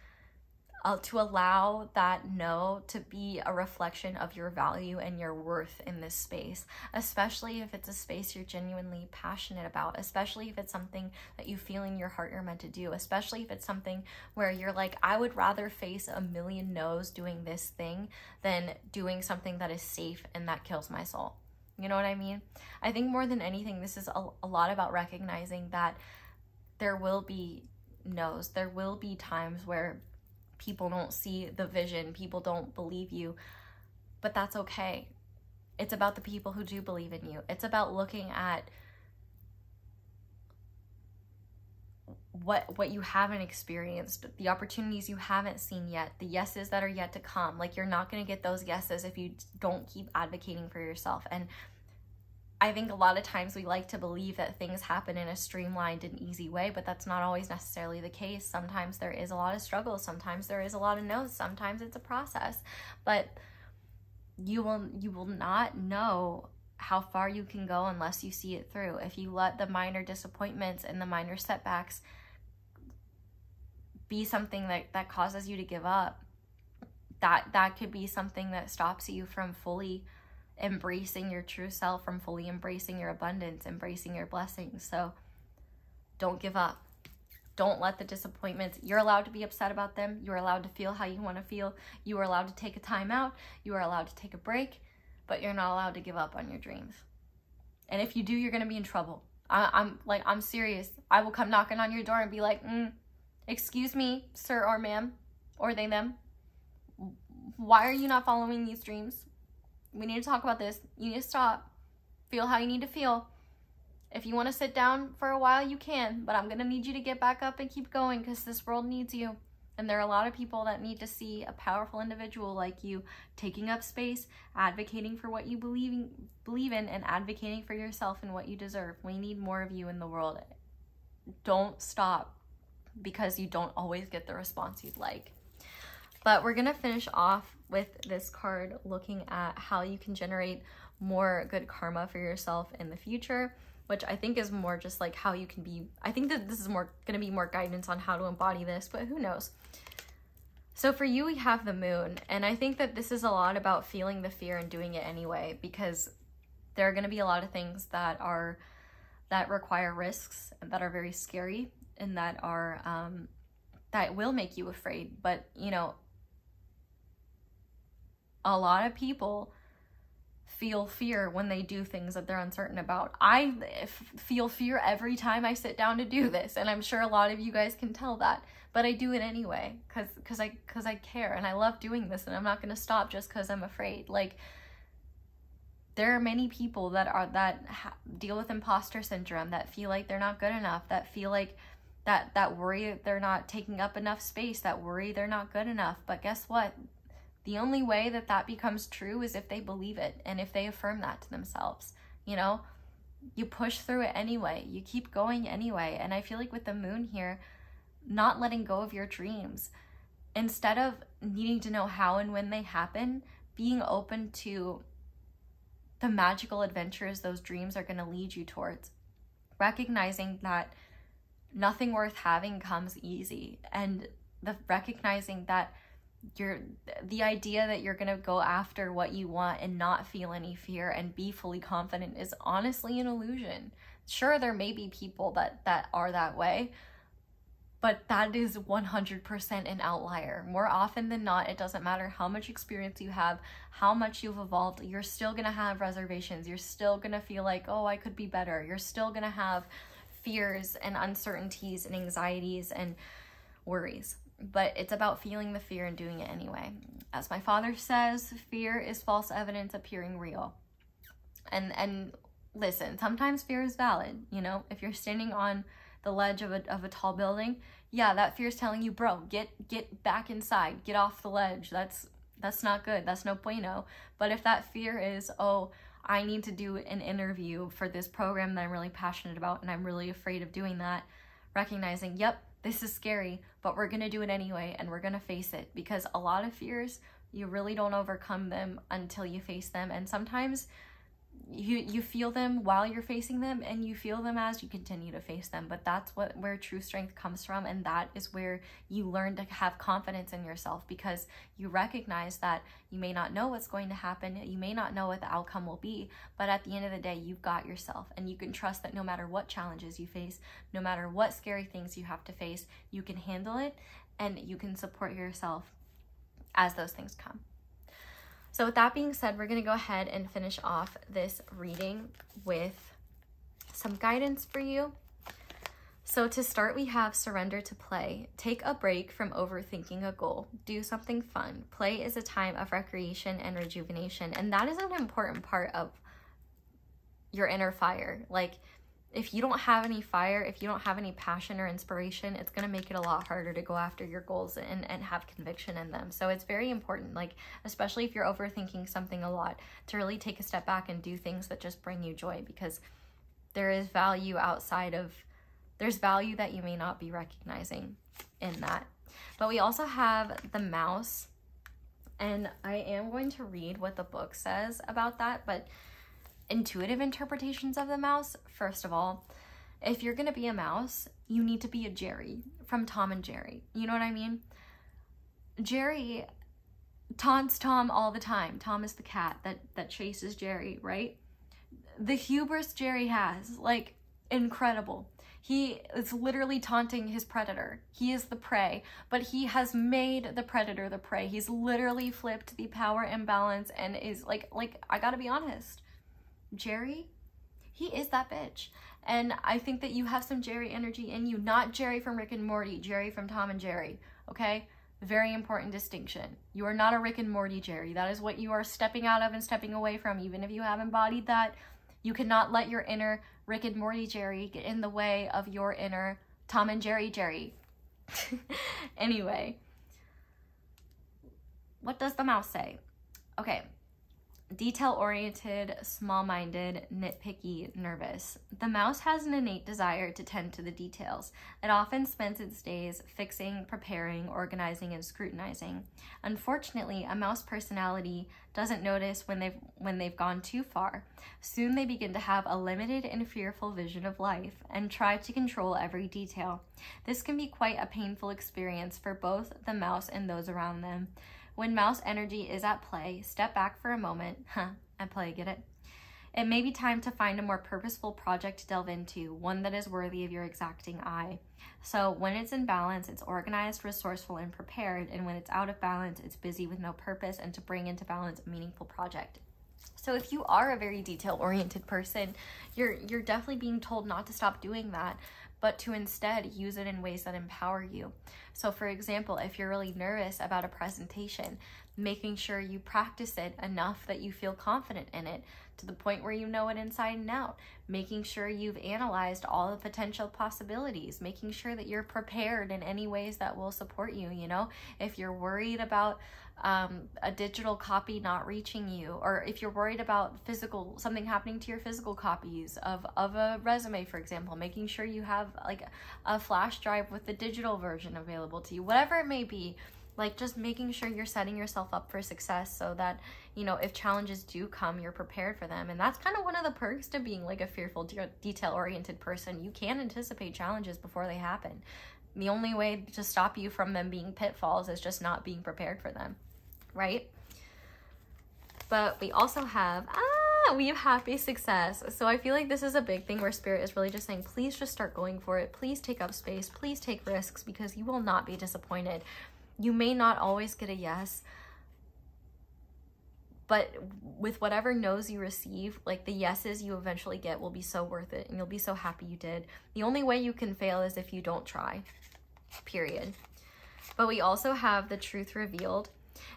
To allow that no to be a reflection of your value and your worth in this space, especially if it's a space you're genuinely passionate about, especially if it's something that you feel in your heart you're meant to do, especially if it's something where you're like, I would rather face a million no's doing this thing than doing something that is safe and that kills my soul. You know what I mean? I think more than anything, this is a lot about recognizing that there will be no's. There will be times where people don't see the vision, people don't believe you, but that's okay. It's about the people who do believe in you. It's about looking at what you haven't experienced, the opportunities you haven't seen yet, the yeses that are yet to come. Like, you're not going to get those yeses if you don't keep advocating for yourself. And I think a lot of times we like to believe that things happen in a streamlined and easy way, but that's not always necessarily the case. Sometimes there is a lot of struggle. Sometimes there is a lot of no's. Sometimes it's a process, but you will not know how far you can go unless you see it through. If you let the minor disappointments and the minor setbacks be something that causes you to give up, that could be something that stops you from fully embracing your true self, from fully embracing your abundance, embracing your blessings. So don't give up. Don't let the disappointments, you're allowed to be upset about them. You're allowed to feel how you want to feel. You are allowed to take a time out. You are allowed to take a break, but you're not allowed to give up on your dreams. And if you do, you're going to be in trouble. I'm serious. I will come knocking on your door and be like, excuse me, sir or ma'am, or they, them. Why are you not following these dreams? We need to talk about this. You need to stop. Feel how you need to feel. If you want to sit down for a while, you can, but I'm going to need you to get back up and keep going because this world needs you. And there are a lot of people that need to see a powerful individual like you taking up space, advocating for what you believe in, and advocating for yourself and what you deserve. We need more of you in the world. Don't stop because you don't always get the response you'd like. But we're gonna finish off with this card looking at how you can generate more good karma for yourself in the future, which I think is more just like how you can be, I think that this is more gonna be more guidance on how to embody this, but who knows. So for you, we have the moon, and I think that this is a lot about feeling the fear and doing it anyway, because there are gonna be a lot of things that require risks and that are very scary and that are, that will make you afraid. But, you know, a lot of people feel fear when they do things that they're uncertain about. I feel fear every time I sit down to do this, and I'm sure a lot of you guys can tell that, but I do it anyway because I care and I love doing this, and I'm not going to stop just because I'm afraid. Like, there are many people that deal with imposter syndrome, that feel like they're not good enough, that feel like that worry they're not taking up enough space, that worry they're not good enough. But guess what? The only way that becomes true is if they believe it and if they affirm that to themselves. You know, you push through it anyway. You keep going anyway. And I feel like with the moon here, not letting go of your dreams, instead of needing to know how and when they happen, being open to the magical adventures those dreams are going to lead you towards. Recognizing that nothing worth having comes easy, and recognizing that the idea that you're gonna go after what you want and not feel any fear and be fully confident is honestly an illusion. Sure, there may be people that are that way, but that is 100% an outlier. More often than not, it doesn't matter how much experience you have, how much you've evolved, you're still gonna have reservations. You're still gonna feel like, oh, I could be better. You're still gonna have fears and uncertainties and anxieties and worries. But it's about feeling the fear and doing it anyway. As my father says, fear is false evidence appearing real. And listen, sometimes fear is valid. You know, if you're standing on the ledge of a tall building, yeah, that fear is telling you, bro, get back inside, get off the ledge. That's not good. That's no bueno. But if that fear is, oh, I need to do an interview for this program that I'm really passionate about and I'm really afraid of doing that, recognizing, yep, this is scary, but we're gonna do it anyway, and we're gonna face it, because a lot of fears, you really don't overcome them until you face them. And sometimes you feel them while you're facing them, and you feel them as you continue to face them. But that's where true strength comes from, and that is where you learn to have confidence in yourself, because you recognize that you may not know what's going to happen, you may not know what the outcome will be, but at the end of the day, you've got yourself, and you can trust that no matter what challenges you face, no matter what scary things you have to face, you can handle it, and you can support yourself as those things come. So with that being said, we're going to go ahead and finish off this reading with some guidance for you. So to start, we have surrender to play. Take a break from overthinking a goal. Do something fun. Play is a time of recreation and rejuvenation. And that is an important part of your inner fire. Like, if you don't have any fire, if you don't have any passion or inspiration, it's going to make it a lot harder to go after your goals and have conviction in them. So it's very important, like, especially if you're overthinking something a lot, to really take a step back and do things that just bring you joy, because there is value there's value that you may not be recognizing in that. But we also have the mouse, and I am going to read what the book says about that, but intuitive interpretations of the mouse. First of all, if you're gonna be a mouse, you need to be a Jerry from Tom and Jerry. You know what I mean? Jerry taunts Tom all the time. Tom is the cat that chases Jerry, right? The hubris Jerry has, like, incredible. He is literally taunting his predator. He is the prey, but he has made the predator the prey. He's literally flipped the power imbalance and is like I gotta be honest, Jerry, he is that bitch. And I think that you have some Jerry energy in you, not Jerry from Rick and Morty, Jerry from Tom and Jerry, okay? Very important distinction. You are not a Rick and Morty Jerry. That is what you are stepping out of and stepping away from. Even if you have embodied that, you cannot let your inner Rick and Morty Jerry get in the way of your inner Tom and Jerry Jerry. Anyway, what does the mouse say? Okay. Detail-oriented, small-minded, nitpicky, nervous. The mouse has an innate desire to tend to the details. It often spends its days fixing, preparing, organizing, and scrutinizing. Unfortunately, a mouse personality doesn't notice when they've gone too far. Soon they begin to have a limited and fearful vision of life and try to control every detail. This can be quite a painful experience for both the mouse and those around them. When mouse energy is at play, step back for a moment, and play, get it? It may be time to find a more purposeful project to delve into, one that is worthy of your exacting eye. So when it's in balance, it's organized, resourceful, and prepared, and when it's out of balance, it's busy with no purpose and to bring into balance a meaningful project. So if you are a very detail-oriented person, you're definitely being told not to stop doing that, but to instead use it in ways that empower you. So for example, if you're really nervous about a presentation, making sure you practice it enough that you feel confident in it to the point where you know it inside and out, making sure you've analyzed all the potential possibilities, making sure that you're prepared in any ways that will support you. You know, if you're worried about a digital copy not reaching you, or if you're worried about something happening to your physical copies of a resume, for example, making sure you have like a flash drive with the digital version available to you, whatever it may be, like just making sure you're setting yourself up for success so that, you know, if challenges do come, you're prepared for them. And that's kind of one of the perks to being like a fearful, detail-oriented person. You can anticipate challenges before they happen. The only way to stop you from them being pitfalls is just not being prepared for them, right? But we also have, we have happy success. So I feel like this is a big thing where Spirit is really just saying, please just start going for it. Please take up space. Please take risks, because you will not be disappointed. You may not always get a yes, but with whatever no's you receive, like the yeses you eventually get will be so worth it, and you'll be so happy you did. The only way you can fail is if you don't try, period. But we also have the truth revealed.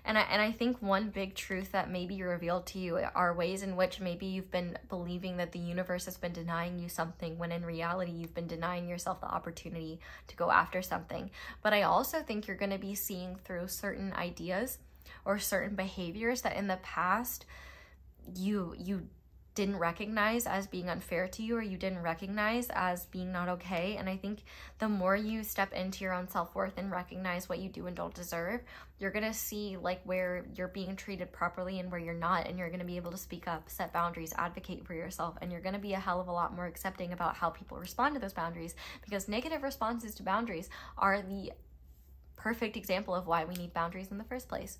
And I think one big truth that may be revealed to you are ways in which maybe you've been believing that the universe has been denying you something, when in reality you've been denying yourself the opportunity to go after something. But I also think you're going to be seeing through certain ideas or certain behaviors that in the past you didn't recognize as being unfair to you, or you didn't recognize as being not okay. And I think the more you step into your own self-worth and recognize what you do and don't deserve, you're gonna see like where you're being treated properly and where you're not, and you're gonna be able to speak up, set boundaries, advocate for yourself, and you're gonna be a hell of a lot more accepting about how people respond to those boundaries, because negative responses to boundaries are the perfect example of why we need boundaries in the first place.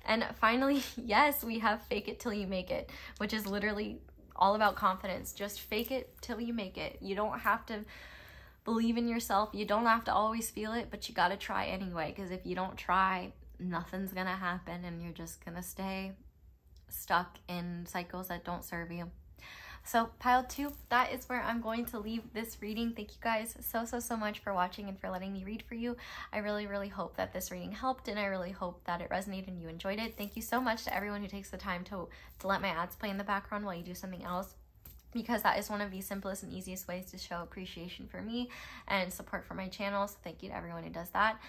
And finally, yes, we have fake it till you make it, which is literally all about confidence. Just fake it till you make it. You don't have to believe in yourself. You don't have to always feel it, but you got to try anyway, because if you don't try, nothing's going to happen, and you're just going to stay stuck in cycles that don't serve you. So pile 2, that is where I'm going to leave this reading. Thank you guys so much for watching and for letting me read for you. I really hope that this reading helped, and I really hope that it resonated and you enjoyed it. Thank you so much to everyone who takes the time to let my ads play in the background while you do something else, because that is one of the simplest and easiest ways to show appreciation for me and support for my channel. So thank you to everyone who does that.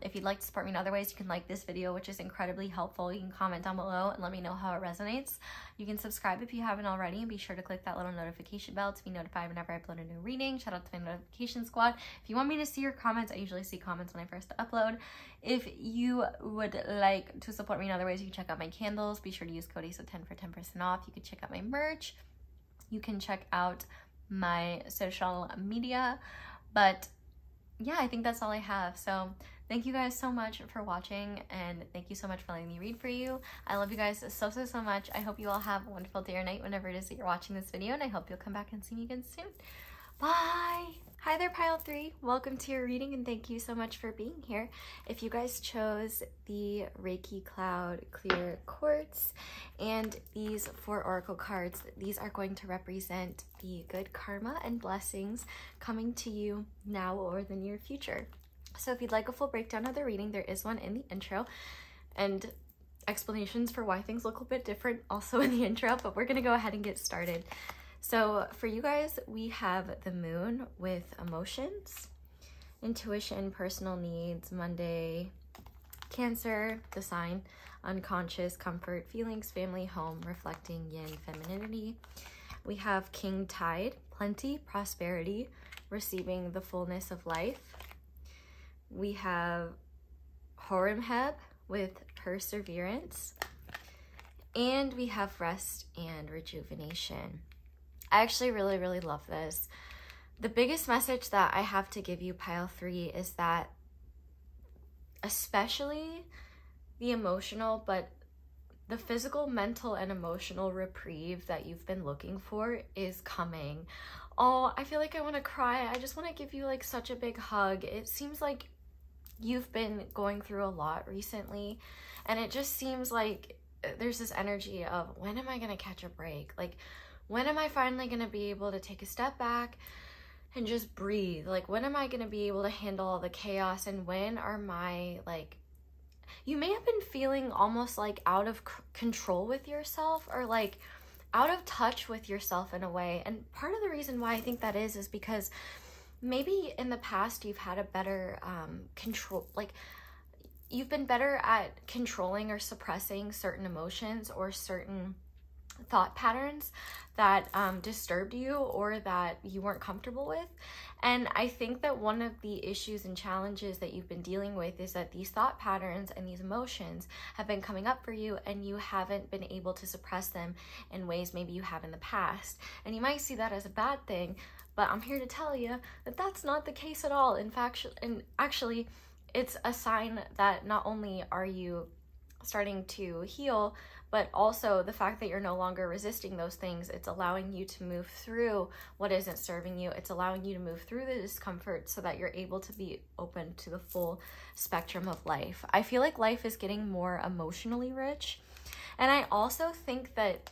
If you'd like to support me in other ways, you can like this video, which is incredibly helpful. You can comment down below and let me know how it resonates. You can subscribe if you haven't already, and be sure to click that little notification bell to be notified whenever I upload a new reading. Shout out to my notification squad. If you want me to see your comments, I usually see comments when I first upload. If you would like to support me in other ways, you can check out my candles. Be sure to use code XO10 for 10% off. You can check out my merch. You can check out my social media. But yeah, I think that's all I have. So thank you guys so much for watching, and thank you so much for letting me read for you. I love you guys so much. I hope you all have a wonderful day or night whenever it is that you're watching this video, and I hope you'll come back and see me again soon. Bye! Hi there, pile 3. Welcome to your reading, and thank you so much for being here. If you guys chose the Reiki Cloud Clear Quartz and these 4 Oracle cards, these are going to represent the good karma and blessings coming to you now or the near future. So if you'd like a full breakdown of the reading, there is one in the intro, and explanations for why things look a bit different also in the intro, but we're gonna go ahead and get started. So for you guys, we have the moon with emotions, intuition, personal needs, Monday, Cancer, the sign, unconscious, comfort, feelings, family, home, reflecting yin, femininity. We have King Tide, plenty, prosperity, receiving the fullness of life. We have Horemheb with perseverance. And we have rest and rejuvenation. I actually really love this. The biggest message that I have to give you, pile 3, is that especially the emotional, but the physical, mental, and emotional reprieve that you've been looking for is coming. Oh, I feel like I want to cry. I just want to give you like such a big hug. It seems like you've been going through a lot recently, and it just seems like there's this energy of, when am I going to catch a break? Like, when am I finally going to be able to take a step back and just breathe? Like, when am I going to be able to handle all the chaos? And when are my, like, you may have been feeling almost like out of control with yourself, or like out of touch with yourself in a way. And part of the reason why I think that is because maybe in the past you've had a better control, like you've been better at controlling or suppressing certain emotions or certain thought patterns that disturbed you or that you weren't comfortable with. And I think that one of the issues and challenges that you've been dealing with is that these thought patterns and these emotions have been coming up for you, and you haven't been able to suppress them in ways maybe you have in the past. And you might see that as a bad thing, but I'm here to tell you that that's not the case at all. In fact, and actually, it's a sign that not only are you starting to heal, but also the fact that you're no longer resisting those things. It's allowing you to move through what isn't serving you. It's allowing you to move through the discomfort so that you're able to be open to the full spectrum of life. I feel like life is getting more emotionally rich. And I also think that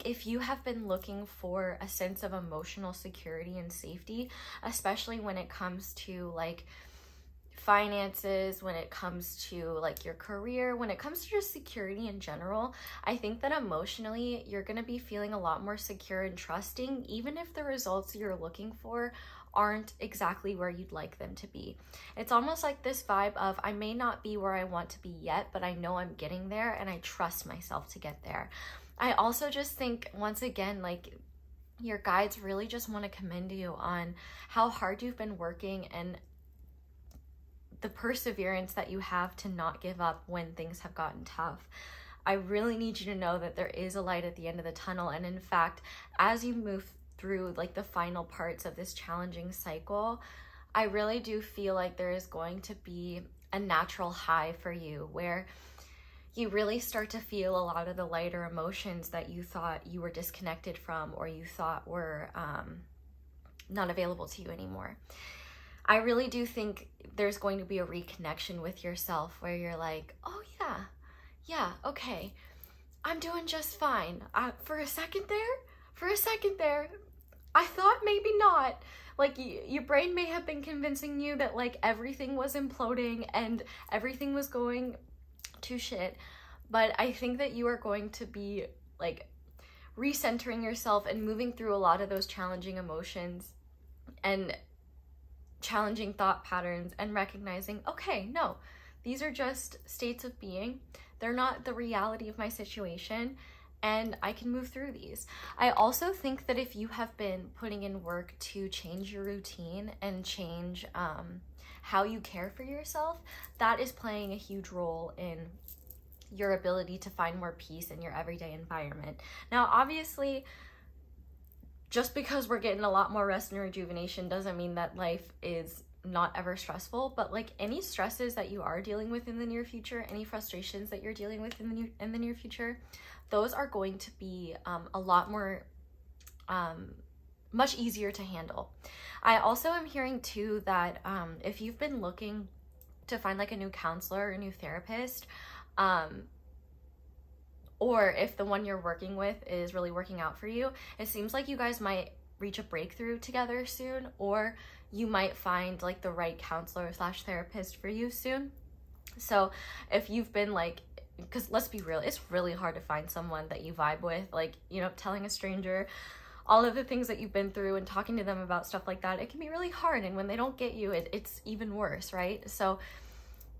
if you have been looking for a sense of emotional security and safety, especially when it comes to like finances, when it comes to like your career, when it comes to just security in general, I think that emotionally you're going to be feeling a lot more secure and trusting, even if the results you're looking for aren't exactly where you'd like them to be. It's almost like this vibe of, I may not be where I want to be yet, but I know I'm getting there and I trust myself to get there. I also just think, once again, like your guides really just want to commend you on how hard you've been working and the perseverance that you have to not give up when things have gotten tough. I really need you to know that there is a light at the end of the tunnel. And in fact, as you move through like the final parts of this challenging cycle, I really do feel like there is going to be a natural high for you where you really start to feel a lot of the lighter emotions that you thought you were disconnected from, or you thought were not available to you anymore. I really do think there's going to be a reconnection with yourself where you're like, oh yeah, okay, I'm doing just fine. For a second there, I thought maybe not. Like your brain may have been convincing you that like everything was imploding and everything was going to shit. But I think that you are going to be like recentering yourself and moving through a lot of those challenging emotions and challenging thought patterns and recognizing, okay, no, these are just states of being. They're not the reality of my situation, and I can move through these. I also think that if you have been putting in work to change your routine and change how you care for yourself, that is playing a huge role in your ability to find more peace in your everyday environment. Now, obviously, just because we're getting a lot more rest and rejuvenation doesn't mean that life is not ever stressful, but like any stresses that you are dealing with in the near future, any frustrations that you're dealing with in the near future, those are going to be a lot more, much easier to handle. I also am hearing too that if you've been looking to find like a new counselor or a new therapist, or if the one you're working with is really working out for you, it seems like you guys might reach a breakthrough together soon, or you might find like the right counselor / therapist for you soon. So if you've been like, because let's be real, it's really hard to find someone that you vibe with, like, you know, telling a stranger all of the things that you've been through and talking to them about stuff like that, it can be really hard. And when they don't get you, it's even worse, right? So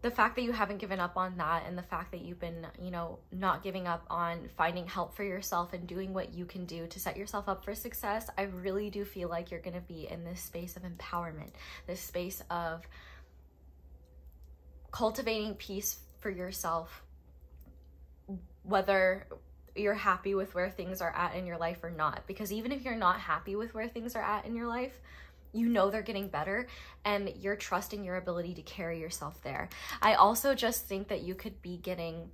the fact that you haven't given up on that, and the fact that you've been, you know, not giving up on finding help for yourself and doing what you can do to set yourself up for success, I really do feel like you're going to be in this space of empowerment, this space of cultivating peace for yourself, whether you're happy with where things are at in your life or not. Because even if you're not happy with where things are at in your life, you know they're getting better, and you're trusting your ability to carry yourself there. I also just think that you could be getting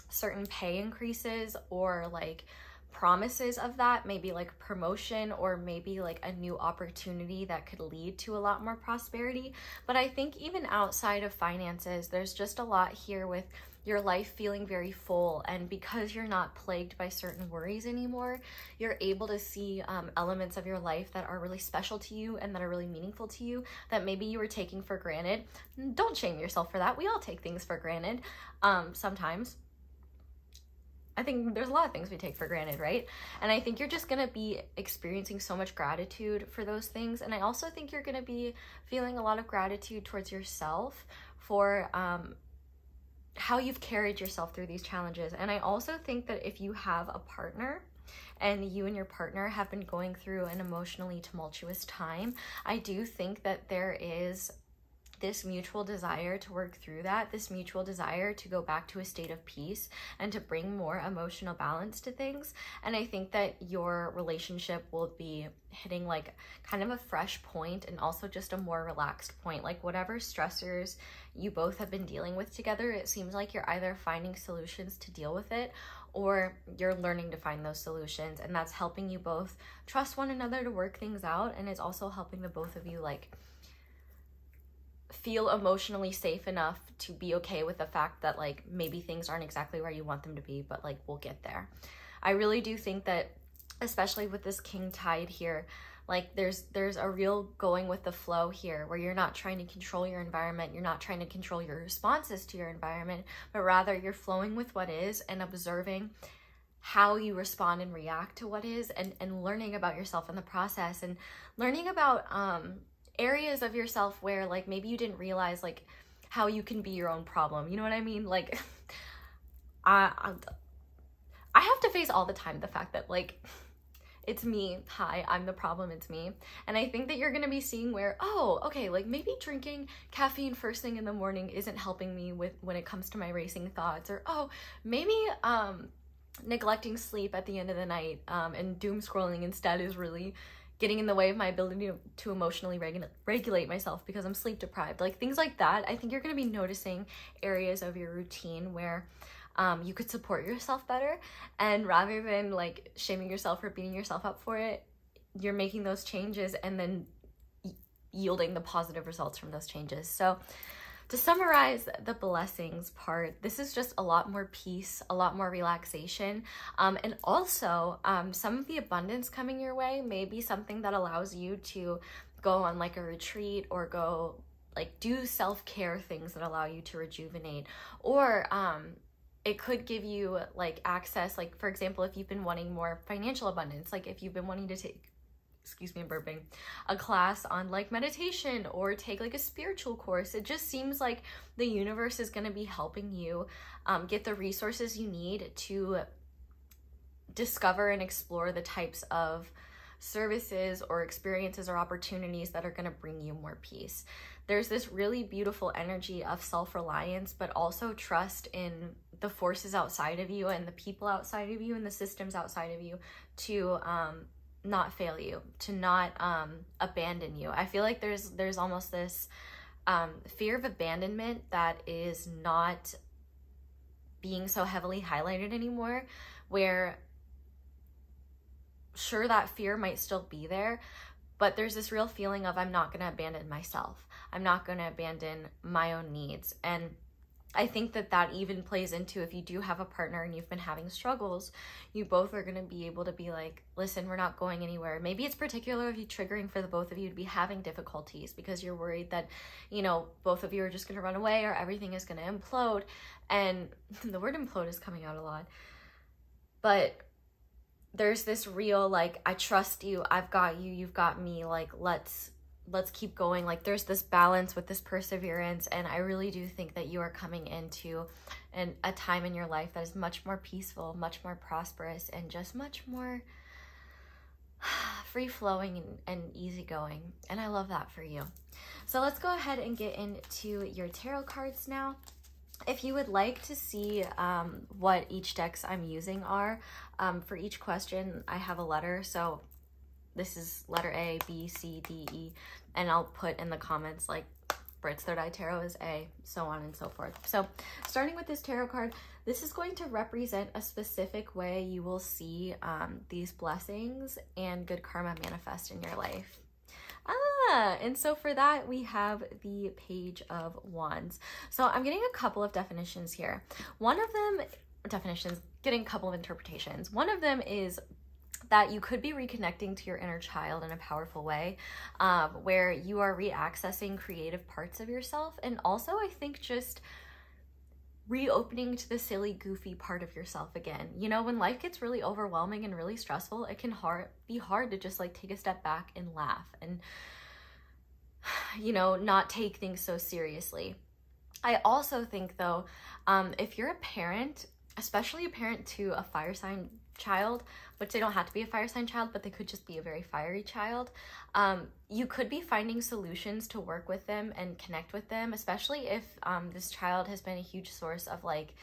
certain pay increases, or like promises of that, maybe like promotion, or maybe like a new opportunity that could lead to a lot more prosperity. But I think even outside of finances, there's just a lot here with your life feeling very full, and because you're not plagued by certain worries anymore, you're able to see elements of your life that are really special to you and that are really meaningful to you that maybe you were taking for granted. Don't shame yourself for that. We all take things for granted sometimes. I think there's a lot of things we take for granted, right? And I think you're just gonna be experiencing so much gratitude for those things. And I also think you're gonna be feeling a lot of gratitude towards yourself for how you've carried yourself through these challenges. And I also think that if you have a partner and you and your partner have been going through an emotionally tumultuous time, I do think that there is this mutual desire to work through that, this mutual desire to go back to a state of peace and to bring more emotional balance to things. And I think that your relationship will be hitting like kind of a fresh point, and also just a more relaxed point. Like whatever stressors you both have been dealing with together, it seems like you're either finding solutions to deal with it, or you're learning to find those solutions, and that's helping you both trust one another to work things out. And it's also helping the both of you like feel emotionally safe enough to be okay with the fact that like maybe things aren't exactly where you want them to be, but like we'll get there. I really do think that, especially with this king tide here, like there's a real going with the flow here, where you're not trying to control your environment, you're not trying to control your responses to your environment, but rather you're flowing with what is and observing how you respond and react to what is, and learning about yourself in the process, and learning about areas of yourself where like maybe you didn't realize like how you can be your own problem. You know what I mean? Like I have to face all the time the fact that like it's me. Hi, I'm the problem. It's me. And I think that you're going to be seeing where, oh, okay, like maybe drinking caffeine first thing in the morning isn't helping me with when it comes to my racing thoughts, or oh, maybe neglecting sleep at the end of the night and doom scrolling instead is really getting in the way of my ability to emotionally regulate myself because I'm sleep deprived. Like things like that. I think you're going to be noticing areas of your routine where you could support yourself better, and rather than like shaming yourself or beating yourself up for it, you're making those changes and then yielding the positive results from those changes. So to summarize the blessings part, this is just a lot more peace, a lot more relaxation, and also some of the abundance coming your way may be something that allows you to go on like a retreat, or go like do self-care things that allow you to rejuvenate, or it could give you like access, like for example, if you've been wanting more financial abundance, like if you've been wanting to take, excuse me, I'm burping, a class on like meditation, or take like a spiritual course. It just seems like the universe is going to be helping you get the resources you need to discover and explore the types of services or experiences or opportunities that are going to bring you more peace. There's this really beautiful energy of self-reliance, but also trust in the forces outside of you and the people outside of you and the systems outside of you to not fail you, to not abandon you. I feel like there's almost this fear of abandonment that is not being so heavily highlighted anymore, where sure, that fear might still be there, but there's this real feeling of I'm not going to abandon myself. I'm not going to abandon my own needs. And I think that that even plays into, if you do have a partner and you've been having struggles, you both are going to be able to be like, listen, we're not going anywhere. Maybe it's particularly triggering for the both of you to be having difficulties because you're worried that, you know, both of you are just going to run away or everything is going to implode. And the word implode is coming out a lot. But there's this real, like, I trust you, I've got you, you've got me, like, let's let's keep going. Like there's this balance with this perseverance, and I really do think that you are coming into a time in your life that is much more peaceful, much more prosperous, and just much more free-flowing and easygoing, and I love that for you. So let's go ahead and get into your tarot cards now. If you would like to see what each decks I'm using are, for each question I have a letter, so this is letter A, B, C, D, E, and I'll put in the comments like Britt's third eye tarot is A, so on and so forth. So starting with this tarot card, this is going to represent a specific way you will see these blessings and good karma manifest in your life. And so for that, we have the Page of Wands. So I'm getting a couple of definitions here. One of them, getting a couple of interpretations. One of them is that you could be reconnecting to your inner child in a powerful way, where you are reaccessing creative parts of yourself. And also, I think just reopening to the silly, goofy part of yourself again. You know, when life gets really overwhelming and really stressful, it can be hard to just like take a step back and laugh and, you know, not take things so seriously. I also think though, if you're a parent, especially a parent to a fire sign child, which they don't have to be a fire sign child, but they could just be a very fiery child, you could be finding solutions to work with them and connect with them, especially if this child has been a huge source of like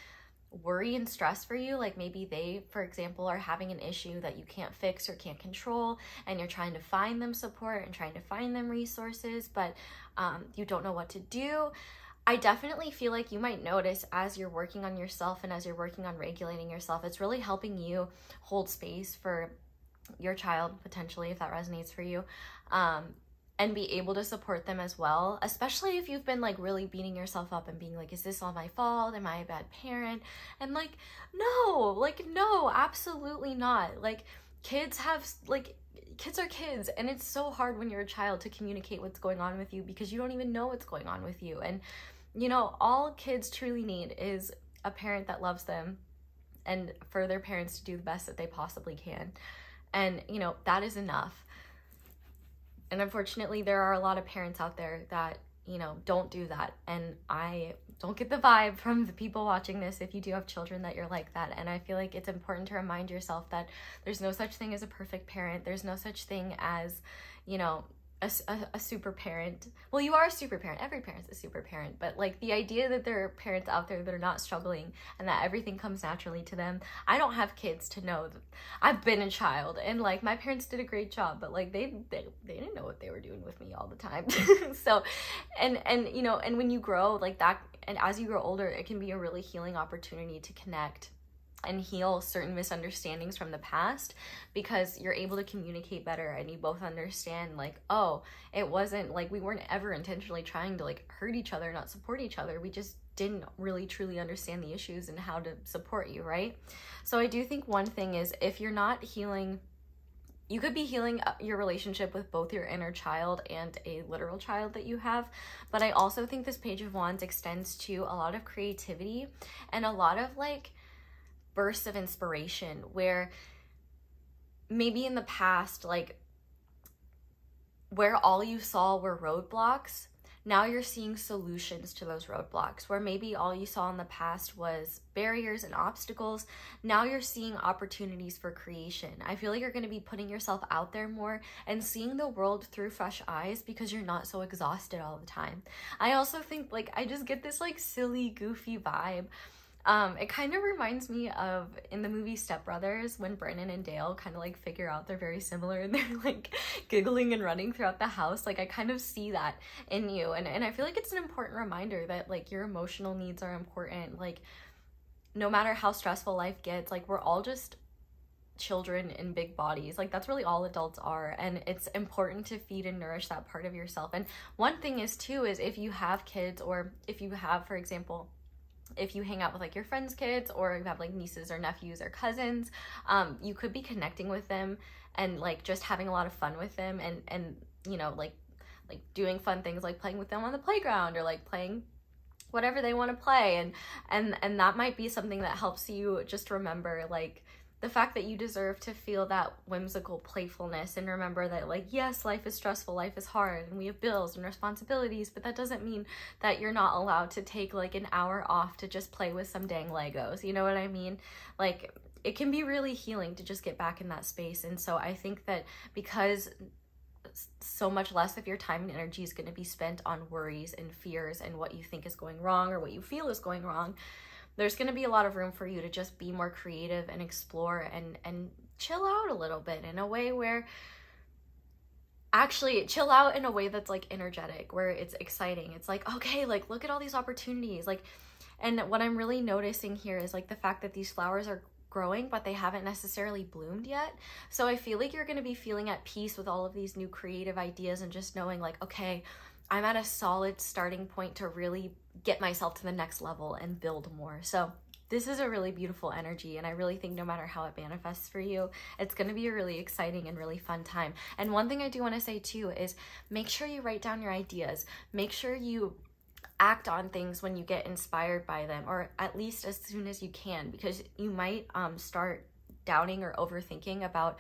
worry and stress for you. Like maybe they, for example, are having an issue that you can't fix or can't control, and you're trying to find them support and trying to find them resources, but you don't know what to do. I definitely feel like you might notice as you're working on yourself and as you're working on regulating yourself, it's really helping you hold space for your child, potentially, if that resonates for you, and be able to support them as well, especially if you've been like really beating yourself up and being like, is this all my fault? Am I a bad parent? And like, no, absolutely not. Like kids are kids, and it's so hard when you're a child to communicate what's going on with you because you don't even know what's going on with you. And you know, all kids truly need is a parent that loves them and for their parents to do the best that they possibly can. And, you know, that is enough. And unfortunately, there are a lot of parents out there that, you know, don't do that. And I don't get the vibe from the people watching this if you do have children that you're like that. And I feel like it's important to remind yourself that there's no such thing as a perfect parent. There's no such thing as, you know, a super parent. Well, you are a super parent. Every parent's a super parent, but like the idea that there are parents out there that are not struggling and that everything comes naturally to them. I don't have kids to know that. I've been a child, and like my parents did a great job, but like they didn't know what they were doing with me all the time. So, and you know, and when you grow like that, and as you grow older, it can be a really healing opportunity to connect and heal certain misunderstandings from the past, because you're able to communicate better and you both understand like, oh, it wasn't like we weren't ever intentionally trying to like hurt each other, not support each other. We just didn't really truly understand the issues and how to support you, right? So I do think one thing is, if you're not healing, you could be healing your relationship with both your inner child and a literal child that you have. But I also think this Page of Wands extends to a lot of creativity and a lot of like bursts of inspiration, where maybe in the past, like where all you saw were roadblocks, now you're seeing solutions to those roadblocks. Where maybe all you saw in the past was barriers and obstacles, now you're seeing opportunities for creation. I feel like you're going to be putting yourself out there more and seeing the world through fresh eyes because you're not so exhausted all the time. I also think like I just get this like silly, goofy vibe. It kind of reminds me of in the movie Step Brothers, when Brennan and Dale kind of like figure out they're very similar and they're like giggling and running throughout the house. Like I kind of see that in you, and I feel like it's an important reminder that like your emotional needs are important. Like no matter how stressful life gets, like we're all just children in big bodies. Like that's really all adults are, and it's important to feed and nourish that part of yourself. And one thing is too, is if you have kids, or if you have, for example, if you hang out with like your friends' kids, or you have like nieces or nephews or cousins, you could be connecting with them and like just having a lot of fun with them, and you know, like doing fun things like playing with them on the playground, or like playing whatever they want to play, and that might be something that helps you just remember like the fact that you deserve to feel that whimsical playfulness, and remember that, like, yes, life is stressful, life is hard, and we have bills and responsibilities, but that doesn't mean that you're not allowed to take like an hour off to just play with some dang Legos. You know what I mean? Like, it can be really healing to just get back in that space. And so I think that because so much less of your time and energy is going to be spent on worries and fears and what you think is going wrong or what you feel is going wrong, there's going to be a lot of room for you to just be more creative and explore and chill out a little bit in a way where, actually chill out in a way that's like energetic, where it's exciting. It's like, okay, like, look at all these opportunities. Like, and what I'm really noticing here is like the fact that these flowers are growing, but they haven't necessarily bloomed yet. So I feel like you're going to be feeling at peace with all of these new creative ideas and just knowing like, okay, I'm at a solid starting point to really get myself to the next level and build more. So this is a really beautiful energy, and I really think no matter how it manifests for you, it's going to be a really exciting and really fun time. And one thing I do want to say too is make sure you write down your ideas. Make sure you act on things when you get inspired by them, or at least as soon as you can, because you might start doubting or overthinking about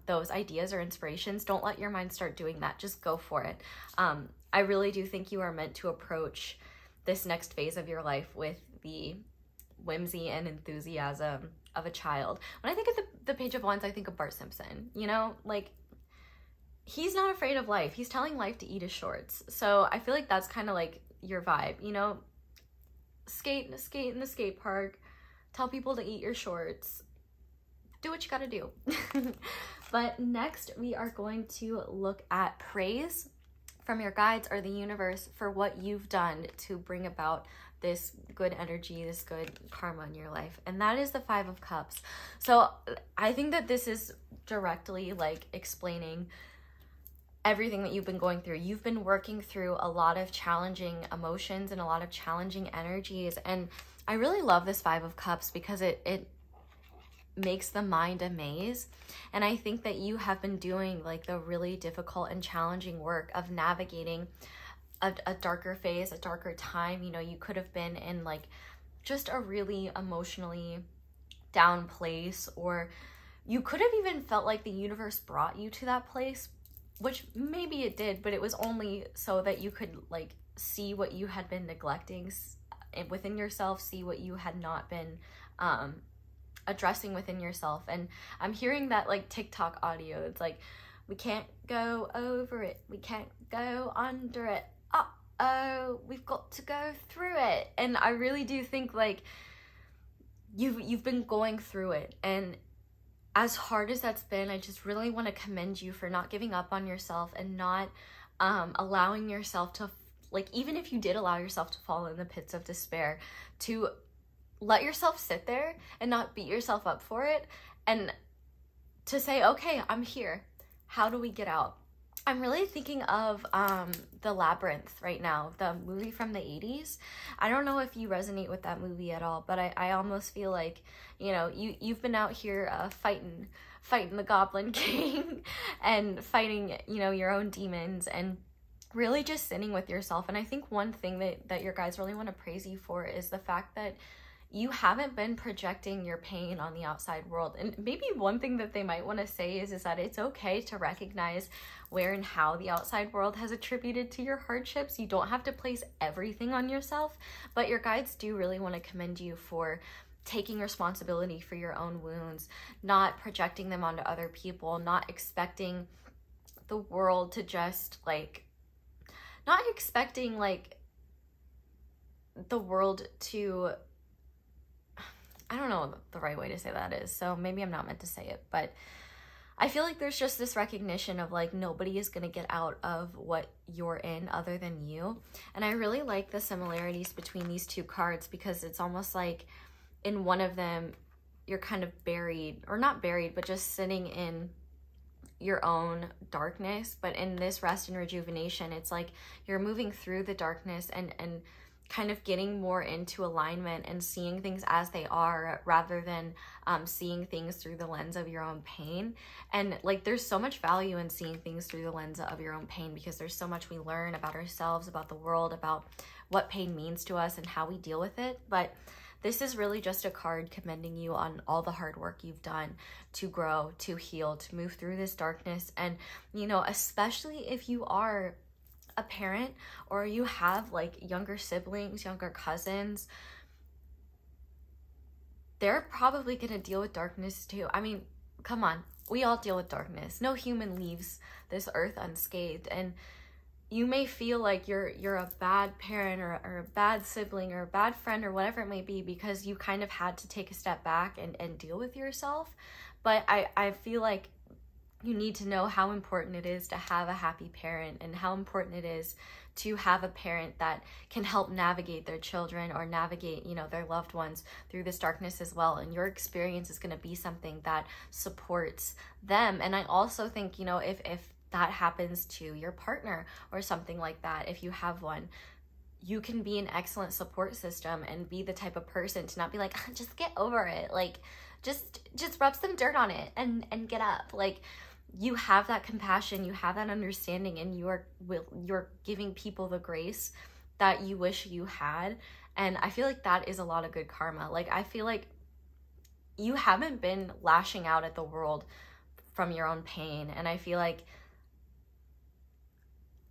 those ideas or inspirations. Don't let your mind start doing that. Just go for it. I really do think you are meant to approach this next phase of your life with the whimsy and enthusiasm of a child. When I think of the Page of Wands, I think of Bart Simpson, you know, like, he's not afraid of life. He's telling life to eat his shorts. So I feel like that's kind of like your vibe, you know, skate in the skate park, tell people to eat your shorts, do what you gotta do. But next we are going to look at praise from your guides or the universe for what you've done to bring about this good energy, this good karma in your life. And that is the Five of Cups. So I think that this is directly like explaining everything that you've been going through. You've been working through a lot of challenging emotions and a lot of challenging energies. And I really love this Five of Cups because it makes the mind a maze. And I think that you have been doing like the really difficult and challenging work of navigating a darker phase, a darker time. You know, you could have been in like just a really emotionally down place, or you could have even felt like the universe brought you to that place, which maybe it did, but it was only so that you could like see what you had been neglecting within yourself, see what you had not been addressing within yourself. And I'm hearing that like TikTok audio. It's like, we can't go over it, we can't go under it, uh-oh, we've got to go through it. And I really do think like you've been going through it, and as hard as that's been, I just really want to commend you for not giving up on yourself and not allowing yourself to, like, even if you did allow yourself to fall in the pits of despair, to let yourself sit there and not beat yourself up for it, and to say, okay, I'm here. How do we get out? I'm really thinking of The Labyrinth right now, the movie from the 80s. I don't know if you resonate with that movie at all, but I almost feel like, you know, you've been out here fighting the Goblin King and fighting, you know, your own demons, and really just sitting with yourself. And I think one thing that your guides really want to praise you for is the fact that you haven't been projecting your pain on the outside world. And maybe one thing that they might want to say is that it's okay to recognize where and how the outside world has attributed to your hardships. You don't have to place everything on yourself, but your guides do really want to commend you for taking responsibility for your own wounds, not projecting them onto other people, not expecting the world to just like, not expecting like the world to, I don't know the right way to say that is, so maybe I'm not meant to say it, but I feel like there's just this recognition of like, nobody is going to get out of what you're in other than you. And I really like the similarities between these two cards, because it's almost like in one of them, you're kind of buried, or not buried, but just sitting in your own darkness. But in this Rest and Rejuvenation, it's like you're moving through the darkness and kind of getting more into alignment and seeing things as they are, rather than seeing things through the lens of your own pain. And like, there's so much value in seeing things through the lens of your own pain, because there's so much we learn about ourselves, about the world, about what pain means to us and how we deal with it. But this is really just a card commending you on all the hard work you've done to grow, to heal, to move through this darkness. And, you know, especially if you are a parent or you have like younger siblings, younger cousins, they're probably going to deal with darkness too. I mean, come on, we all deal with darkness. No human leaves this earth unscathed. And you may feel like you're a bad parent or a bad sibling or a bad friend or whatever it may be because you kind of had to take a step back and deal with yourself. But I feel like you need to know how important it is to have a happy parent and how important it is to have a parent that can help navigate their children or navigate, you know, their loved ones through this darkness as well. And your experience is going to be something that supports them. And I also think, you know, if that happens to your partner or something like that, if you have one, you can be an excellent support system and be the type of person to not be like, just get over it. Like, just rub some dirt on it and get up. Like, you have that compassion, you have that understanding, and you're giving people the grace that you wish you had. And I feel like that is a lot of good karma. Like, I feel like you haven't been lashing out at the world from your own pain. And I feel like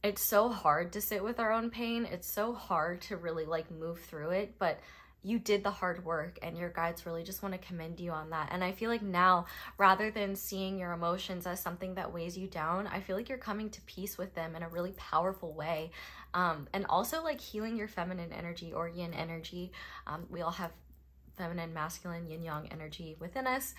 it's so hard to sit with our own pain. It's so hard to really like move through it, but you did the hard work, and your guides really just want to commend you on that. And I feel like now, rather than seeing your emotions as something that weighs you down, I feel like you're coming to peace with them in a really powerful way. And also like healing your feminine energy or yin energy. We all have feminine, masculine, yin yang energy within us,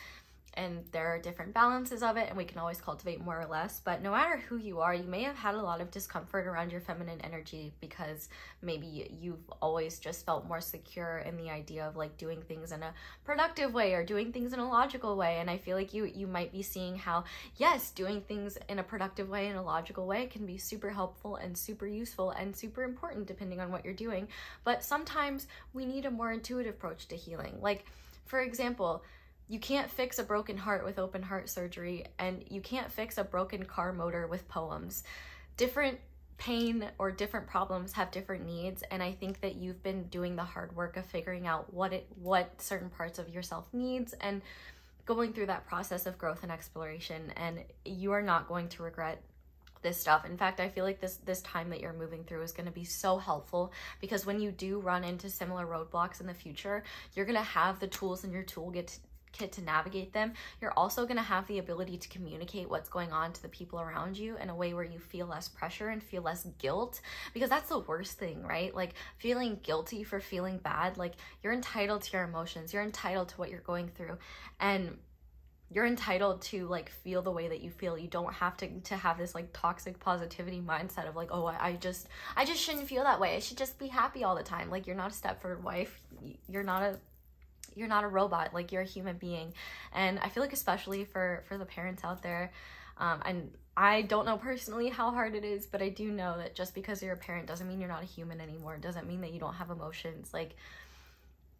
and there are different balances of it, and we can always cultivate more or less. But no matter who you are, you may have had a lot of discomfort around your feminine energy because maybe you've always just felt more secure in the idea of like doing things in a productive way or doing things in a logical way. And I feel like you might be seeing how, yes, doing things in a productive way, in a logical way, can be super helpful and super useful and super important depending on what you're doing. But sometimes we need a more intuitive approach to healing. Like, for example, you can't fix a broken heart with open heart surgery, and you can't fix a broken car motor with poems. Different pain or different problems have different needs, and I think that you've been doing the hard work of figuring out what certain parts of yourself needs and going through that process of growth and exploration, and you are not going to regret this stuff. In fact, I feel like this time that you're moving through is going to be so helpful, because when you do run into similar roadblocks in the future, you're going to have the tools in your toolkit to navigate them. You're also going to have the ability to communicate what's going on to the people around you in a way where you feel less pressure and feel less guilt, because that's the worst thing, right? Like, feeling guilty for feeling bad. Like, you're entitled to your emotions, you're entitled to what you're going through, and you're entitled to like feel the way that you feel. You don't have to have this like toxic positivity mindset of like, oh, I just shouldn't feel that way, I should just be happy all the time. Like, you're not a Stepford wife, you're not a robot. Like, you're a human being. And I feel like especially for the parents out there, and I don't know personally how hard it is, but I do know that just because you're a parent doesn't mean you're not a human anymore. It doesn't mean that you don't have emotions. Like,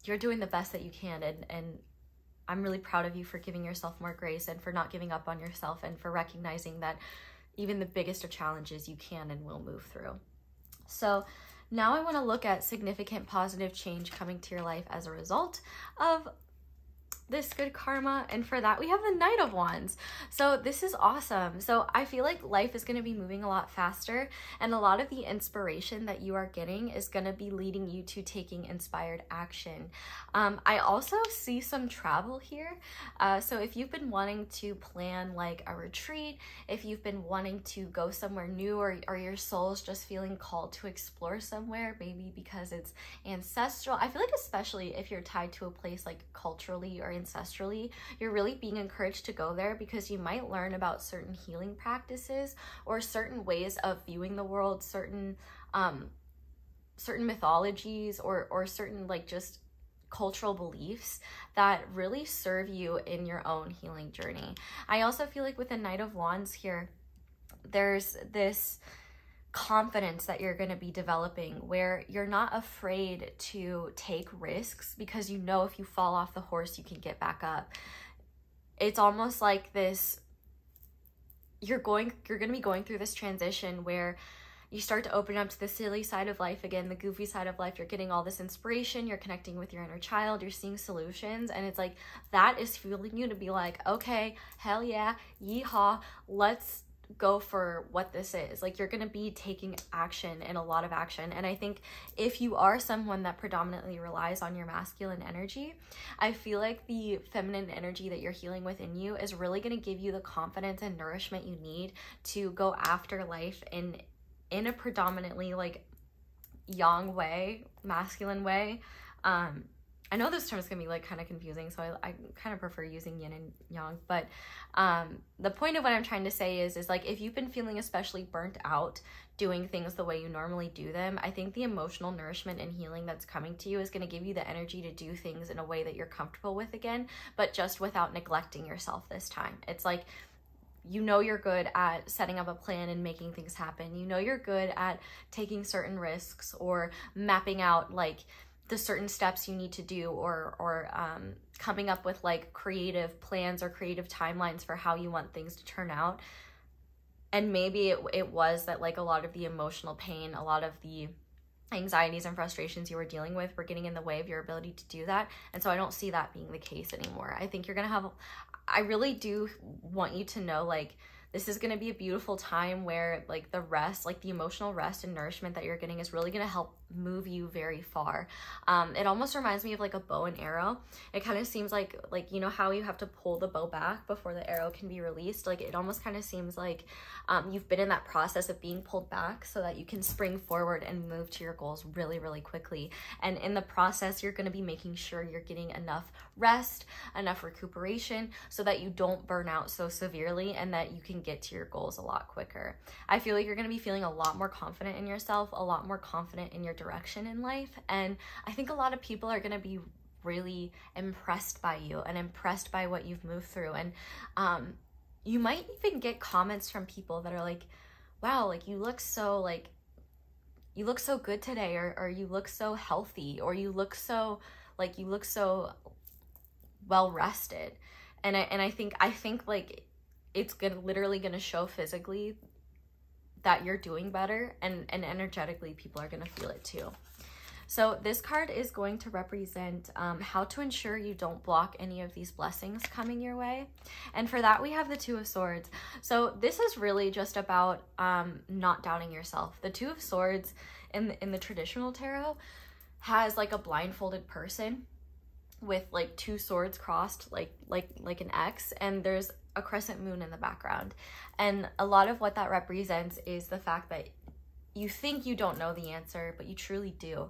you're doing the best that you can, and I'm really proud of you for giving yourself more grace and for not giving up on yourself, and for recognizing that even the biggest of challenges you can and will move through. So now I want to look at significant positive change coming to your life as a result of this good karma, and for that we have the Knight of Wands. So this is awesome. So I feel like life is going to be moving a lot faster, and a lot of the inspiration that you are getting is going to be leading you to taking inspired action. I also see some travel here. So if you've been wanting to plan like a retreat, if you've been wanting to go somewhere new, or your soul's just feeling called to explore somewhere, maybe because it's ancestral. I feel like especially if you're tied to a place like culturally or ancestrally, you're really being encouraged to go there, because you might learn about certain healing practices or certain ways of viewing the world, certain mythologies or certain like just cultural beliefs that really serve you in your own healing journey. I also feel like with the Knight of Wands here, there's this confidence that you're going to be developing where you're not afraid to take risks, because you know if you fall off the horse you can get back up. It's almost like this, you're going to be going through this transition where you start to open up to the silly side of life again, the goofy side of life. You're getting all this inspiration, you're connecting with your inner child, you're seeing solutions, and it's like that is fueling you to be like, okay, hell yeah, yeehaw, let's go for what this is. Like, you're gonna be taking action, and a lot of action. And I think if you are someone that predominantly relies on your masculine energy, I feel like the feminine energy that you're healing within you is really gonna give you the confidence and nourishment you need to go after life in a predominantly like yang way, masculine way. I know this term is gonna be like kind of confusing, so I kind of prefer using yin and yang, but the point of what I'm trying to say is like, if you've been feeling especially burnt out doing things the way you normally do them, I think the emotional nourishment and healing that's coming to you is going to give you the energy to do things in a way that you're comfortable with again, but just without neglecting yourself this time. It's like, you know, you're good at setting up a plan and making things happen. You know, you're good at taking certain risks or mapping out like the certain steps you need to do, or coming up with like creative plans or creative timelines for how you want things to turn out. And maybe it was that like a lot of the emotional pain, a lot of the anxieties and frustrations you were dealing with were getting in the way of your ability to do that. And so I don't see that being the case anymore. I think you're gonna have, I really do want you to know, like, this is going to be a beautiful time where like the rest, like the emotional rest and nourishment that you're getting is really going to help move you very far. It almost reminds me of like a bow and arrow. It kind of seems like, you know how you have to pull the bow back before the arrow can be released? Like, it almost kind of seems like you've been in that process of being pulled back so that you can spring forward and move to your goals really, really quickly. And in the process, you're going to be making sure you're getting enough rest, enough recuperation, so that you don't burn out so severely and that you can get to your goals a lot quicker. I feel like you're going to be feeling a lot more confident in yourself, a lot more confident in your direction in life. And I think a lot of people are going to be really impressed by you and impressed by what you've moved through. And you might even get comments from people that are like, wow, like you look so good today, or you look so healthy, or you look so well rested. And I think like it's literally gonna show physically that you're doing better, and energetically people are gonna feel it too. So this card is going to represent how to ensure you don't block any of these blessings coming your way. And for that, we have the Two of Swords. So this is really just about not doubting yourself. The Two of Swords in the traditional tarot has like a blindfolded person with like two swords crossed like an X, and there's a crescent moon in the background. And a lot of what that represents is the fact that you think you don't know the answer, but you truly do.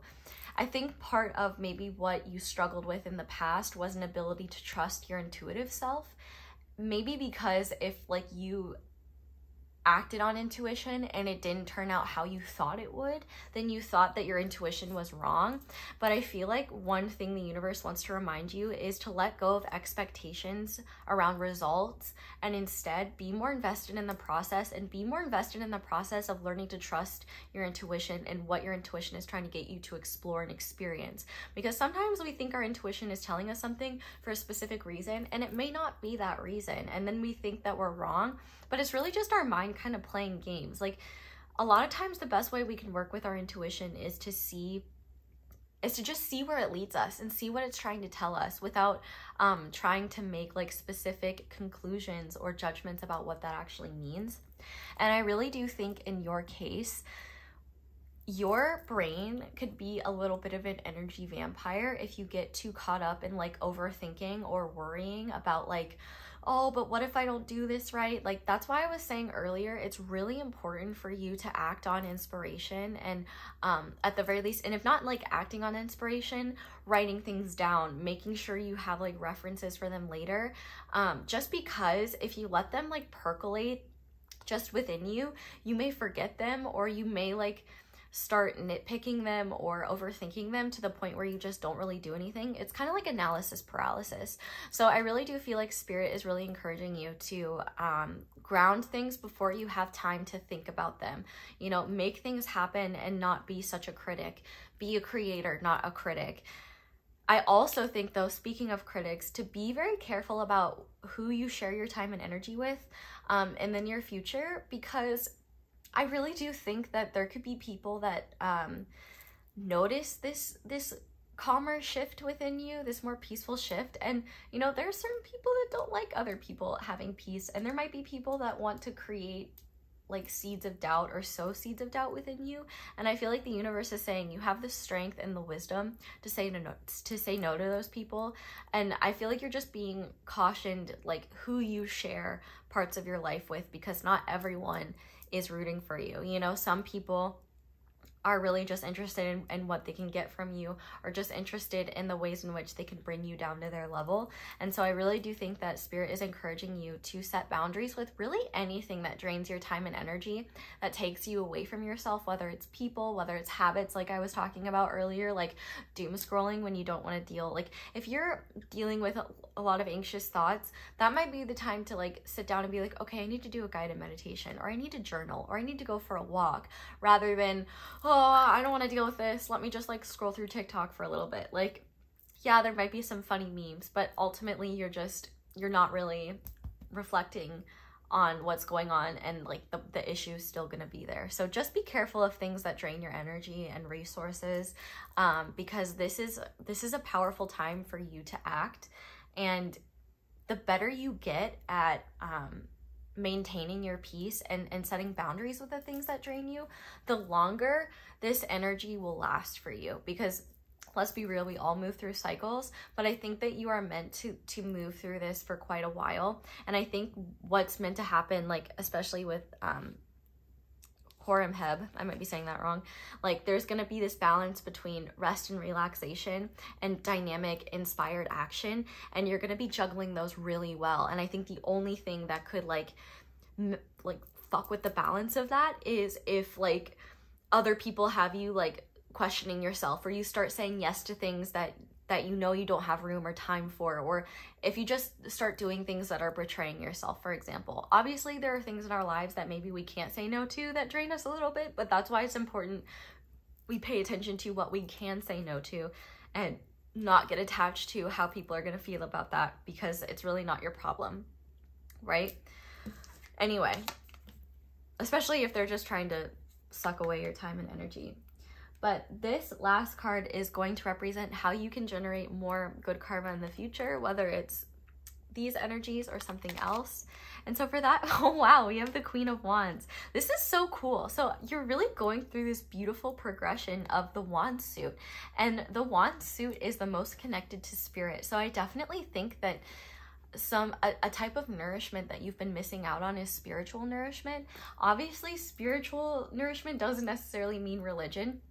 I think part of maybe what you struggled with in the past was an ability to trust your intuitive self. Maybe because if like you acted on intuition and it didn't turn out how you thought it would, then you thought that your intuition was wrong. But I feel like one thing the universe wants to remind you is to let go of expectations around results, and instead be more invested in the process, and be more invested in the process of learning to trust your intuition and what your intuition is trying to get you to explore and experience. Because sometimes we think our intuition is telling us something for a specific reason, and it may not be that reason, and then we think that we're wrong, but it's really just our mind kind of playing games. Like, a lot of times the best way we can work with our intuition is to just see where it leads us and see what it's trying to tell us, without trying to make like specific conclusions or judgments about what that actually means. And I really do think in your case, your brain could be a little bit of an energy vampire if you get too caught up in like overthinking or worrying about like, oh, but what if I don't do this right? Like, that's why I was saying earlier, it's really important for you to act on inspiration, and at the very least, and if not like acting on inspiration, writing things down, making sure you have like references for them later, just because if you let them like percolate just within you, you may forget them, or you may like start nitpicking them or overthinking them to the point where you just don't really do anything. It's kind of like analysis paralysis. So I really do feel like Spirit is really encouraging you to ground things before you have time to think about them. You know, make things happen and not be such a critic. Be a creator, not a critic. I also think, though, speaking of critics, to be very careful about who you share your time and energy with in the near future, because I really do think that there could be people that notice this calmer shift within you, this more peaceful shift. And you know, there are certain people that don't like other people having peace, and there might be people that want to create like seeds of doubt or sow seeds of doubt within you. And I feel like the universe is saying you have the strength and the wisdom to say no to those people. And I feel like you're just being cautioned, like who you share parts of your life with, because not everyone is rooting for you. You know, some people are really just interested in what they can get from you, or just interested in the ways in which they can bring you down to their level. And so I really do think that Spirit is encouraging you to set boundaries with really anything that drains your time and energy, that takes you away from yourself, whether it's people, whether it's habits like I was talking about earlier, like doom scrolling when you don't want to deal. Like if you're dealing with a lot of anxious thoughts, that might be the time to like sit down and be like, okay, I need to do a guided meditation, or I need to journal, or I need to go for a walk, rather than, oh, I don't want to deal with this, let me just like scroll through TikTok for a little bit. Like, yeah, there might be some funny memes, but ultimately you're not really reflecting on what's going on, and like the issue is still gonna be there. So just be careful of things that drain your energy and resources, because this is a powerful time for you to act. And the better you get at maintaining your peace and setting boundaries with the things that drain you, the longer this energy will last for you. Because let's be real, we all move through cycles, but I think that you are meant to move through this for quite a while. And I think what's meant to happen, like especially with Horem Heb, I might be saying that wrong, like there's gonna be this balance between rest and relaxation and dynamic inspired action, and you're gonna be juggling those really well. And I think the only thing that could like fuck with the balance of that is if like other people have you like questioning yourself, or you start saying yes to things that you know you don't have room or time for, or if you just start doing things that are betraying yourself, for example. Obviously there are things in our lives that maybe we can't say no to that drain us a little bit, but that's why it's important we pay attention to what we can say no to and not get attached to how people are going to feel about that, because it's really not your problem, right? Anyway, especially if they're just trying to suck away your time and energy. But this last card is going to represent how you can generate more good karma in the future, whether it's these energies or something else. And so for that, oh wow, we have the Queen of Wands. This is so cool. So you're really going through this beautiful progression of the wand suit. And the wand suit is the most connected to spirit. So I definitely think that a type of nourishment that you've been missing out on is spiritual nourishment. Obviously, spiritual nourishment doesn't necessarily mean religion,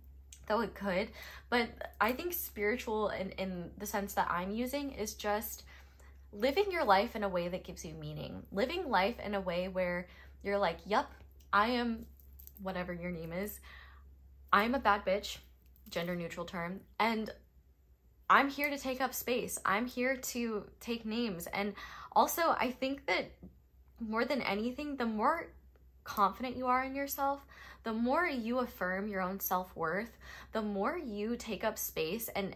though it could, but I think spiritual in the sense that I'm using is just living your life in a way that gives you meaning. Living life in a way where you're like, yep, I am, whatever your name is, I'm a bad bitch, gender neutral term, and I'm here to take up space. I'm here to take names. And also I think that more than anything, the more confident you are in yourself, the more you affirm your own self-worth, the more you take up space and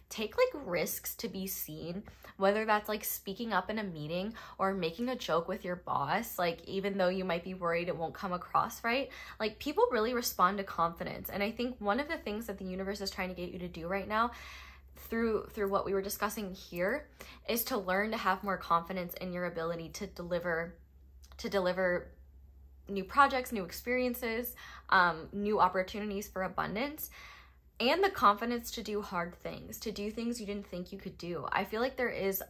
take like risks to be seen, whether that's like speaking up in a meeting or making a joke with your boss, like even though you might be worried it won't come across right, like people really respond to confidence. And I think one of the things that the universe is trying to get you to do right now through what we were discussing here is to learn to have more confidence in your ability to deliver new projects, new experiences, new opportunities for abundance, and the confidence to do hard things, to do things you didn't think you could do. I feel like there is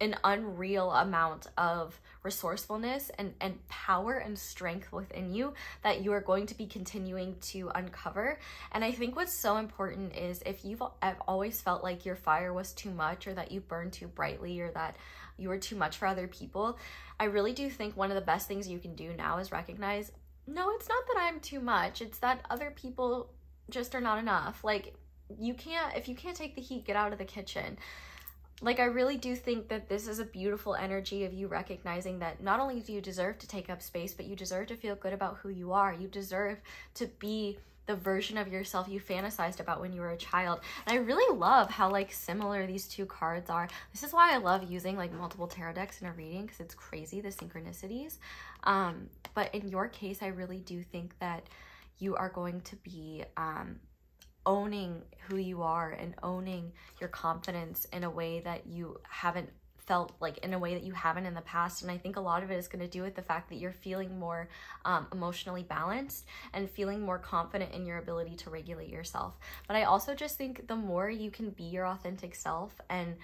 an unreal amount of resourcefulness and power and strength within you that you are going to be continuing to uncover. And I think what's so important is if you've always felt like your fire was too much, or that you burned too brightly, or that you were too much for other people, I really do think one of the best things you can do now is recognize, no, it's not that I'm too much, it's that other people just are not enough. Like, if you can't take the heat, get out of the kitchen. Like, I really do think that this is a beautiful energy of you recognizing that not only do you deserve to take up space, but you deserve to feel good about who you are. You deserve to be the version of yourself you fantasized about when you were a child. And I really love how like similar these two cards are. This is why I love using like multiple tarot decks in a reading, because it's crazy, the synchronicities. But in your case, I really do think that you are going to be owning who you are and owning your confidence in a way that you haven't felt, like in a way that you haven't in the past. And I think a lot of it is going to do with the fact that you're feeling more emotionally balanced and feeling more confident in your ability to regulate yourself. But I also just think the more you can be your authentic self and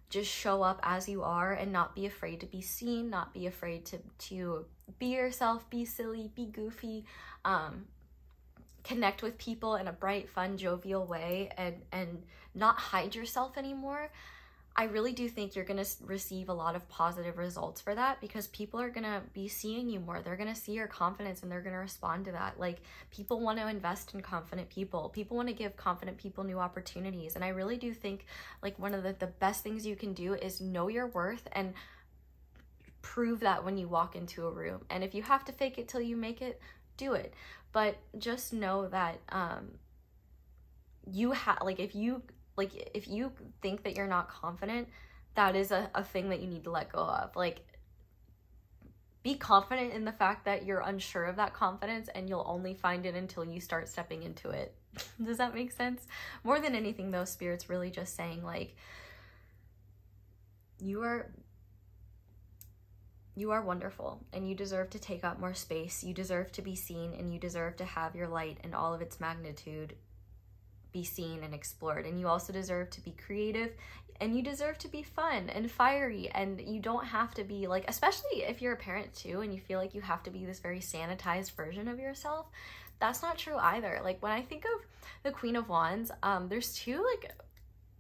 just show up as you are and not be afraid to be seen, not be afraid to be yourself, be silly, be goofy, connect with people in a bright, fun, jovial way, and not hide yourself anymore, I really do think you're going to receive a lot of positive results for that, because people are going to be seeing you more. They're going to see your confidence and they're going to respond to that. Like, people want to invest in confident people. People want to give confident people new opportunities. And I really do think like one of the best things you can do is know your worth and prove that when you walk into a room. And if you have to fake it till you make it, do it. But just know that you have, like, if you think that you're not confident, that is a thing that you need to let go of. Like, be confident in the fact that you're unsure of that confidence, and you'll only find it until you start stepping into it. Does that make sense? More than anything though, Spirit's really just saying like, you are wonderful, and you deserve to take up more space. You deserve to be seen, and you deserve to have your light and all of its magnitude be seen and explored. And you also deserve to be creative, and you deserve to be fun and fiery. And you don't have to be like, especially if you're a parent too and you feel like you have to be this very sanitized version of yourself, that's not true either. Like, when I think of the Queen of Wands, there's two like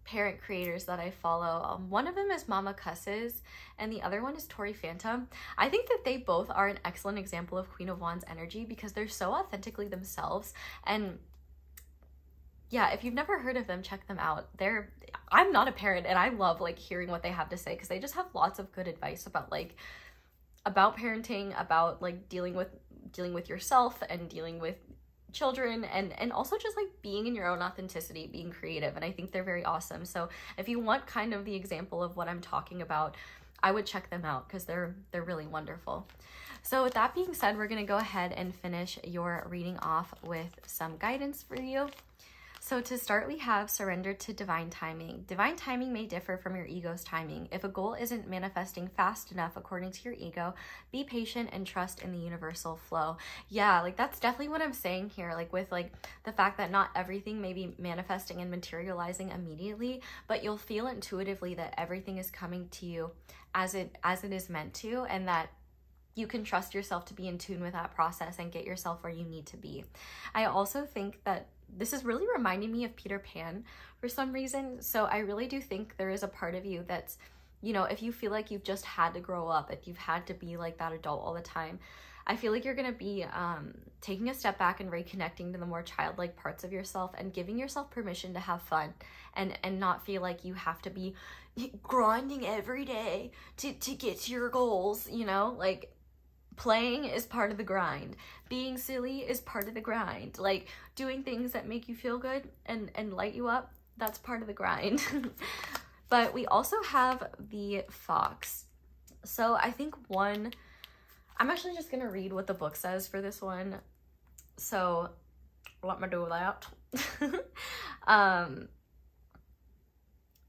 parent creators that I follow. One of them is Mama Cusses and the other one is Tori Phantom. I think that they both are an excellent example of Queen of Wands energy, because they're so authentically themselves. And yeah, if you've never heard of them, check them out. I'm not a parent, and I love like hearing what they have to say, because they just have lots of good advice about parenting, about like dealing with yourself and dealing with children, and also just like being in your own authenticity, being creative. And I think they're very awesome. So if you want kind of the example of what I'm talking about, I would check them out, because they're really wonderful. So with that being said, we're going to go ahead and finish your reading off with some guidance for you. So to start, we have surrender to divine timing. Divine timing may differ from your ego's timing. If a goal isn't manifesting fast enough according to your ego, be patient and trust in the universal flow. Yeah, like that's definitely what I'm saying here, like with like the fact that not everything may be manifesting and materializing immediately, but you'll feel intuitively that everything is coming to you as it is meant to, and that you can trust yourself to be in tune with that process and get yourself where you need to be. I also think that this is really reminding me of Peter Pan for some reason. So I really do think there is a part of you that's, you know, if you feel like you've just had to grow up, if you've had to be like that adult all the time, I feel like you're going to be taking a step back and reconnecting to the more childlike parts of yourself, and giving yourself permission to have fun and not feel like you have to be grinding every day to get to your goals, you know, like playing is part of the grind. Being silly is part of the grind. Like doing things that make you feel good and light you up, that's part of the grind. But we also have the Fox. So I think I'm actually just going to read what the book says for this one. So let me do that.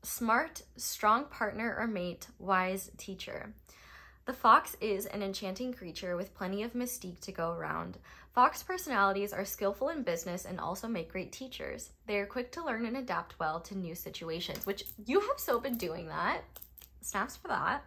Smart, strong partner or mate, wise teacher. The fox is an enchanting creature with plenty of mystique to go around. Fox personalities are skillful in business and also make great teachers. They are quick to learn and adapt well to new situations, which you have so been doing that. Snaps for that.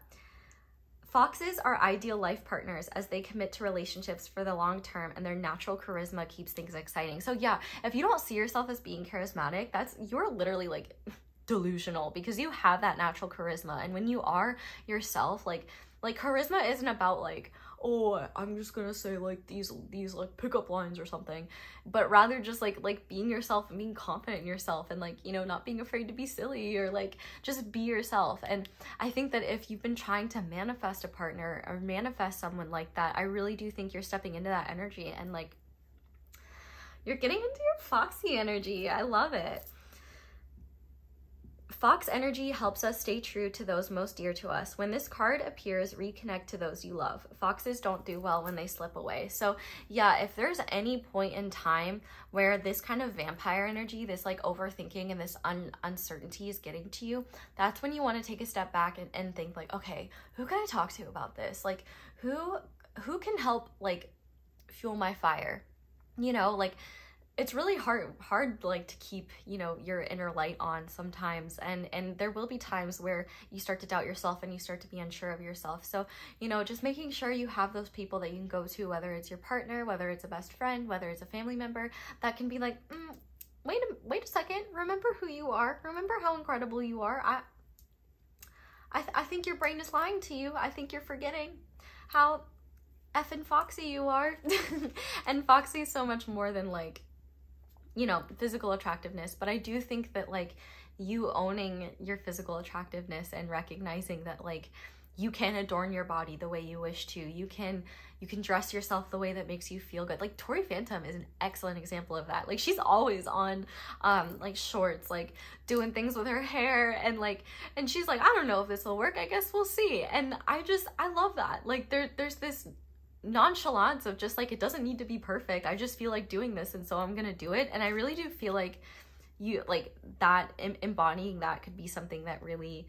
Foxes are ideal life partners as they commit to relationships for the long term, and their natural charisma keeps things exciting. So yeah, if you don't see yourself as being charismatic, you're literally like delusional, because you have that natural charisma. And when you are yourself, like charisma isn't about like, oh, I'm just gonna say like these like pickup lines or something, but rather just like being yourself and being confident in yourself, and like, you know, not being afraid to be silly, or like just be yourself. And I think that if you've been trying to manifest a partner or manifest someone like that, I really do think you're stepping into that energy, and like You're getting into your Foxy energy. I love it. Fox energy helps us stay true to those most dear to us. When this card appears, reconnect to those you love. Foxes don't do well when they slip away. So yeah, if there's any point in time where this kind of vampire energy, this like overthinking and this uncertainty is getting to you, that's when you want to take a step back and think like, okay, who can I talk to about this? Like who can help like fuel my fire? You know, like it's really hard like to keep, you know, your inner light on sometimes, and there will be times where you start to doubt yourself and you start to be unsure of yourself. So, you know, just making sure you have those people that you can go to, whether it's your partner, whether it's a best friend, whether it's a family member, that can be like, wait a second, remember who you are, remember how incredible you are. I think your brain is lying to you. I think you're forgetting how effing foxy you are. And foxy is so much more than like, you know, physical attractiveness, but I do think that like you owning your physical attractiveness and recognizing that like you can adorn your body the way you wish to, you can dress yourself the way that makes you feel good. Like Tori Phantom is an excellent example of that. Like she's always on like shorts, like doing things with her hair, and she's like, I don't know if this will work, I guess we'll see. And I love that. Like there's this nonchalance of just like, it doesn't need to be perfect, I just feel like doing this and so I'm gonna do it. And I really do feel like you like that, embodying that could be something that really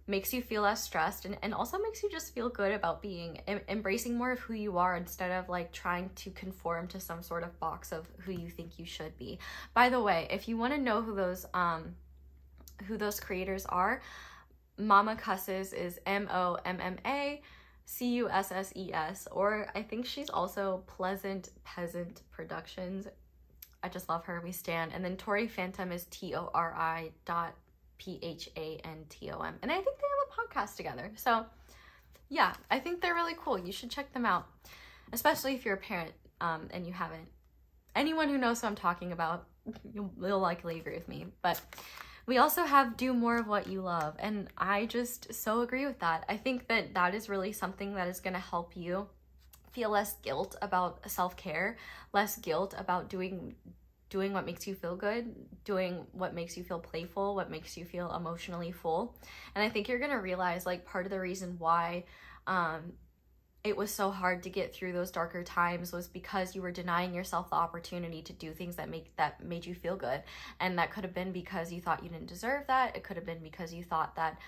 makes you feel less stressed and also makes you just feel good about being embracing more of who you are instead of like trying to conform to some sort of box of who you think you should be. By the way, if you want to know who those creators are, Mama Cusses is MOMMA CUSSES, or I think she's also Pleasant Peasant Productions. I just love her. We stand. And then Tori Phantom is TORI.PHANTOM, and I think they have a podcast together. So yeah, I think they're really cool. You should check them out, especially if you're a parent and you haven't. Anyone who knows who I'm talking about, you'll likely agree with me. But we also have Do More of What You Love, and I just so agree with that. I think that that is really something that is going to help you feel less guilt about self-care, less guilt about doing what makes you feel good, doing what makes you feel playful, what makes you feel emotionally full. And I think you're going to realize like part of the reason why it was so hard to get through those darker times was because you were denying yourself the opportunity to do things that made you feel good. And that could have been because you thought you didn't deserve that. It could have been because you thought that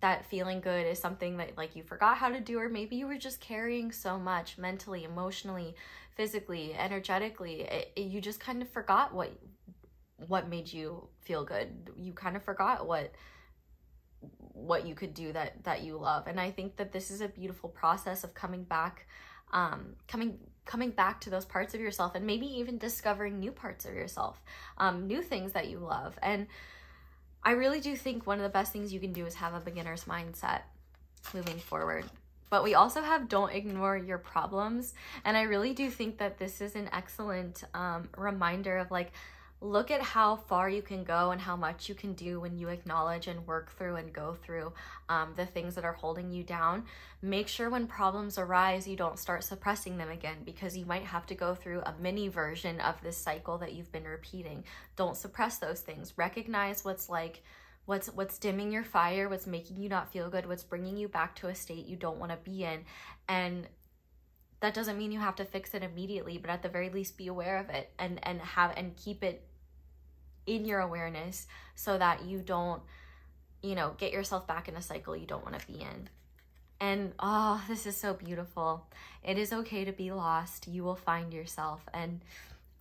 that feeling good is something that like you forgot how to do, or maybe you were just carrying so much mentally, emotionally, physically, energetically. You just kind of forgot what made you feel good. You kind of forgot what you could do that you love. And I think that this is a beautiful process of coming back to those parts of yourself, and maybe even discovering new parts of yourself, new things that you love. And I really do think one of the best things you can do is have a beginner's mindset moving forward. But we also have Don't Ignore Your Problems, and I really do think that this is an excellent reminder of like, look at how far you can go and how much you can do when you acknowledge and work through and go through the things that are holding you down. Make sure when problems arise, you don't start suppressing them again, because you might have to go through a mini version of this cycle that you've been repeating. Don't suppress those things. Recognize what's dimming your fire, what's making you not feel good, what's bringing you back to a state you don't want to be in. And that doesn't mean you have to fix it immediately, but at the very least be aware of it and keep it in your awareness so that you don't, get yourself back in a cycle you don't want to be in. And oh, this is so beautiful. It is okay to be lost. You will find yourself. And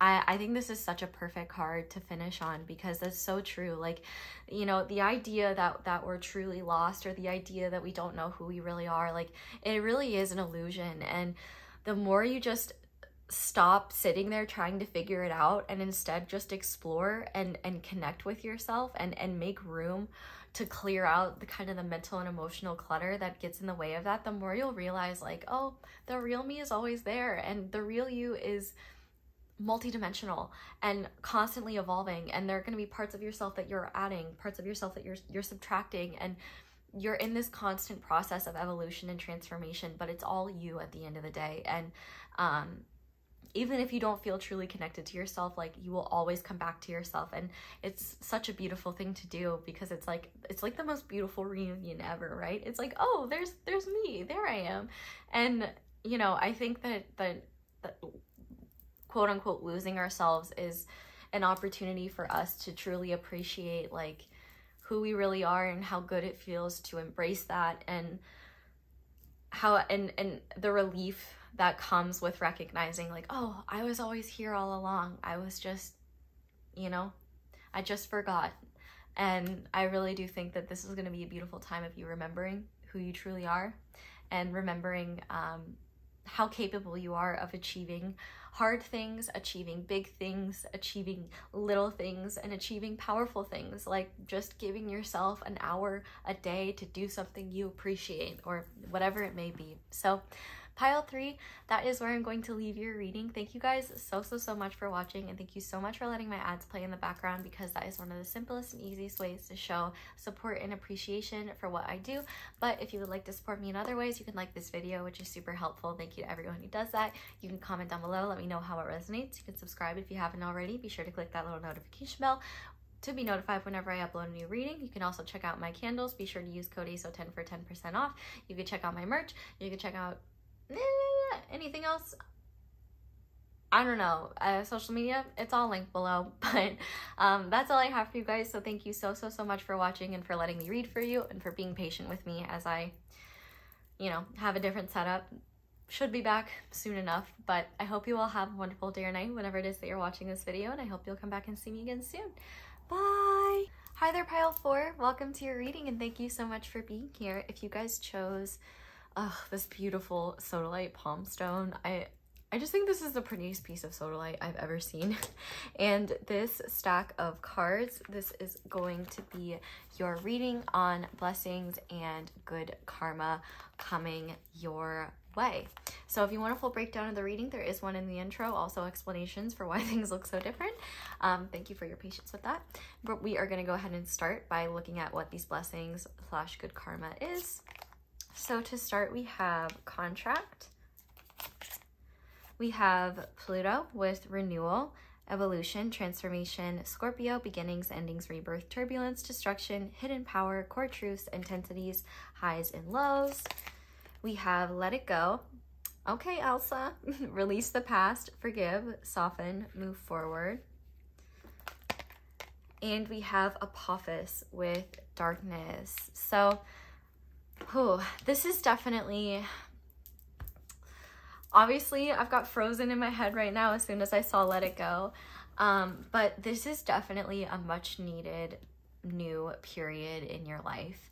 I think this is such a perfect card to finish on, because that's so true. Like, the idea that we're truly lost, or the idea that we don't know who we really are, like, it really is an illusion. And the more you just stop sitting there trying to figure it out and instead just explore and connect with yourself and make room to clear out the kind of the mental and emotional clutter that gets in the way of that, the more you'll realize like, oh, the real me is always there, and the real you is multidimensional and constantly evolving, and there are going to be parts of yourself that you're adding, parts of yourself that you're subtracting, and you're in this constant process of evolution and transformation, but it's all you at the end of the day. And even if you don't feel truly connected to yourself, like you will always come back to yourself. And it's such a beautiful thing to do, because it's like the most beautiful reunion ever, right? It's like, oh, there's me, there I am. And you know, I think that quote unquote losing ourselves is an opportunity for us to truly appreciate like who we really are and how good it feels to embrace that, and how and the relief that comes with recognizing like, oh, I was always here all along. I was just, you know, I just forgot. And I really do think that this is going to be a beautiful time of you remembering who you truly are, and remembering how capable you are of achieving hard things, achieving big things, achieving little things, and achieving powerful things, like just giving yourself an hour a day to do something you appreciate, or whatever it may be. So pile 3, that is where I'm going to leave your reading. Thank you guys so much for watching, and thank you so much for letting my ads play in the background, because that is one of the simplest and easiest ways to show support and appreciation for what I do. But if you would like to support me in other ways, you can like this video, which is super helpful. Thank you to everyone who does that. You can comment down below, let me know how it resonates. You can subscribe if you haven't already. Be sure to click that little notification bell to be notified whenever I upload a new reading. You can also check out my candles. Be sure to use code XOXO10 for 10% off. You can check out my merch. You can check out anything else, I don't know, social media, it's all linked below. But that's all I have for you guys. So thank you so much for watching, and for letting me read for you, and for being patient with me as I, you know, have a different setup. Should be back soon enough, but I hope you all have a wonderful day or night whenever it is that you're watching this video, and I hope you'll come back and see me again soon. Bye! Hi there, pile 4. Welcome to your reading, and thank you so much for being here. If you guys chose this beautiful Sodalite palm stone, I just think this is the prettiest piece of Sodalite I've ever seen. And this stack of cards, this is going to be your reading on blessings and good karma coming your way. So if you want a full breakdown of the reading, there is one in the intro, also explanations for why things look so different. Thank you for your patience with that. But we are going to go ahead and start by looking at what these blessings / good karma is. So to start, we have contract, we have Pluto with renewal, evolution, transformation, Scorpio, beginnings, endings, rebirth, turbulence, destruction, hidden power, core truths, intensities, highs and lows. We have let it go. Okay, Elsa, release the past, forgive, soften, move forward. And we have Apophis with darkness. So this is definitely, obviously I've got Frozen in my head right now as soon as I saw Let It Go, but this is definitely a much needed new period in your life.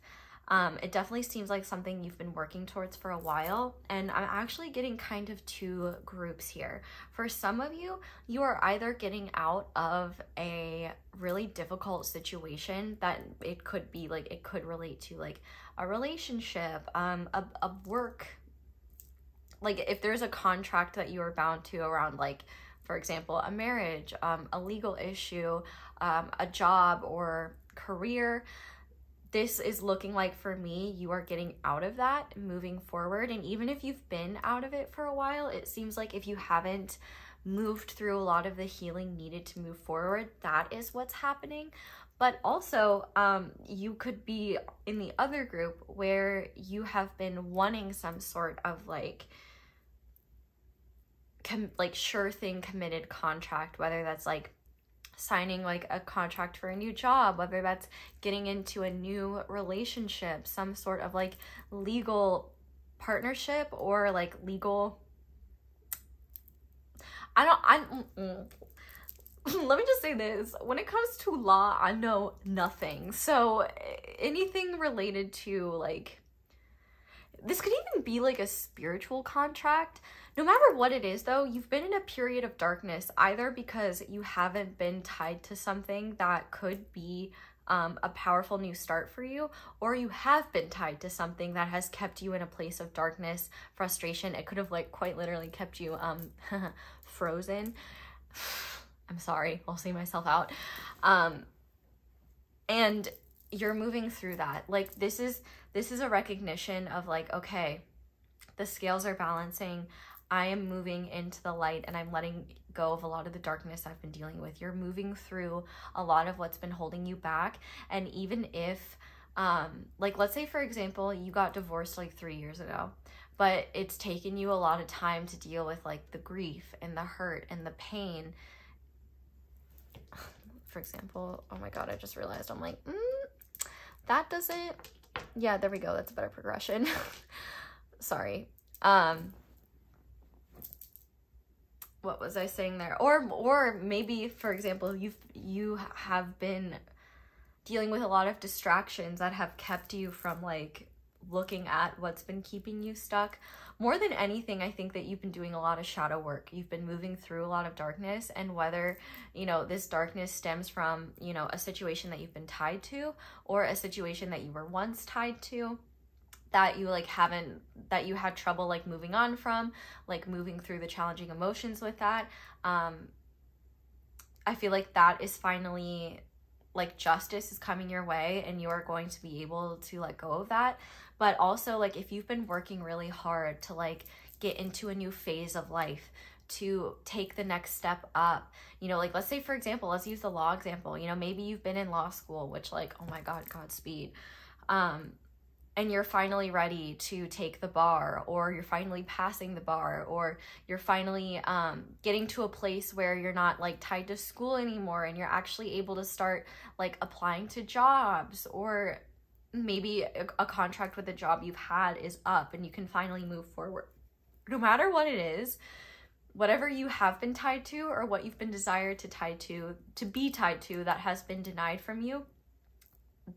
It definitely seems like something you've been working towards for a while, and I'm actually getting kind of 2 groups here. For some of you, you are either getting out of a really difficult situation that it could be like, it could relate to like a relationship, a work, like if there's a contract that you are bound to around, like for example, a marriage, a legal issue, a job or career. This is looking like, for me, you are getting out of that, moving forward. And even if you've been out of it for a while, it seems like if you haven't moved through a lot of the healing needed to move forward, that is what's happening. But also, you could be in the other group where you have been wanting some sort of like sure thing committed contract, whether that's like signing like a contract for a new job, whether that's getting into a new relationship, some sort of like legal partnership, or like legal, let me just say this, when it comes to law, I know nothing. So anything related to like, this could even be like a spiritual contract. No matter what it is though, you've been in a period of darkness, either because you haven't been tied to something that could be a powerful new start for you, or you have been tied to something that has kept you in a place of darkness, frustration. It could have like quite literally kept you frozen. I'm sorry, I'll see myself out. And you're moving through that. Like this is a recognition of like, okay, the scales are balancing. I am moving into the light and I'm letting go of a lot of the darkness I've been dealing with. You're moving through a lot of what's been holding you back. And even if, like, let's say, for example, you got divorced like 3 years ago, but it's taken you a lot of time to deal with like the grief and the hurt and the pain. For example, oh my God, I just realized I'm like, that doesn't, yeah, there we go. That's a better progression. Sorry. What was I saying there? Or maybe, for example, you have been dealing with a lot of distractions that have kept you from like looking at what's been keeping you stuck. More than anything, I think that you've been doing a lot of shadow work. You've been moving through a lot of darkness, and whether, you know, this darkness stems from, you know, a situation that you've been tied to or a situation that you were once tied to, that you like haven't, that you had trouble like moving on from, like moving through the challenging emotions with that. I feel like that is finally, like, justice is coming your way and you're going to be able to let go of that. But also, like, if you've been working really hard to like get into a new phase of life, to take the next step up, you know, like, let's say, for example, let's use the law example, you know, maybe you've been in law school, which, like, oh my God, Godspeed. And you're finally ready to take the bar, or you're finally passing the bar, or you're finally getting to a place where you're not like tied to school anymore and you're actually able to start like applying to jobs, or maybe a contract with a job you've had is up and you can finally move forward. No matter what it is, whatever you have been tied to or what you've been desired to be tied to that has been denied from you,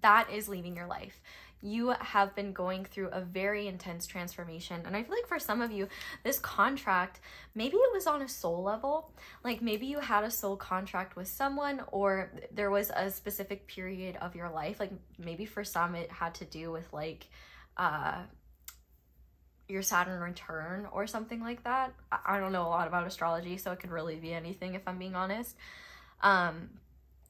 that is leaving your life. You have been going through a very intense transformation. And I feel like for some of you, this contract, maybe it was on a soul level. Like, maybe you had a soul contract with someone, or there was a specific period of your life. Like, maybe for some it had to do with like your Saturn return or something like that. I don't know a lot about astrology, so it could really be anything if I'm being honest.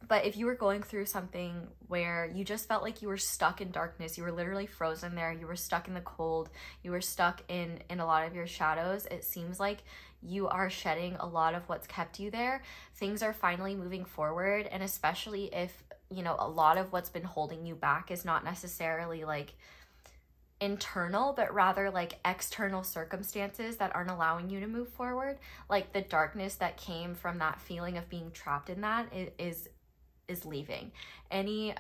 But if you were going through something where you just felt like you were stuck in darkness, you were literally frozen there, you were stuck in the cold, you were stuck in a lot of your shadows, it seems like you are shedding a lot of what's kept you there. Things are finally moving forward, and especially if, you know, a lot of what's been holding you back is not necessarily like internal, but rather like external circumstances that aren't allowing you to move forward. Like, the darkness that came from that feeling of being trapped in that is leaving. Any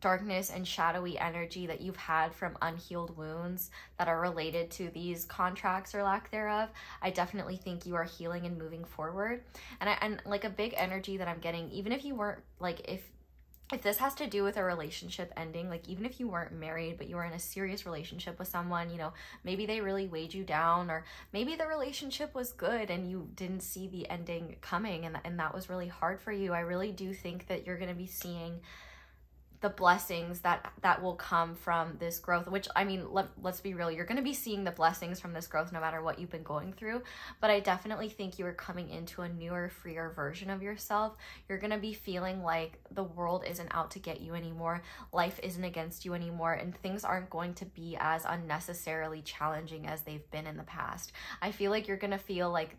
darkness and shadowy energy that you've had from unhealed wounds that are related to these contracts or lack thereof, I definitely think you are healing and moving forward. And like a big energy that I'm getting, even if you weren't like, if this has to do with a relationship ending, like even if you weren't married, but you were in a serious relationship with someone, you know, maybe they really weighed you down, or maybe the relationship was good and you didn't see the ending coming, and that was really hard for you. I really do think that you're going to be seeing the blessings that will come from this growth, which, I mean, let's be real, you're going to be seeing the blessings from this growth no matter what you've been going through. But I definitely think you are coming into a newer, freer version of yourself. You're going to be feeling like the world isn't out to get you anymore, life isn't against you anymore, and things aren't going to be as unnecessarily challenging as they've been in the past. I feel like you're going to feel like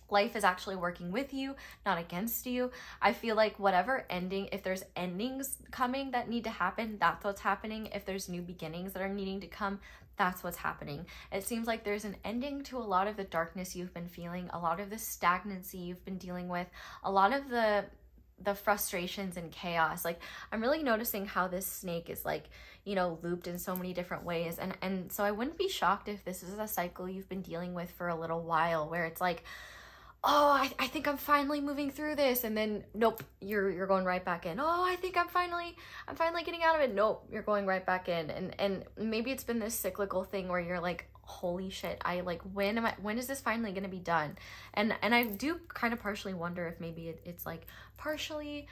life is actually working with you, not against you. I feel like whatever ending, if there's endings coming that need to happen, that's what's happening. If there's new beginnings that are needing to come, that's what's happening. It seems like there's an ending to a lot of the darkness you've been feeling, a lot of the stagnancy you've been dealing with, a lot of the frustrations and chaos. Like, I'm really noticing how this snake is like, you know, looped in so many different ways. And so I wouldn't be shocked if this is a cycle you've been dealing with for a little while, where it's like, oh, I think I'm finally moving through this, and then nope, you're going right back in. Oh, I think I'm finally getting out of it. Nope, you're going right back in. And maybe it's been this cyclical thing where you're like, holy shit, when is this finally going to be done? And I do kind of partially wonder if maybe it's like partially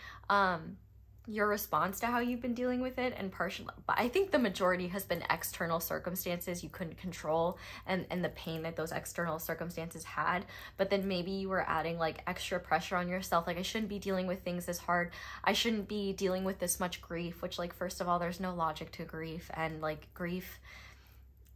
your response to how you've been dealing with it, and partially, but I think the majority has been external circumstances you couldn't control, and the pain that those external circumstances had. But then maybe you were adding like extra pressure on yourself, like, I shouldn't be dealing with things this hard, I shouldn't be dealing with this much grief, which, like, first of all, there's no logic to grief, and like grief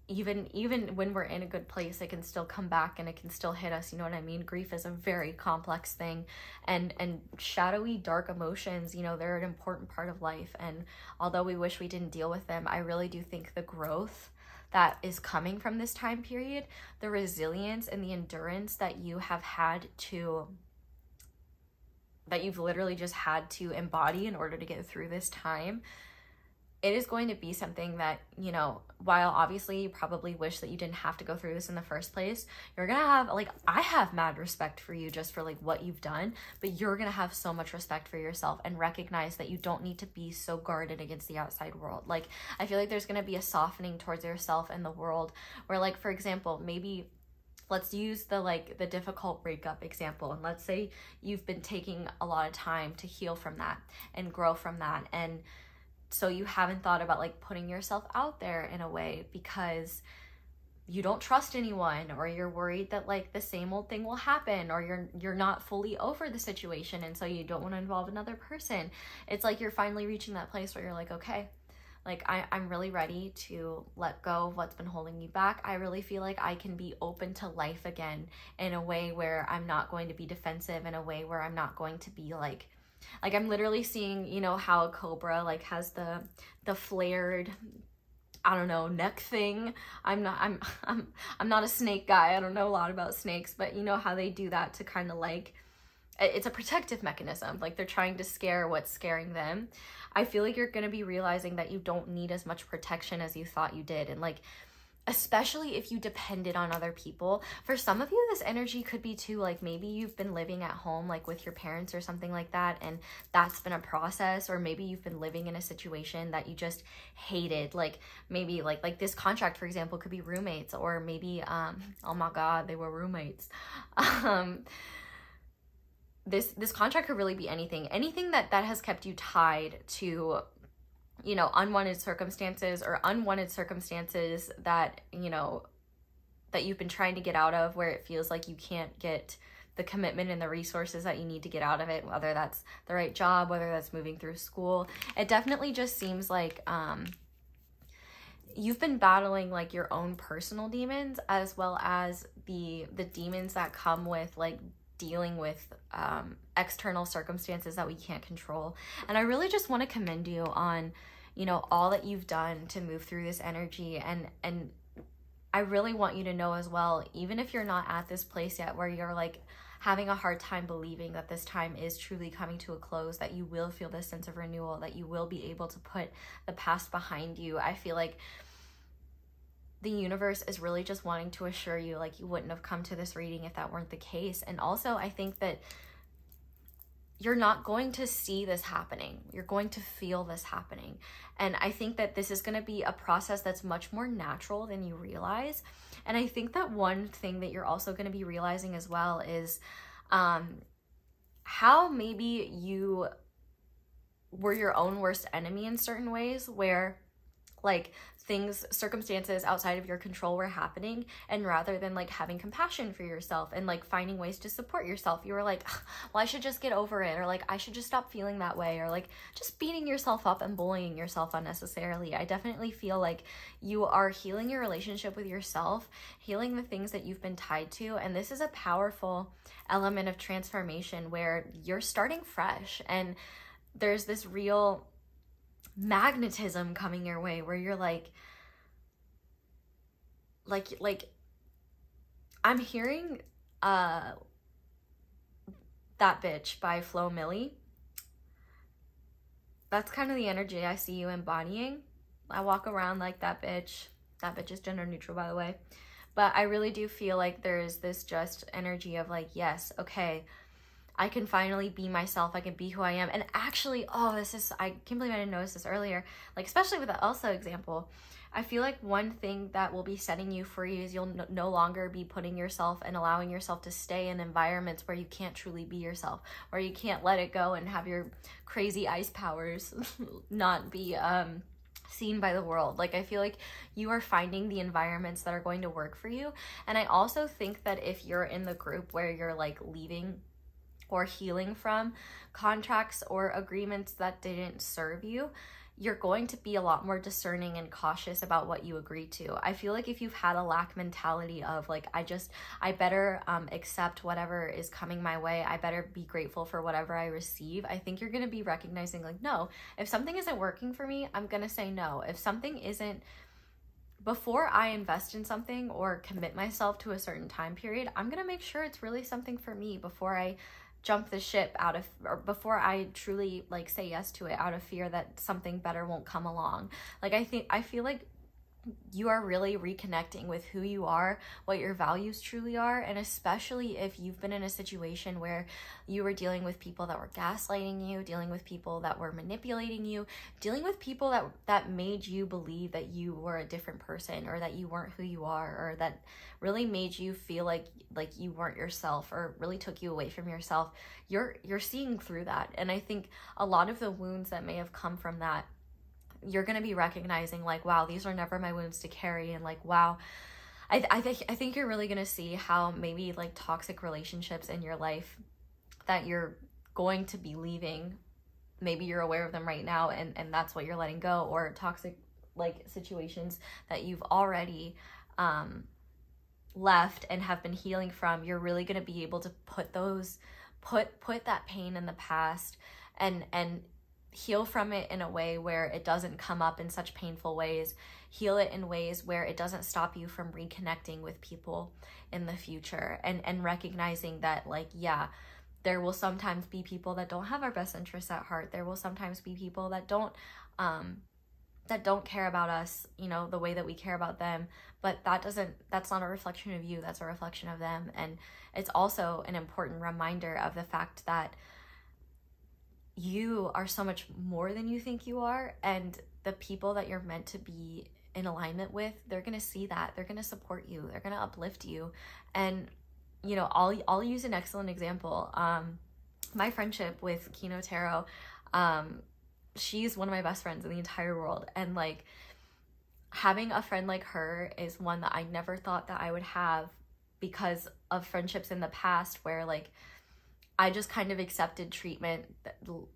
even when we're in a good place, it can still come back and it can still hit us. You know what I mean? Grief is a very complex thing, and shadowy, dark emotions, you know, they're an important part of life. And although we wish we didn't deal with them, I really do think the growth that is coming from this time period, the resilience and the endurance that you have had to, that you've literally just had to embody in order to get through this time, it is going to be something that, you know, while obviously you probably wish that you didn't have to go through this in the first place, you're gonna have, like, I have mad respect for you just for like what you've done, but you're gonna have so much respect for yourself and recognize that you don't need to be so guarded against the outside world. Like, I feel like there's gonna be a softening towards yourself and the world where, like, for example, maybe let's use the difficult breakup example, and let's say you've been taking a lot of time to heal from that and grow from that, and so you haven't thought about like putting yourself out there in a way because you don't trust anyone, or you're worried that like the same old thing will happen, or you're not fully over the situation, and so you don't want to involve another person. It's like you're finally reaching that place where you're like, okay, like I'm really ready to let go of what's been holding me back. I really feel like I can be open to life again in a way where I'm not going to be defensive, in a way where I'm not going to be like I'm literally seeing, you know, how a cobra like has the flared, I don't know, neck thing. I'm not a snake guy. I don't know a lot about snakes, but you know how they do that to kind of like, it's a protective mechanism. Like they're trying to scare what's scaring them. I feel like you're going to be realizing that you don't need as much protection as you thought you did. And like, especially if you depended on other people. For some of you, this energy could be too, like maybe you've been living at home like with your parents or something like that, and that's been a process. Or maybe you've been living in a situation that you just hated, like maybe like this contract, for example, could be roommates, or maybe oh my god, they were roommates. This contract could really be anything that has kept you tied to, you know, unwanted circumstances, or unwanted circumstances that, you know, that you've been trying to get out of, where it feels like you can't get the commitment and the resources that you need to get out of it, whether that's the right job, whether that's moving through school. It definitely just seems like you've been battling like your own personal demons, as well as the demons that come with like dealing with external circumstances that we can't control. And I really just want to commend you on, you know, all that you've done to move through this energy. And I really want you to know as well, even if you're not at this place yet where you're like having a hard time believing that this time is truly coming to a close, that you will feel this sense of renewal, that you will be able to put the past behind you. I feel like the universe is really just wanting to assure you, like, you wouldn't have come to this reading if that weren't the case. And also, I think that you're not going to see this happening. You're going to feel this happening. And I think that this is going to be a process that's much more natural than you realize. And I think that one thing that you're also going to be realizing as well is how maybe you were your own worst enemy in certain ways, where like circumstances outside of your control were happening, and rather than like having compassion for yourself and like finding ways to support yourself, you were like, well, I should just get over it, or like I should just stop feeling that way, or like just beating yourself up and bullying yourself unnecessarily. I definitely feel like you are healing your relationship with yourself, healing the things that you've been tied to, and this is a powerful element of transformation where you're starting fresh, and there's this real magnetism coming your way where you're like I'm hearing That Bitch by Flo Milli. That's kind of the energy I see you embodying. I walk around like that bitch. That bitch is gender neutral, by the way. But I really do feel like there's this just energy of like, yes, okay, I can finally be myself. I can be who I am. And actually, I can't believe I didn't notice this earlier. Like, especially with the Elsa example, I feel like one thing that will be setting you free is you'll no longer be putting yourself and allowing yourself to stay in environments where you can't truly be yourself, where you can't let it go and have your crazy ice powers not be seen by the world. Like, I feel like you are finding the environments that are going to work for you. And I also think that if you're in the group where you're like leaving or healing from contracts or agreements that didn't serve you, you're going to be a lot more discerning and cautious about what you agree to. I feel like if you've had a lack mentality of like, I better accept whatever is coming my way, I better be grateful for whatever I receive, I think you're going to be recognizing like, no, if something isn't working for me, I'm going to say no. If something isn't, before I invest in something or commit myself to a certain time period, I'm going to make sure it's really something for me before I jump the ship out of, or before I truly like say yes to it out of fear that something better won't come along. Like I feel like you are really reconnecting with who you are, what your values truly are, and especially if you've been in a situation where you were dealing with people that were gaslighting you, dealing with people that were manipulating you, dealing with people that made you believe that you were a different person, or that you weren't who you are, or that really made you feel like you weren't yourself, or really took you away from yourself. You're seeing through that, and I think a lot of the wounds that may have come from that, you're going to be recognizing like, wow, these are never my wounds to carry. And like, wow, I think you're really going to see how maybe like toxic relationships in your life that you're going to be leaving, maybe you're aware of them right now, and that's what you're letting go, or toxic like situations that you've already left and have been healing from. You're really going to be able to put that pain in the past and heal from it in a way where it doesn't come up in such painful ways. Heal it in ways where it doesn't stop you from reconnecting with people in the future, and recognizing that like, yeah, there will sometimes be people that don't have our best interests at heart. There will sometimes be people that don't care about us, you know, the way that we care about them, but that's not a reflection of you, that's a reflection of them. And it's also an important reminder of the fact that you are so much more than you think you are, and the people that you're meant to be in alignment with, they're going to see that, they're going to support you, they're going to uplift you. And you know, I'll use an excellent example. My friendship with Kino Tarot, she's one of my best friends in the entire world, and like having a friend like her is one that I never thought that I would have, because of friendships in the past where like I just kind of accepted treatment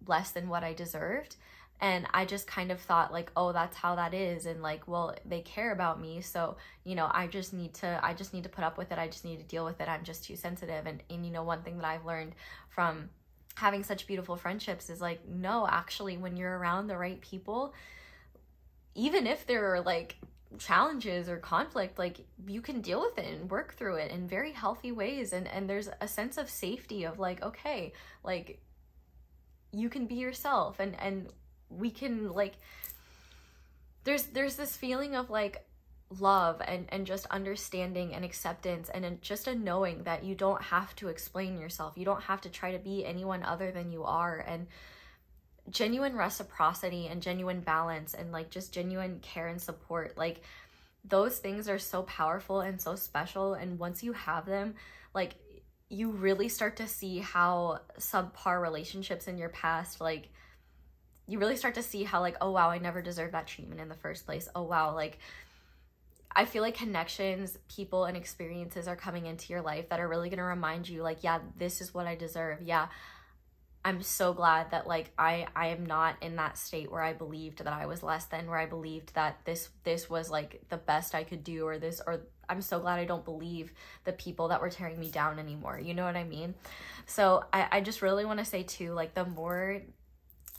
less than what I deserved. And I just kind of thought like, oh, that's how that is. And like, well, they care about me. So, you know, I just need to put up with it. I just need to deal with it. I'm just too sensitive. And you know, one thing that I've learned from having such beautiful friendships is like, no, actually, when you're around the right people, even if there are like challenges or conflict, like you can deal with it and work through it in very healthy ways, and there's a sense of safety of like, okay, like you can be yourself, and we can like, there's this feeling of like love and just understanding and acceptance, and just a knowing that you don't have to explain yourself, you don't have to try to be anyone other than you are. And genuine reciprocity and genuine balance and like just genuine care and support, like those things are so powerful and so special. And once you have them, like you really start to see how subpar relationships in your past, like you really start to see how like, oh wow, I never deserved that treatment in the first place. Oh wow, like I feel like connections, people, and experiences are coming into your life that are really going to remind you like, yeah, this is what I deserve. Yeah, I'm so glad that like I am not in that state where I believed that I was less than, where I believed that this was like the best I could do, or I'm so glad I don't believe the people that were tearing me down anymore. You know what I mean? So I just really want to say too, like the more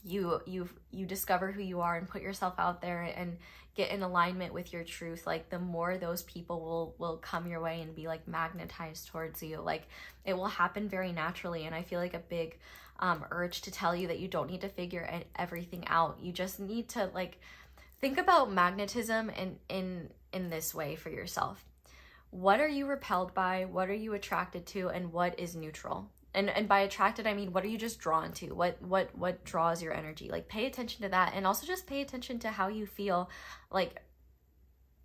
you discover who you are and put yourself out there and get in alignment with your truth, like the more those people will come your way and be like magnetized towards you. Like it will happen very naturally. And I feel like a big urge to tell you that you don't need to figure everything out. You just need to like think about magnetism in this way for yourself. What are you repelled by? What are you attracted to? And what is neutral? And by attracted, I mean, what are you just drawn to? What draws your energy? Like pay attention to that, and also just pay attention to how you feel like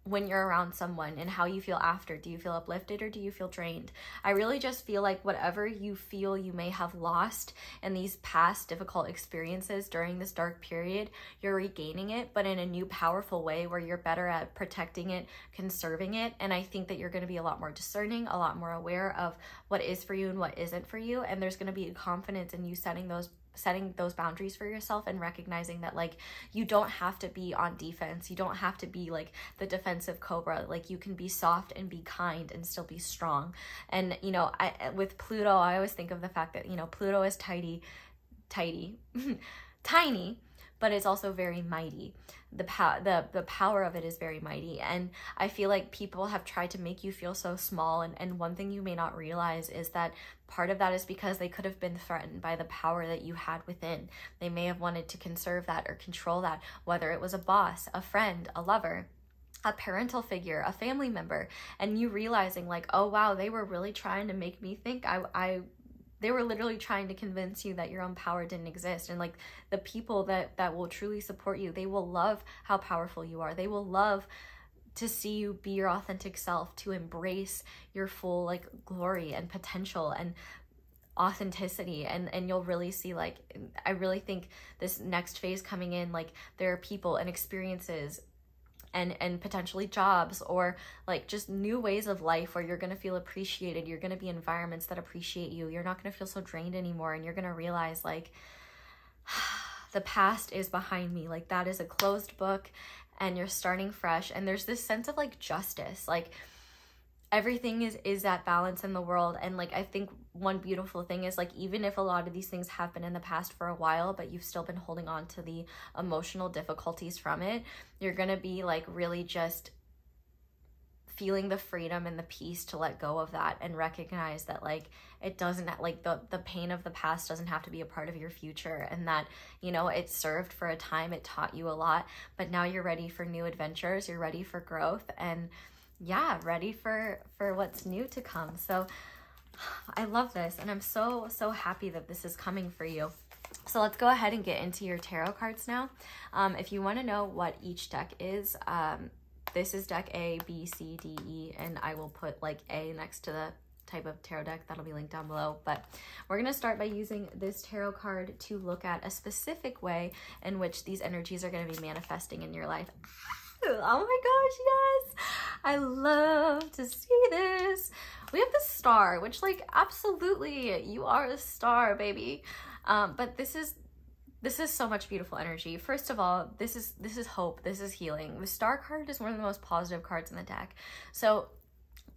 when you're around someone and how you feel after. Do you feel uplifted or do you feel drained? I really just feel like whatever you feel you may have lost in these past difficult experiences during this dark period, you're regaining it, but in a new powerful way where you're better at protecting it, conserving it. And I think that you're going to be a lot more discerning, a lot more aware of what is for you and what isn't for you. And there's going to be a confidence in you setting those setting those boundaries for yourself and recognizing that like you don't have to be on defense, you don't have to be like the defensive cobra, like you can be soft and be kind and still be strong. And you know, with Pluto, I always think of the fact that, you know, Pluto is tiny but it's also very mighty. The power of it is very mighty, and I feel like people have tried to make you feel so small, and one thing you may not realize is that part of that is because they could have been threatened by the power that you had within. They may have wanted to conserve that or control that, whether it was a boss, a friend, a lover, a parental figure, a family member, and you realizing like, oh wow, they were really trying to make me think they were literally trying to convince you that your own power didn't exist. And like the people that will truly support you, they will love how powerful you are. They will love to see you be your authentic self, to embrace your full like glory and potential and authenticity. And you'll really see, like, I really think this next phase coming in, like there are people and experiences and potentially jobs or like just new ways of life where you're going to feel appreciated. You're going to be in environments that appreciate you. You're not going to feel so drained anymore. And you're going to realize like the past is behind me. Like that is a closed book and you're starting fresh. And there's this sense of like justice, like everything is at balance in the world. And like I think one beautiful thing is like even if a lot of these things have been in the past for a while, but you've still been holding on to the emotional difficulties from it, you're gonna be like really just feeling the freedom and the peace to let go of that and recognize that like it doesn't, like the pain of the past doesn't have to be a part of your future, and that, you know, it served for a time, it taught you a lot, but now you're ready for new adventures, you're ready for growth, and yeah, ready for what's new to come. So I love this, and I'm so happy that this is coming for you. So let's go ahead and get into your tarot cards now. If you want to know what each deck is, this is deck A, B, C, D, E, and I will put like A next to the type of tarot deck. That'll be linked down below. But we're going to start by using this tarot card to look at a specific way in which these energies are going to be manifesting in your life. Oh my gosh, yes! I love to see this. We have the star, which like absolutely, you are a star, baby. But this is so much beautiful energy. First of all, this is hope, this is healing. The star card is one of the most positive cards in the deck. So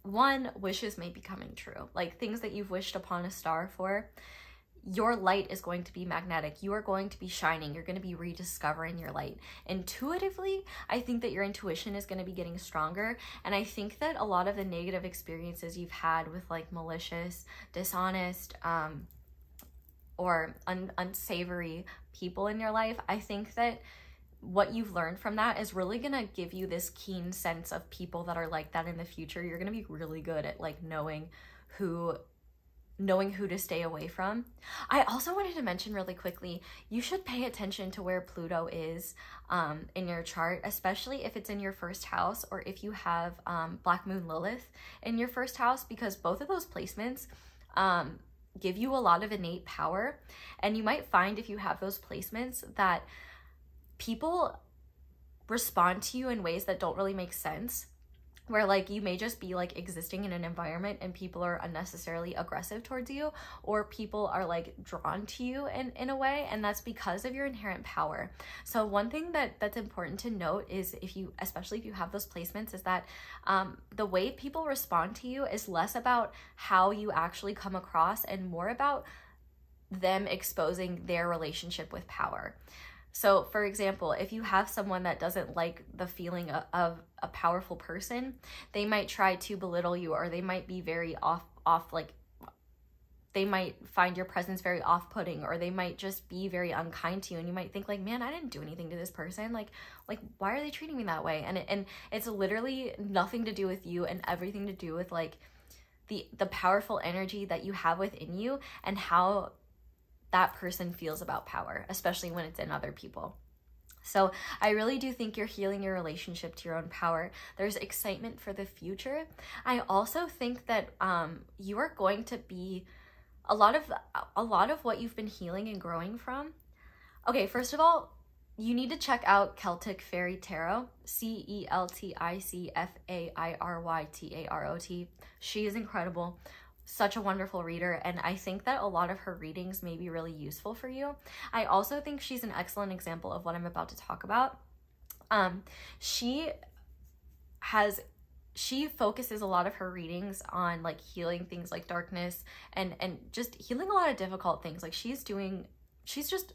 one, wishes may be coming true. Like things that you've wished upon a star for, your light is going to be magnetic. You are going to be shining. You're going to be rediscovering your light. Intuitively, I think that your intuition is going to be getting stronger. And I think that a lot of the negative experiences you've had with like malicious, dishonest, or unsavory people in your life, I think that what you've learned from that is really going to give you this keen sense of people that are like that in the future. You're going to be really good at like knowing who to stay away from. I also wanted to mention really quickly, you should pay attention to where Pluto is in your chart, especially if it's in your first house or if you have Black Moon Lilith in your first house, because both of those placements give you a lot of innate power. And you might find if you have those placements that people respond to you in ways that don't really make sense, where like you may just be like existing in an environment and people are unnecessarily aggressive towards you, or people are like drawn to you in a way, and that's because of your inherent power. So one thing that's important to note is especially if you have those placements, is that the way people respond to you is less about how you actually come across and more about them exposing their relationship with power. So for example, if you have someone that doesn't like the feeling of a powerful person, they might try to belittle you, or they might be very off, like they might find your presence very off-putting, or they might just be very unkind to you. And you might think like, man, I didn't do anything to this person. Like why are they treating me that way? And it's literally nothing to do with you and everything to do with like the powerful energy that you have within you and how that person feels about power, especially when it's in other people. So I really do think you're healing your relationship to your own power. There's excitement for the future. I also think that you are going to be a lot of what you've been healing and growing from. Okay, first of all, you need to check out Celtic Fairy Tarot, CELTICFAIRYTAROT. She is incredible. such a wonderful reader, and I think that a lot of her readings may be really useful for you. I also think she's an excellent example of what I'm about to talk about. She focuses a lot of her readings on like healing things like darkness and just healing a lot of difficult things. Like she's just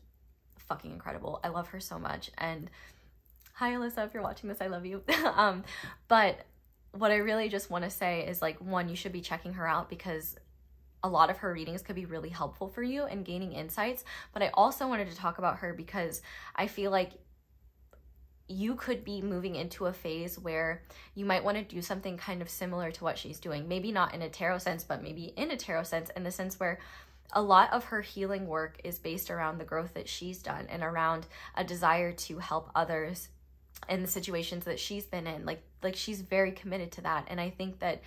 fucking incredible. I love her so much. And hi Alyssa, if you're watching this, I love you. But what I really just want to say is, like, one, you should be checking her out because a lot of her readings could be really helpful for you in gaining insights. But I also wanted to talk about her because I feel like you could be moving into a phase where you might want to do something kind of similar to what she's doing. Maybe not in a tarot sense, but maybe in a tarot sense, in the sense where a lot of her healing work is based around the growth that she's done and around a desire to help others in the situations that she's been in. Like she's very committed to that. And I think that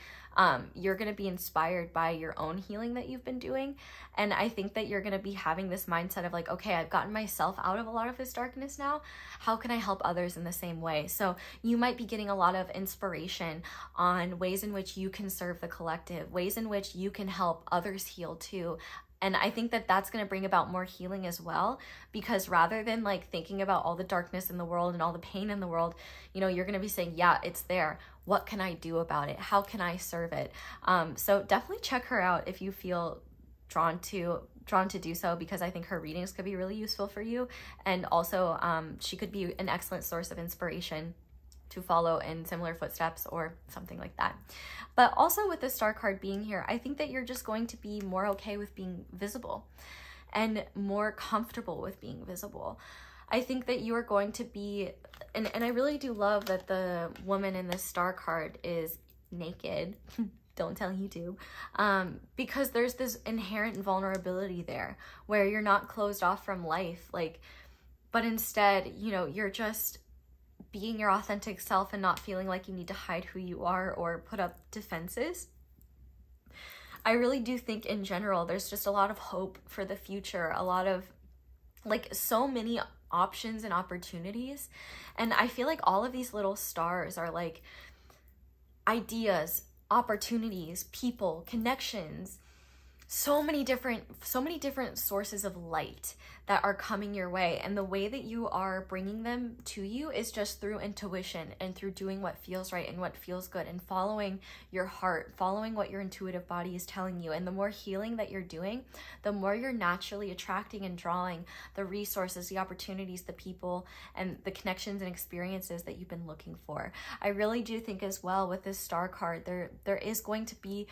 you're going to be inspired by your own healing that you've been doing. And I think that you're going to be having this mindset of like, okay, I've gotten myself out of a lot of this darkness now. How can I help others in the same way? So you might be getting a lot of inspiration on ways in which you can serve the collective, ways in which you can help others heal too. And I think that that's going to bring about more healing as well, because rather than like thinking about all the darkness in the world and all the pain in the world, you know, you're going to be saying, yeah, it's there. What can I do about it? How can I serve it? So definitely check her out if you feel drawn to do so, because I think her readings could be really useful for you. And also she could be an excellent source of inspiration to follow in similar footsteps or something like that. But also with the Star card being here, I think that you're just going to be more okay with being visible and more comfortable with being visible. I think that you are going to be, and I really do love that the woman in this Star card is naked. Don't tell YouTube. Because there's this inherent vulnerability there where you're not closed off from life, but instead, you know, you're just being your authentic self and not feeling like you need to hide who you are or put up defenses. I really do think in general, there's just a lot of hope for the future, a lot of so many options and opportunities. And I feel like all of these little stars are like ideas, opportunities, people, connections, so many different sources of light that are coming your way. And the way that you are bringing them to you is just through intuition and through doing what feels right and what feels good and following your heart, following what your intuitive body is telling you. And the more healing that you're doing, the more you're naturally attracting and drawing the resources, the opportunities, the people, and the connections and experiences that you've been looking for. I really do think as well with this Star card, there is going to be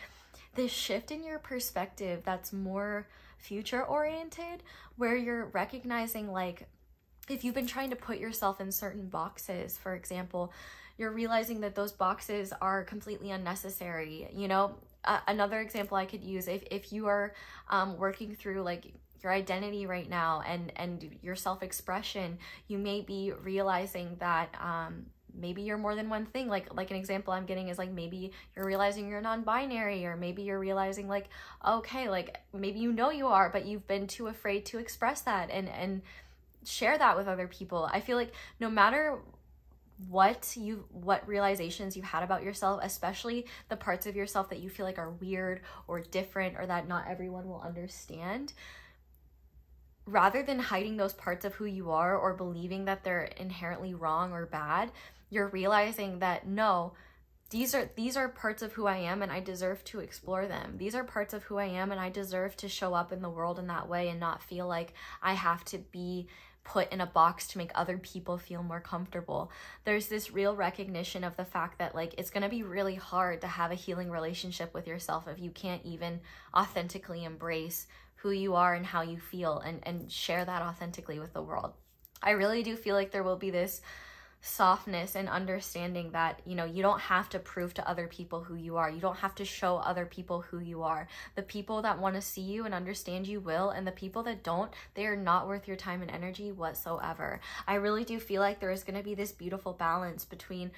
this shift in your perspective that's more future oriented, where you're recognizing, if you've been trying to put yourself in certain boxes, for example, you're realizing that those boxes are completely unnecessary. You know, another example I could use, if you are working through your identity right now and your self-expression, you may be realizing that maybe you're more than one thing. Like an example I'm getting is maybe you're realizing you're non-binary, or maybe you're realizing okay, maybe you know you are, but you've been too afraid to express that and share that with other people. I feel like no matter what realizations you had about yourself, especially the parts of yourself that you feel like are weird or different or that not everyone will understand, rather than hiding those parts of who you are or believing that they're inherently wrong or bad, you're realizing that no, these are parts of who I am and I deserve to explore them. These are parts of who I am and I deserve to show up in the world in that way and not feel like I have to be put in a box to make other people feel more comfortable. There's this real recognition of the fact that it's going to be really hard to have a healing relationship with yourself if you can't even authentically embrace who you are and how you feel and share that authentically with the world. I really do feel like there will be this softness and understanding that, you know, you don't have to prove to other people who you are. You don't have to show other people who you are. The people that want to see you and understand you will, and the people that don't, they are not worth your time and energy whatsoever. I really do feel like there is going to be this beautiful balance between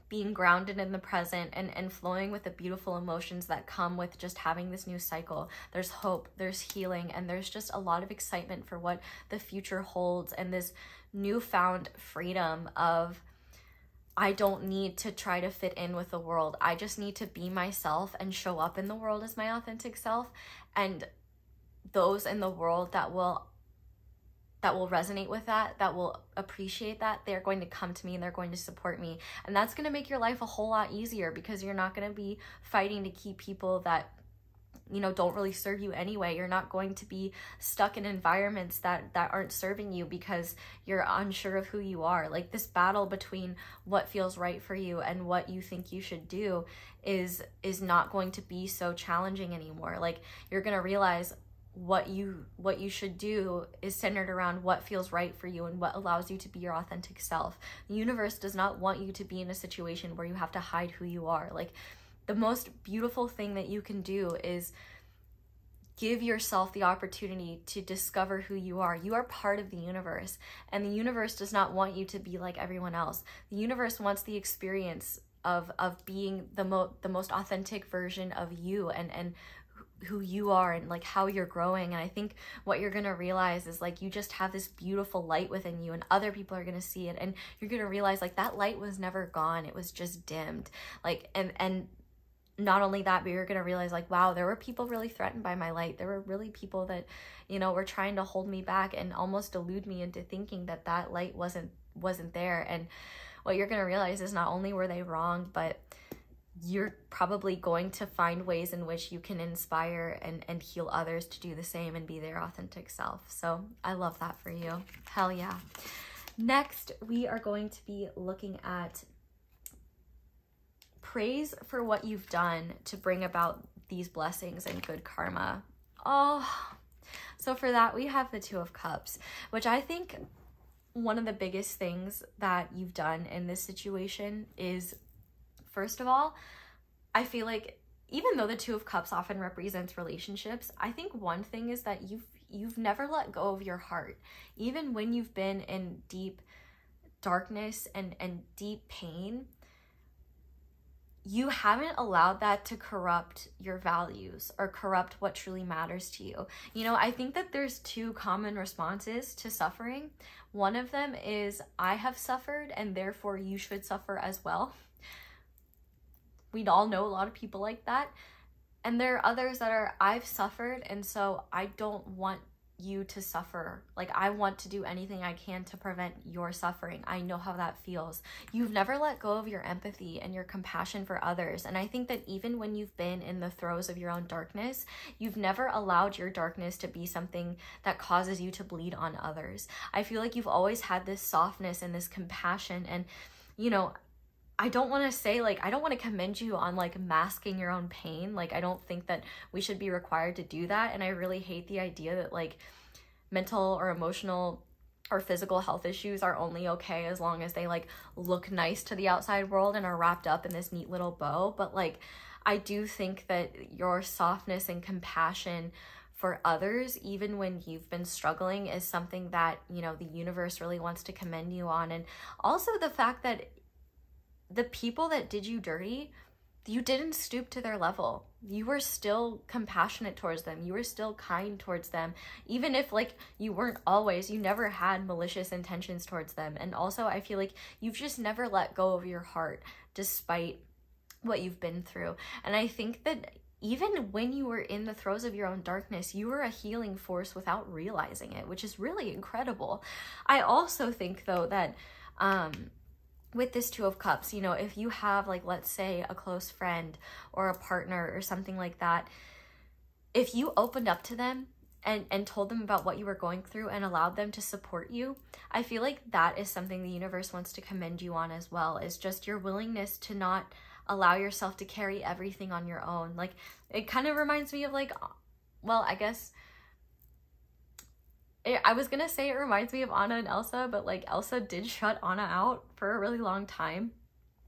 being grounded in the present and flowing with the beautiful emotions that come with just having this new cycle. There's hope, there's healing, and there's just a lot of excitement for what the future holds, and this newfound freedom of I don't need to try to fit in with the world. I just need to be myself and show up in the world as my authentic self. And those in the world that will resonate with that will appreciate that, they're going to come to me and they're going to support me. And that's going to make your life a whole lot easier, because you're not going to be fighting to keep people that, you know, don't really serve you anyway. You're not going to be stuck in environments that aren't serving you because you're unsure of who you are. Like, this battle between what feels right for you and what you think you should do is not going to be so challenging anymore. Like, you're going to realize what you should do is centered around what feels right for you and what allows you to be your authentic self. The universe does not want you to be in a situation where you have to hide who you are. Like, the most beautiful thing that you can do is give yourself the opportunity to discover who you are. You are part of the universe, and the universe does not want you to be like everyone else. The universe wants the experience of being the most authentic version of you and who you are, and like how you're growing. And I think what you're gonna realize is, like, you just have this beautiful light within you, and other people are gonna see it, and you're gonna realize, like, that light was never gone, it was just dimmed. Like, and not only that, but you're gonna realize, like, wow, there were people really threatened by my light. There were really people that, you know, were trying to hold me back and almost delude me into thinking that that light wasn't there. And what you're gonna realize is, not only were they wrong, but you're probably going to find ways in which you can inspire and heal others to do the same and be their authentic self. So I love that for you. Hell yeah. Next, we are going to be looking at praise for what you've done to bring about these blessings and good karma. Oh, so for that, we have the Two of Cups, which I think one of the biggest things that you've done in this situation is, first of all, I feel like, even though the Two of Cups often represents relationships, I think one thing is that you've never let go of your heart. Even when you've been in deep darkness and deep pain, you haven't allowed that to corrupt your values or corrupt what truly matters to you. You know, I think that there's two common responses to suffering. One of them is, I have suffered and therefore you should suffer as well. We all know a lot of people like that. And there are others that are, I've suffered, and so I don't want you to suffer. Like, I want to do anything I can to prevent your suffering. I know how that feels. You've never let go of your empathy and your compassion for others. And I think that even when you've been in the throes of your own darkness, you've never allowed your darkness to be something that causes you to bleed on others. I feel like you've always had this softness and this compassion. And, you know, I don't want to say, like, I don't want to commend you on, like, masking your own pain. Like, I don't think that we should be required to do that. And I really hate the idea that, like, mental or emotional or physical health issues are only okay as long as they, like, look nice to the outside world and are wrapped up in this neat little bow. But, like, I do think that your softness and compassion for others, even when you've been struggling, is something that, you know, the universe really wants to commend you on. And also the fact that the people that did you dirty, you didn't stoop to their level. You were still compassionate towards them. You were still kind towards them. Even if, like, you weren't always, you never had malicious intentions towards them. And also, I feel like you've just never let go of your heart despite what you've been through. And I think that even when you were in the throes of your own darkness, you were a healing force without realizing it, which is really incredible. I also think, though, that with this Two of Cups, you know, if you have, like, let's say a close friend or a partner or something like that, if you opened up to them and told them about what you were going through and allowed them to support you, I feel like that is something the universe wants to commend you on as well, is just your willingness to not allow yourself to carry everything on your own. Like, it kind of reminds me of, like, well, I guess I was gonna say it reminds me of Anna and Elsa, but, like, Elsa did shut Anna out for a really long time,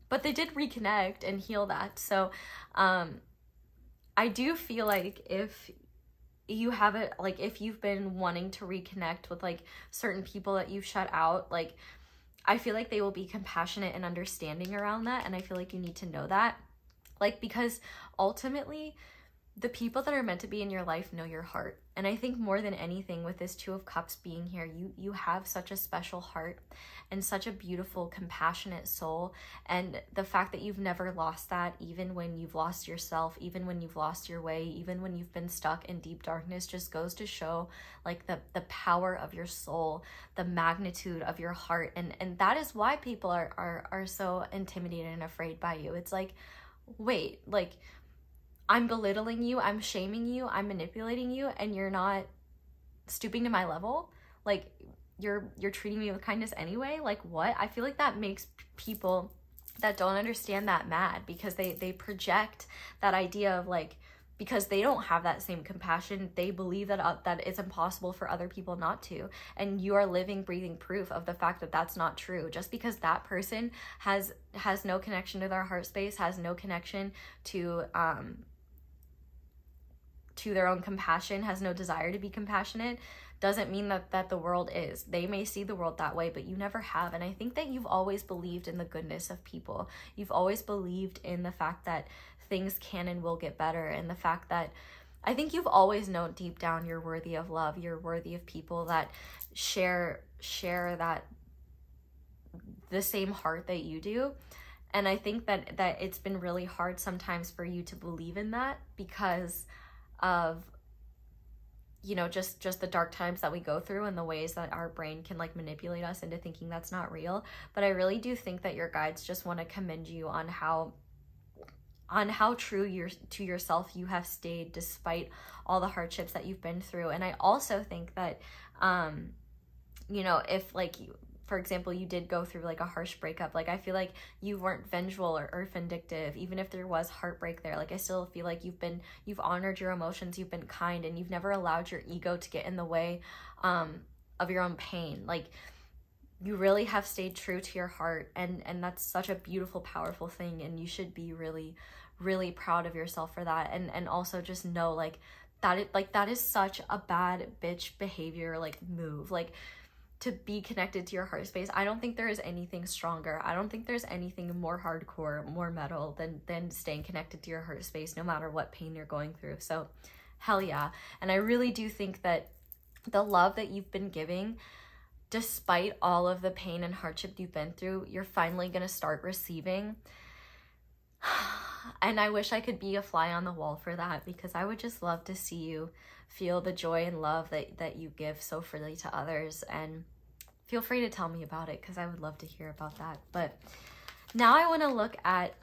but they did reconnect and heal that. So I do feel like if you have it, like, if you've been wanting to reconnect with, like, certain people that you've shut out, like, I feel like they will be compassionate and understanding around that. And I feel like you need to know that, like, because ultimately the people that are meant to be in your life know your heart. And I think more than anything, with this Two of Cups being here, you have such a special heart and such a beautiful, compassionate soul. And the fact that you've never lost that, even when you've lost yourself, even when you've lost your way, even when you've been stuck in deep darkness, just goes to show like the power of your soul, the magnitude of your heart. And that is why people are so intimidated and afraid by you. It's like, wait, like, I'm belittling you, I'm shaming you, I'm manipulating you, and you're not stooping to my level? Like, you're treating me with kindness anyway? Like, what? I feel like that makes people that don't understand that mad, because they project that idea of like, because they don't have that same compassion, they believe that it's impossible for other people not to. And you are living, breathing proof of the fact that that's not true. Just because that person has no connection to their heart space, has no connection to their own compassion, has no desire to be compassionate, doesn't mean that the world is. They may see the world that way, but you never have. And I think that you've always believed in the goodness of people. You've always believed in the fact that things can and will get better, and the fact that I think you've always known deep down you're worthy of love, you're worthy of people that share that the same heart that you do. And I think that it's been really hard sometimes for you to believe in that, because of, you know, just the dark times that we go through and the ways that our brain can like manipulate us into thinking that's not real. But I really do think that your guides just want to commend you on how true to yourself you have stayed despite all the hardships that you've been through. And I also think that you know, if like for example, you did go through like a harsh breakup, like I feel like you weren't vengeful or vindictive, even if there was heartbreak there. Like I still feel like you've honored your emotions, you've been kind, and you've never allowed your ego to get in the way of your own pain. Like you really have stayed true to your heart, and that's such a beautiful, powerful thing, and you should be really, really proud of yourself for that. And also just know like that is such a bad bitch behavior, like move, like to be connected to your heart space. I don't think there is anything stronger. I don't think there's anything more hardcore, more metal than staying connected to your heart space, no matter what pain you're going through. So hell yeah. And I really do think that the love that you've been giving, despite all of the pain and hardship you've been through, you're finally going to start receiving. And I wish I could be a fly on the wall for that, because I would just love to see you feel the joy and love that you give so freely to others. And feel free to tell me about it, because I would love to hear about that. But now I want to look at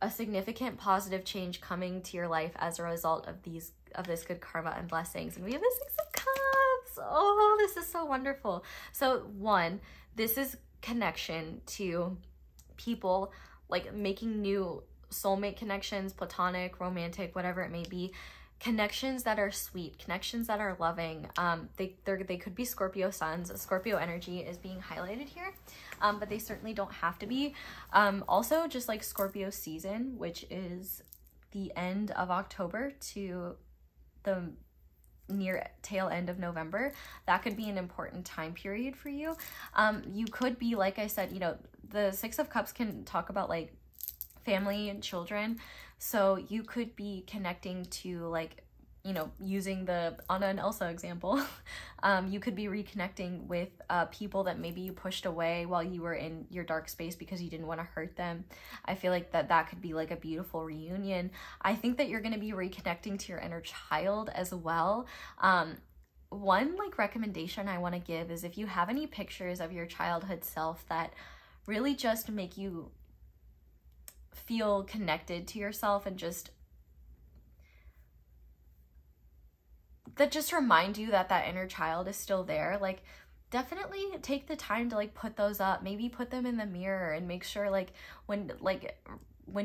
a significant positive change coming to your life as a result of this good karma and blessings. And we have the Six of Cups. Oh, this is so wonderful. So one, this is connection to people, like making new soulmate connections, platonic, romantic, whatever it may be. Connections that are sweet, connections that are loving. They could be Scorpio suns. Scorpio energy is being highlighted here, but they certainly don't have to be. Also, just like Scorpio season, which is the end of October to the near tail end of November, that could be an important time period for you. You could be, like I said, you know, the Six of Cups can talk about like family and children. So you could be connecting to, like, you know, using the Anna and Elsa example, you could be reconnecting with people that maybe you pushed away while you were in your dark space because you didn't want to hurt them. I feel like that could be like a beautiful reunion. I think that you're going to be reconnecting to your inner child as well. One like recommendation I want to give is if you have any pictures of your childhood self that really just make you feel connected to yourself and just remind you that that inner child is still there, like definitely take the time to like put those up. Maybe put them in the mirror and make sure like when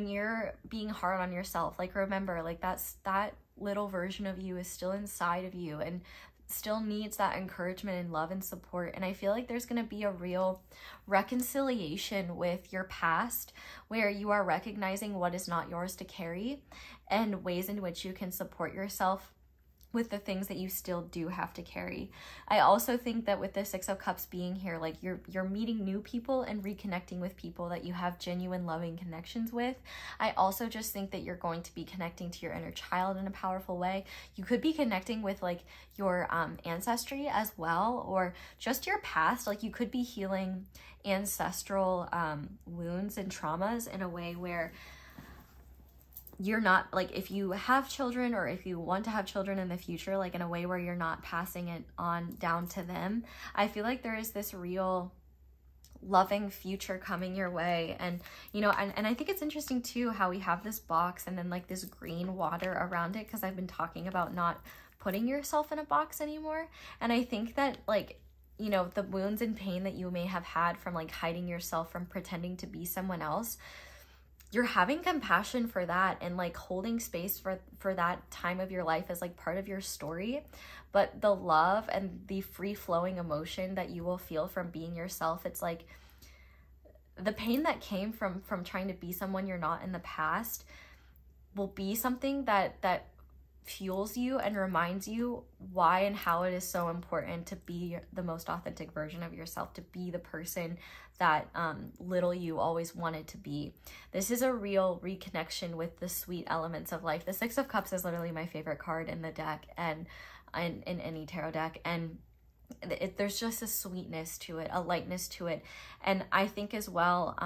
you're being hard on yourself, like remember like that little version of you is still inside of you and still needs that encouragement and love and support. And I feel like there's going to be a real reconciliation with your past, where you are recognizing what is not yours to carry and ways in which you can support yourself with the things that you still do have to carry. I also think that with the Six of Cups being here, like you're meeting new people and reconnecting with people that you have genuine loving connections with. I also just think that you're going to be connecting to your inner child in a powerful way. You could be connecting with like your ancestry as well, or just your past. Like you could be healing ancestral wounds and traumas in a way where you're not, like, if you have children or if you want to have children in the future, like in a way where you're not passing it on down to them. I feel like there is this real loving future coming your way. And you know, and I think it's interesting too how we have this box and then like this green water around it, because I've been talking about not putting yourself in a box anymore. And I think that, like, you know, the wounds and pain that you may have had from like hiding yourself, from pretending to be someone else, you're having compassion for that and like holding space for that time of your life as like part of your story. But the love and the free flowing emotion that you will feel from being yourself, it's like the pain that came from trying to be someone you're not in the past will be something that fuels you and reminds you why and how it is so important to be the most authentic version of yourself, to be the person that little you always wanted to be. This is a real reconnection with the sweet elements of life. The Six of Cups is literally my favorite card in the deck and in any tarot deck, and there's just a sweetness to it, a lightness to it. And I think as well,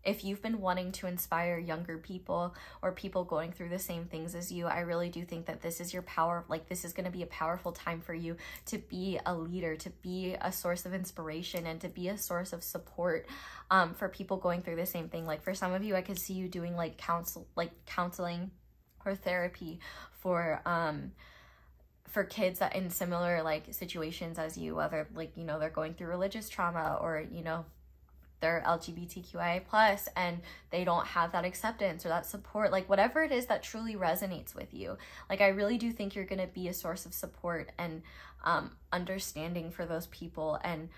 if you've been wanting to inspire younger people or people going through the same things as you, I really do think that this is your power. Like, this is going to be a powerful time for you to be a leader, to be a source of inspiration, and to be a source of support for people going through the same thing. Like, for some of you, I could see you doing like counseling or therapy for kids that in similar like situations as you, whether like, you know, they're going through religious trauma, or, you know, they're LGBTQIA+, and they don't have that acceptance or that support, like whatever it is that truly resonates with you. Like, I really do think you're going to be a source of support and understanding for those people. And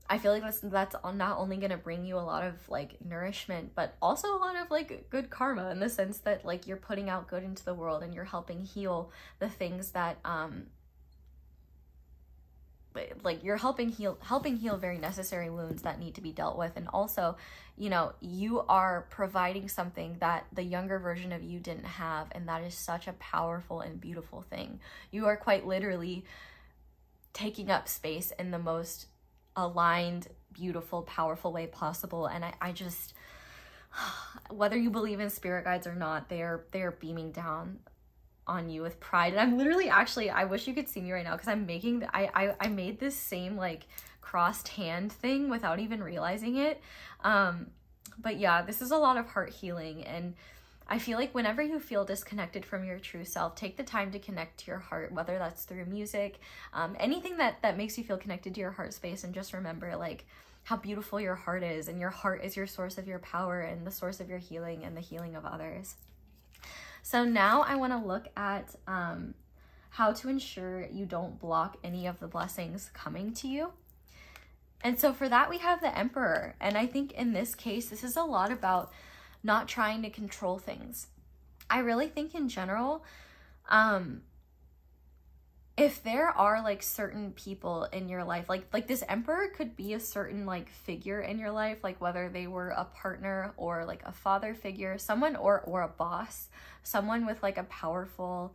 I feel like that's not only going to bring you a lot of like nourishment, but also a lot of like good karma, in the sense that like you're putting out good into the world and you're helping heal the things that like you're helping heal very necessary wounds that need to be dealt with. And also, you know, you are providing something that the younger version of you didn't have, and that is such a powerful and beautiful thing. You are quite literally taking up space in the most aligned, beautiful, powerful way possible. And I just, whether you believe in spirit guides or not, they are beaming down on you with pride. And I'm literally, actually, I wish you could see me right now, because I'm making I made this same like crossed hand thing without even realizing it. But yeah, this is a lot of heart healing, and I feel like whenever you feel disconnected from your true self, take the time to connect to your heart, whether that's through music, anything that makes you feel connected to your heart space. And just remember like how beautiful your heart is, and your heart is your source of your power and the source of your healing and the healing of others. So now I want to look at how to ensure you don't block any of the blessings coming to you. And so for that, we have the Emperor. And I think in this case, this is a lot about not trying to control things. I really think in general, if there are like certain people in your life, like this Emperor could be a certain like figure in your life, like whether they were a partner or like a father figure, someone or a boss, someone with like a powerful,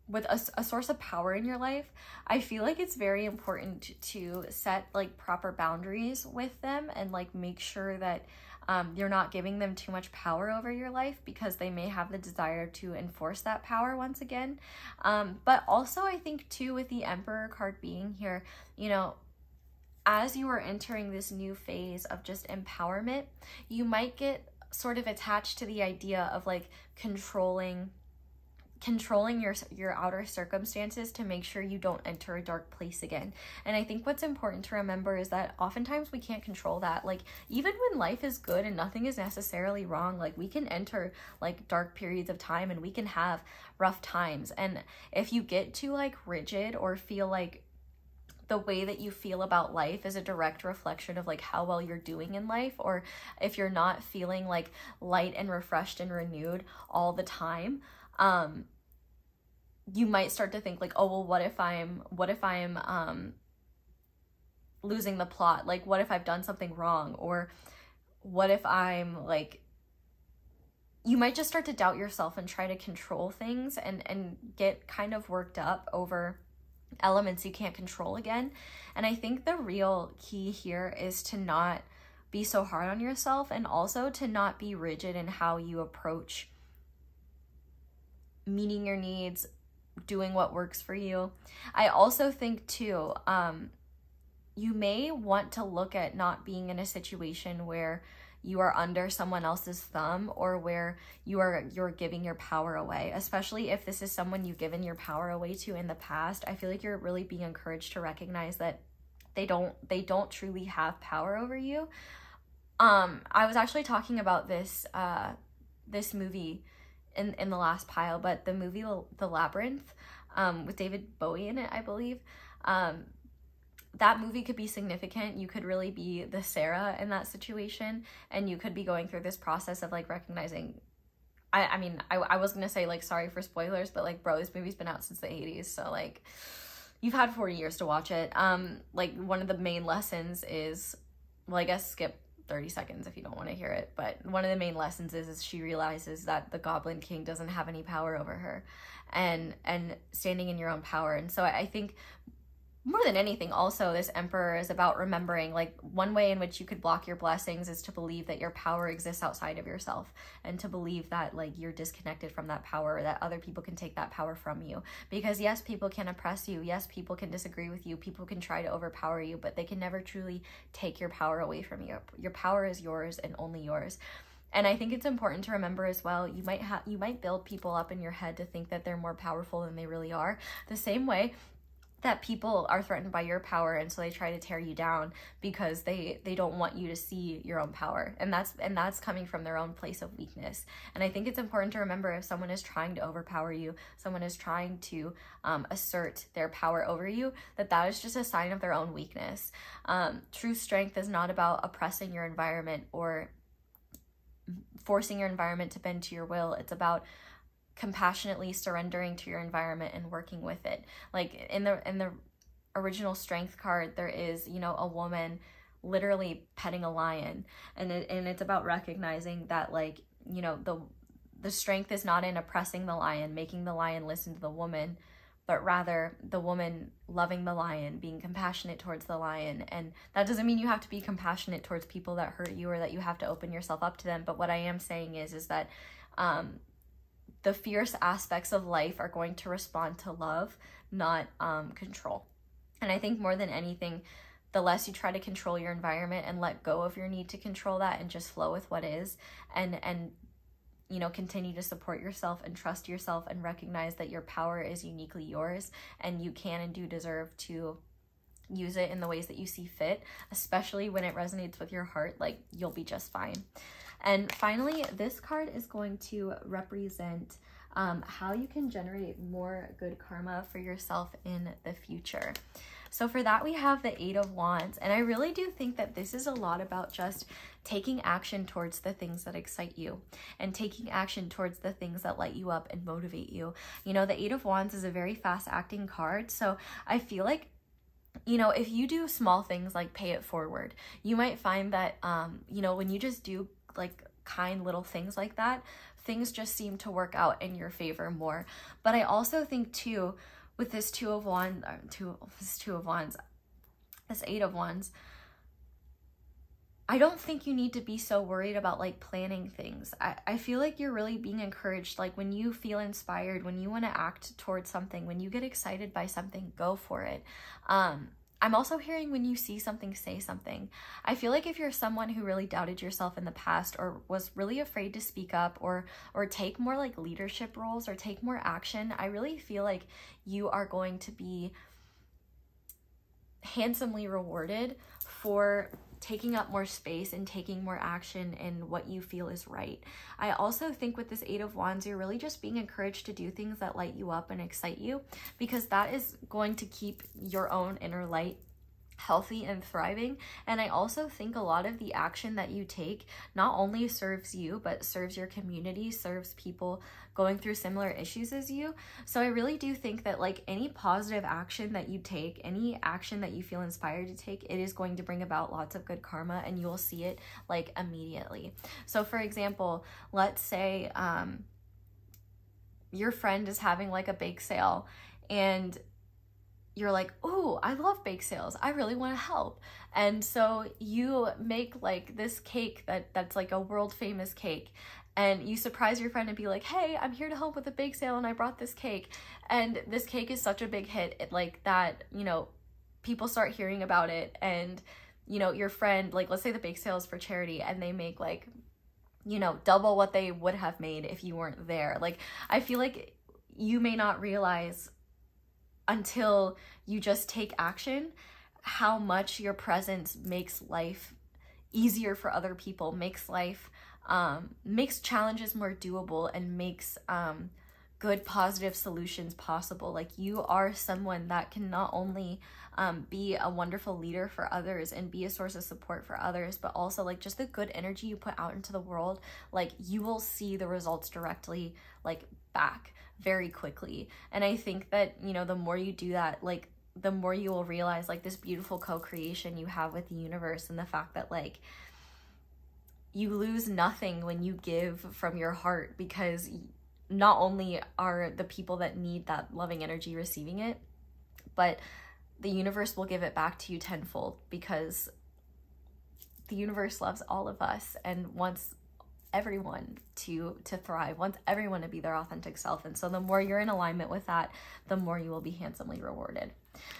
with a source of power in your life. I feel like it's very important to set like proper boundaries with them, and like make sure that you're not giving them too much power over your life, because they may have the desire to enforce that power once again. But also I think too, with the Emperor card being here, you know, as you are entering this new phase of just empowerment, you might get sort of attached to the idea of like controlling your outer circumstances to make sure you don't enter a dark place again. And I think what's important to remember is that oftentimes we can't control that. Like, even when life is good and nothing is necessarily wrong, like we can enter like dark periods of time and we can have rough times. And if you get too like rigid, or feel like the way that you feel about life is a direct reflection of like how well you're doing in life, or if you're not feeling like light and refreshed and renewed all the time, you might start to think like, oh, well, what if I'm losing the plot? Like, what if I've done something wrong? Or what if I'm like, you might just start to doubt yourself and try to control things and get kind of worked up over elements you can't control again. And I think the real key here is to not be so hard on yourself, and also to not be rigid in how you approach meeting your needs, doing what works for you. I also think too, you may want to look at not being in a situation where you are under someone else's thumb, or where you're giving your power away, especially if this is someone you've given your power away to in the past. I feel like you're really being encouraged to recognize that they don't truly have power over you. I was actually talking about this this movie in the last pile, but the movie The Labyrinth, with David Bowie in it, I believe. That movie could be significant. You could really be the Sarah in that situation, and you could be going through this process of like recognizing, I mean, I was gonna say like, sorry for spoilers, but like, bro, this movie's been out since the 80s, so like, you've had 40 years to watch it. Like, one of the main lessons is, well, I guess skip 30 seconds if you don't want to hear it, but one of the main lessons is she realizes that the Goblin King doesn't have any power over her, and standing in your own power. And so I think more than anything, also, this Emperor is about remembering, like, one way in which you could block your blessings is to believe that your power exists outside of yourself, and to believe that, like, you're disconnected from that power, or that other people can take that power from you. Because yes, people can oppress you, yes, people can disagree with you, people can try to overpower you, but they can never truly take your power away from you. Your power is yours and only yours. And I think it's important to remember as well, you might build people up in your head to think that they're more powerful than they really are, the same way that people are threatened by your power, and so they try to tear you down because they don't want you to see your own power, and that's coming from their own place of weakness. And I think it's important to remember, if someone is trying to overpower you, someone is trying to assert their power over you, that is just a sign of their own weakness. True strength is not about oppressing your environment or forcing your environment to bend to your will. It's about compassionately surrendering to your environment and working with it. Like in the original strength card, there is, you know, a woman literally petting a lion, and it's about recognizing that, like, you know, the strength is not in oppressing the lion, making the lion listen to the woman, but rather the woman loving the lion, being compassionate towards the lion. And that doesn't mean you have to be compassionate towards people that hurt you, or that you have to open yourself up to them. But what I am saying is that the fierce aspects of life are going to respond to love, not control. And I think more than anything, the less you try to control your environment and let go of your need to control that, and just flow with what is, and you know, continue to support yourself and trust yourself, and recognize that your power is uniquely yours, and you can and do deserve to use it in the ways that you see fit, especially when it resonates with your heart, like, you'll be just fine. And finally, this card is going to represent how you can generate more good karma for yourself in the future. So for that, we have the 8 of Wands. And I really do think that this is a lot about just taking action towards the things that excite you, and taking action towards the things that light you up and motivate you. You know, the 8 of Wands is a very fast acting card. So I feel like, you know, if you do small things like pay it forward, you might find that, you know, when you just do like kind little things like that, things just seem to work out in your favor more. But I also think too, with this 8 of Wands, I don't think you need to be so worried about like planning things. I feel like you're really being encouraged, like when you feel inspired, when you want to act towards something, when you get excited by something, go for it. I'm also hearing when you see something, say something. I feel like if you're someone who really doubted yourself in the past, or was really afraid to speak up, or take more like leadership roles, or take more action, I really feel like you are going to be handsomely rewarded for taking up more space and taking more action in what you feel is right. I also think with this 8 of Wands, you're really just being encouraged to do things that light you up and excite you, because that is going to keep your own inner light healthy and thriving. And I also think a lot of the action that you take not only serves you, but serves your community, serves people going through similar issues as you. So I really do think that like any positive action that you take, any action that you feel inspired to take, it is going to bring about lots of good karma, and you will see it like immediately. So for example, let's say your friend is having like a bake sale, and you're like, oh, I love bake sales, I really want to help. And so you make like this cake that's like a world famous cake, and you surprise your friend and be like, hey, I'm here to help with the bake sale and I brought this cake. And this cake is such a big hit, like that, you know, people start hearing about it, and you know, your friend, like let's say the bake sale is for charity, and they make like, you know, double what they would have made if you weren't there. Like I feel like you may not realize until you just take action how much your presence makes life easier for other people, makes life makes challenges more doable, and makes good positive solutions possible. Like you are someone that can not only be a wonderful leader for others and be a source of support for others, but also like just the good energy you put out into the world, like you will see the results directly like back very quickly. And I think that, you know, the more you do that, like the more you will realize like this beautiful co-creation you have with the universe, and the fact that like you lose nothing when you give from your heart, because not only are the people that need that loving energy receiving it, but the universe will give it back to you tenfold, because the universe loves all of us and wants everyone to thrive, wants everyone to be their authentic self. And so the more you're in alignment with that, the more you will be handsomely rewarded.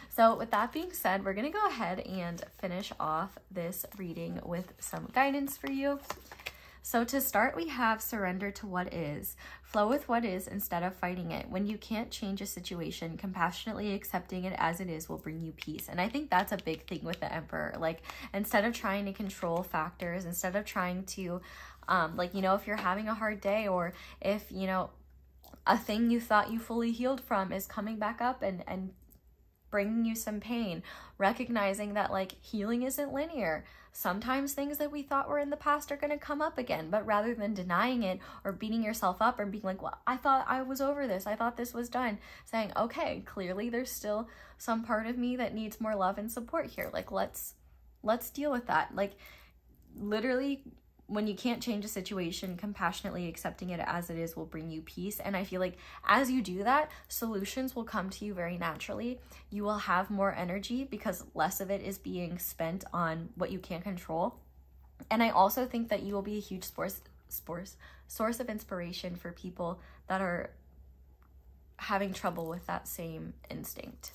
So with that being said, we're going to go ahead and finish off this reading with some guidance for you. So to start, we have surrender to what is. Flow with what is instead of fighting it. When you can't change a situation, compassionately accepting it as it is will bring you peace. And I think that's a big thing with the Emperor. Like, instead of trying to control factors, instead of trying to, like, you know, if you're having a hard day, or if, you know, a thing you thought you fully healed from is coming back up and bringing you some pain, recognizing that like healing isn't linear. Sometimes things that we thought were in the past are going to come up again, but rather than denying it or beating yourself up and being like, well, I thought I was over this, I thought this was done, saying, okay, clearly there's still some part of me that needs more love and support here. Like, let's deal with that. Like, literally, when you can't change a situation, compassionately accepting it as it is will bring you peace. And I feel like as you do that, solutions will come to you very naturally. You will have more energy because less of it is being spent on what you can't control. And I also think that you will be a huge source of inspiration for people that are having trouble with that same instinct.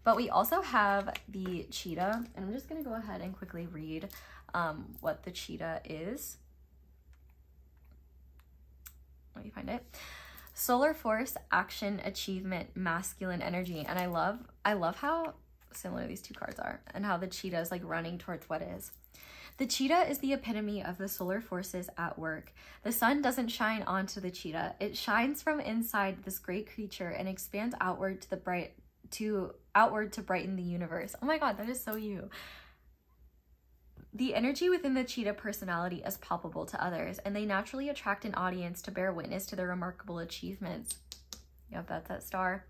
But we also have the cheetah, and I'm just going to go ahead and quickly read what the cheetah is. Let me find it. Solar force, action, achievement, masculine energy. And I love how similar these two cards are, and how the cheetah is like running towards what is. The cheetah is the epitome of the solar forces at work. The sun doesn't shine onto the cheetah. It shines from inside this great creature and expands outward to brighten the universe. Oh my god, that is so you. The energy within the cheetah personality is palpable to others, and they naturally attract an audience to bear witness to their remarkable achievements. Yep, that's that star.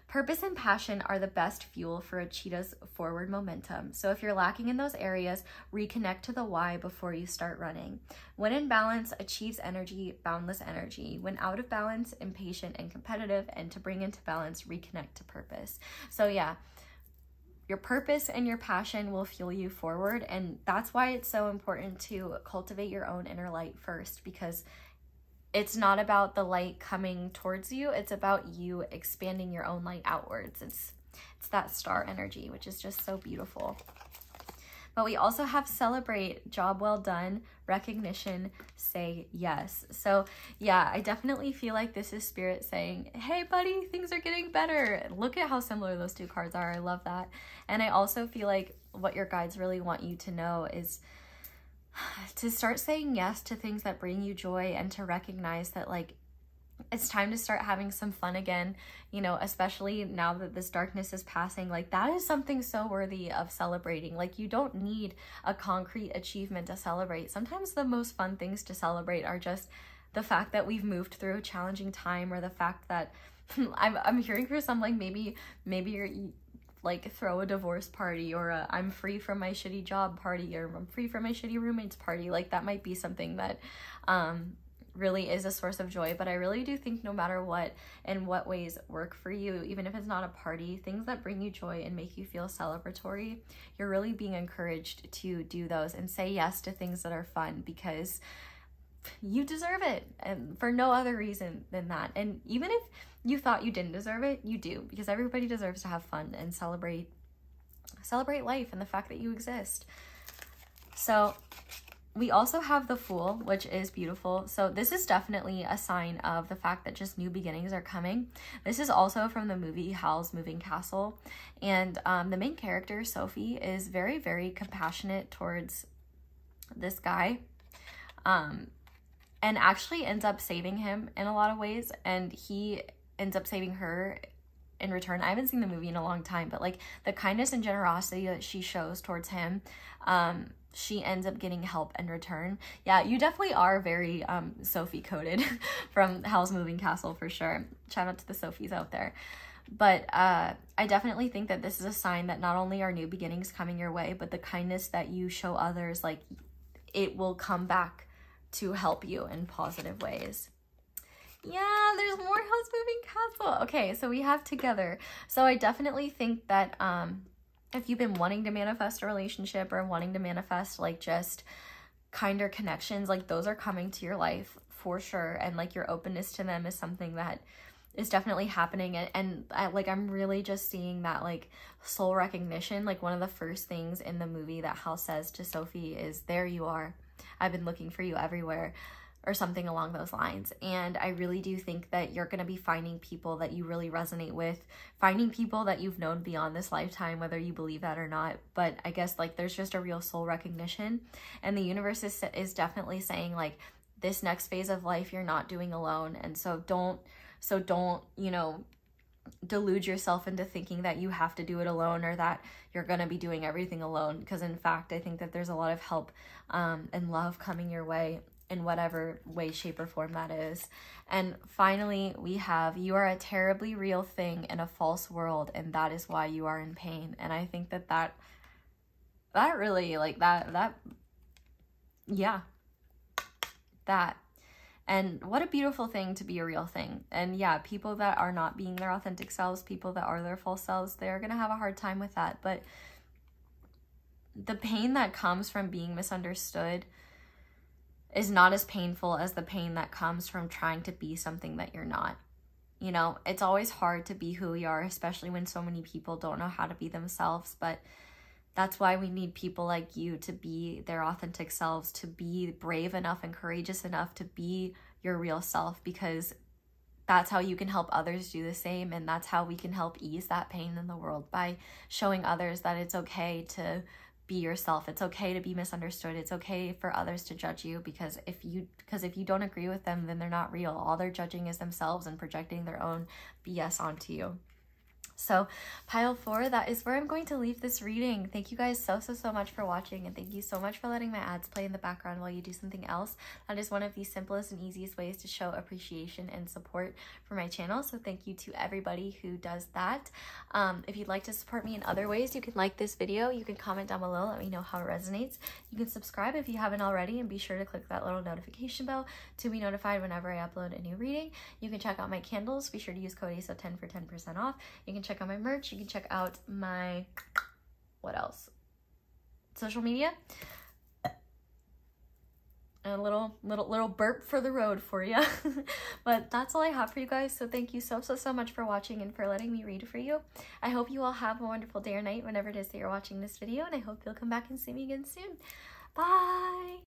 Purpose and passion are the best fuel for a cheetah's forward momentum. So if you're lacking in those areas, reconnect to the why before you start running. When in balance, achieves energy, boundless energy. When out of balance, impatient and competitive, and to bring into balance, reconnect to purpose. So yeah, your purpose and your passion will fuel you forward, and that's why it's so important to cultivate your own inner light first, because it's not about the light coming towards you, it's about you expanding your own light outwards. It's that star energy, which is just so beautiful. But we also have celebrate, job well done, recognition, say yes. So yeah, I definitely feel like this is spirit saying, hey buddy, things are getting better. Look at how similar those two cards are. I love that. And I also feel like what your guides really want you to know is to start saying yes to things that bring you joy, and to recognize that like it's time to start having some fun again, you know, especially now that this darkness is passing. Like, that is something so worthy of celebrating. Like, you don't need a concrete achievement to celebrate. Sometimes the most fun things to celebrate are just the fact that we've moved through a challenging time, or the fact that I'm hearing for some, like, maybe you're like throw a divorce party, or a I'm free from my shitty job party, or I'm free from my shitty roommates party. Like, that might be something that really is a source of joy. But I really do think no matter what and what ways work for you, even if it's not a party, things that bring you joy and make you feel celebratory, you're really being encouraged to do those and say yes to things that are fun, because you deserve it, and for no other reason than that. And even if you thought you didn't deserve it, you do, because everybody deserves to have fun and celebrate life and the fact that you exist. So we also have the Fool, which is beautiful. So this is definitely a sign of the fact that just new beginnings are coming. This is also from the movie Howl's Moving Castle. And the main character, Sophie, is very, very compassionate towards this guy. And actually ends up saving him in a lot of ways. And he ends up saving her in return. I haven't seen the movie in a long time, but like the kindness and generosity that she shows towards him, she ends up getting help in return. Yeah, you definitely are very Sophie coded from Howl's Moving Castle for sure. Shout out to the Sophies out there. But I definitely think that this is a sign that not only are new beginnings coming your way, but the kindness that you show others, like, it will come back to help you in positive ways. Yeah, there's more Howl's Moving Castle. Okay, so we have Together. So I definitely think that if you've been wanting to manifest a relationship, or wanting to manifest like just kinder connections, like those are coming to your life for sure. And like your openness to them is something that is definitely happening. And I'm really just seeing that like soul recognition. Like, one of the first things in the movie that Howl says to Sophie is, "There you are. I've been looking for you everywhere," or something along those lines. And I really do think that you're going to be finding people that you really resonate with, finding people that you've known beyond this lifetime, whether you believe that or not. But I guess like there's just a real soul recognition, and the universe is definitely saying like, this next phase of life you're not doing alone. And so don't, you know, delude yourself into thinking that you have to do it alone, or that you're going to be doing everything alone. Because in fact, I think that there's a lot of help and love coming your way in whatever way, shape, or form that is. And finally, we have, You are a terribly real thing in a false world, and that is why you are in pain. And I think that really, like, yeah, that. And what a beautiful thing to be a real thing. And yeah, people that are not being their authentic selves, people that are their false selves, they're going to have a hard time with that. But the pain that comes from being misunderstood is not as painful as the pain that comes from trying to be something that you're not. You know, it's always hard to be who we are, especially when so many people don't know how to be themselves. But that's why we need people like you to be their authentic selves, to be brave enough and courageous enough to be your real self, because that's how you can help others do the same. And that's how we can help ease that pain in the world, by showing others that it's okay to be yourself. It's okay to be misunderstood. It's okay for others to judge you, because if you don't agree with them, then they're not real. All they're judging is themselves and projecting their own BS onto you. So pile 4, that is where I'm going to leave this reading. Thank you guys so much for watching, and thank you so much for letting my ads play in the background while you do something else. That is one of the simplest and easiest ways to show appreciation and support for my channel. So thank you to everybody who does that. If you'd like to support me in other ways, you can like this video, you can comment down below, let me know how it resonates. You can subscribe if you haven't already, and be sure to click that little notification bell to be notified whenever I upload a new reading. You can check out my candles. Be sure to use code ASO10 for 10% off. You can check out my merch. You can check out my, what else? Social media. A little burp for the road for you. But that's all I have for you guys. So thank you so much for watching and for letting me read for you. I hope you all have a wonderful day or night whenever it is that you're watching this video, and I hope you'll come back and see me again soon. Bye!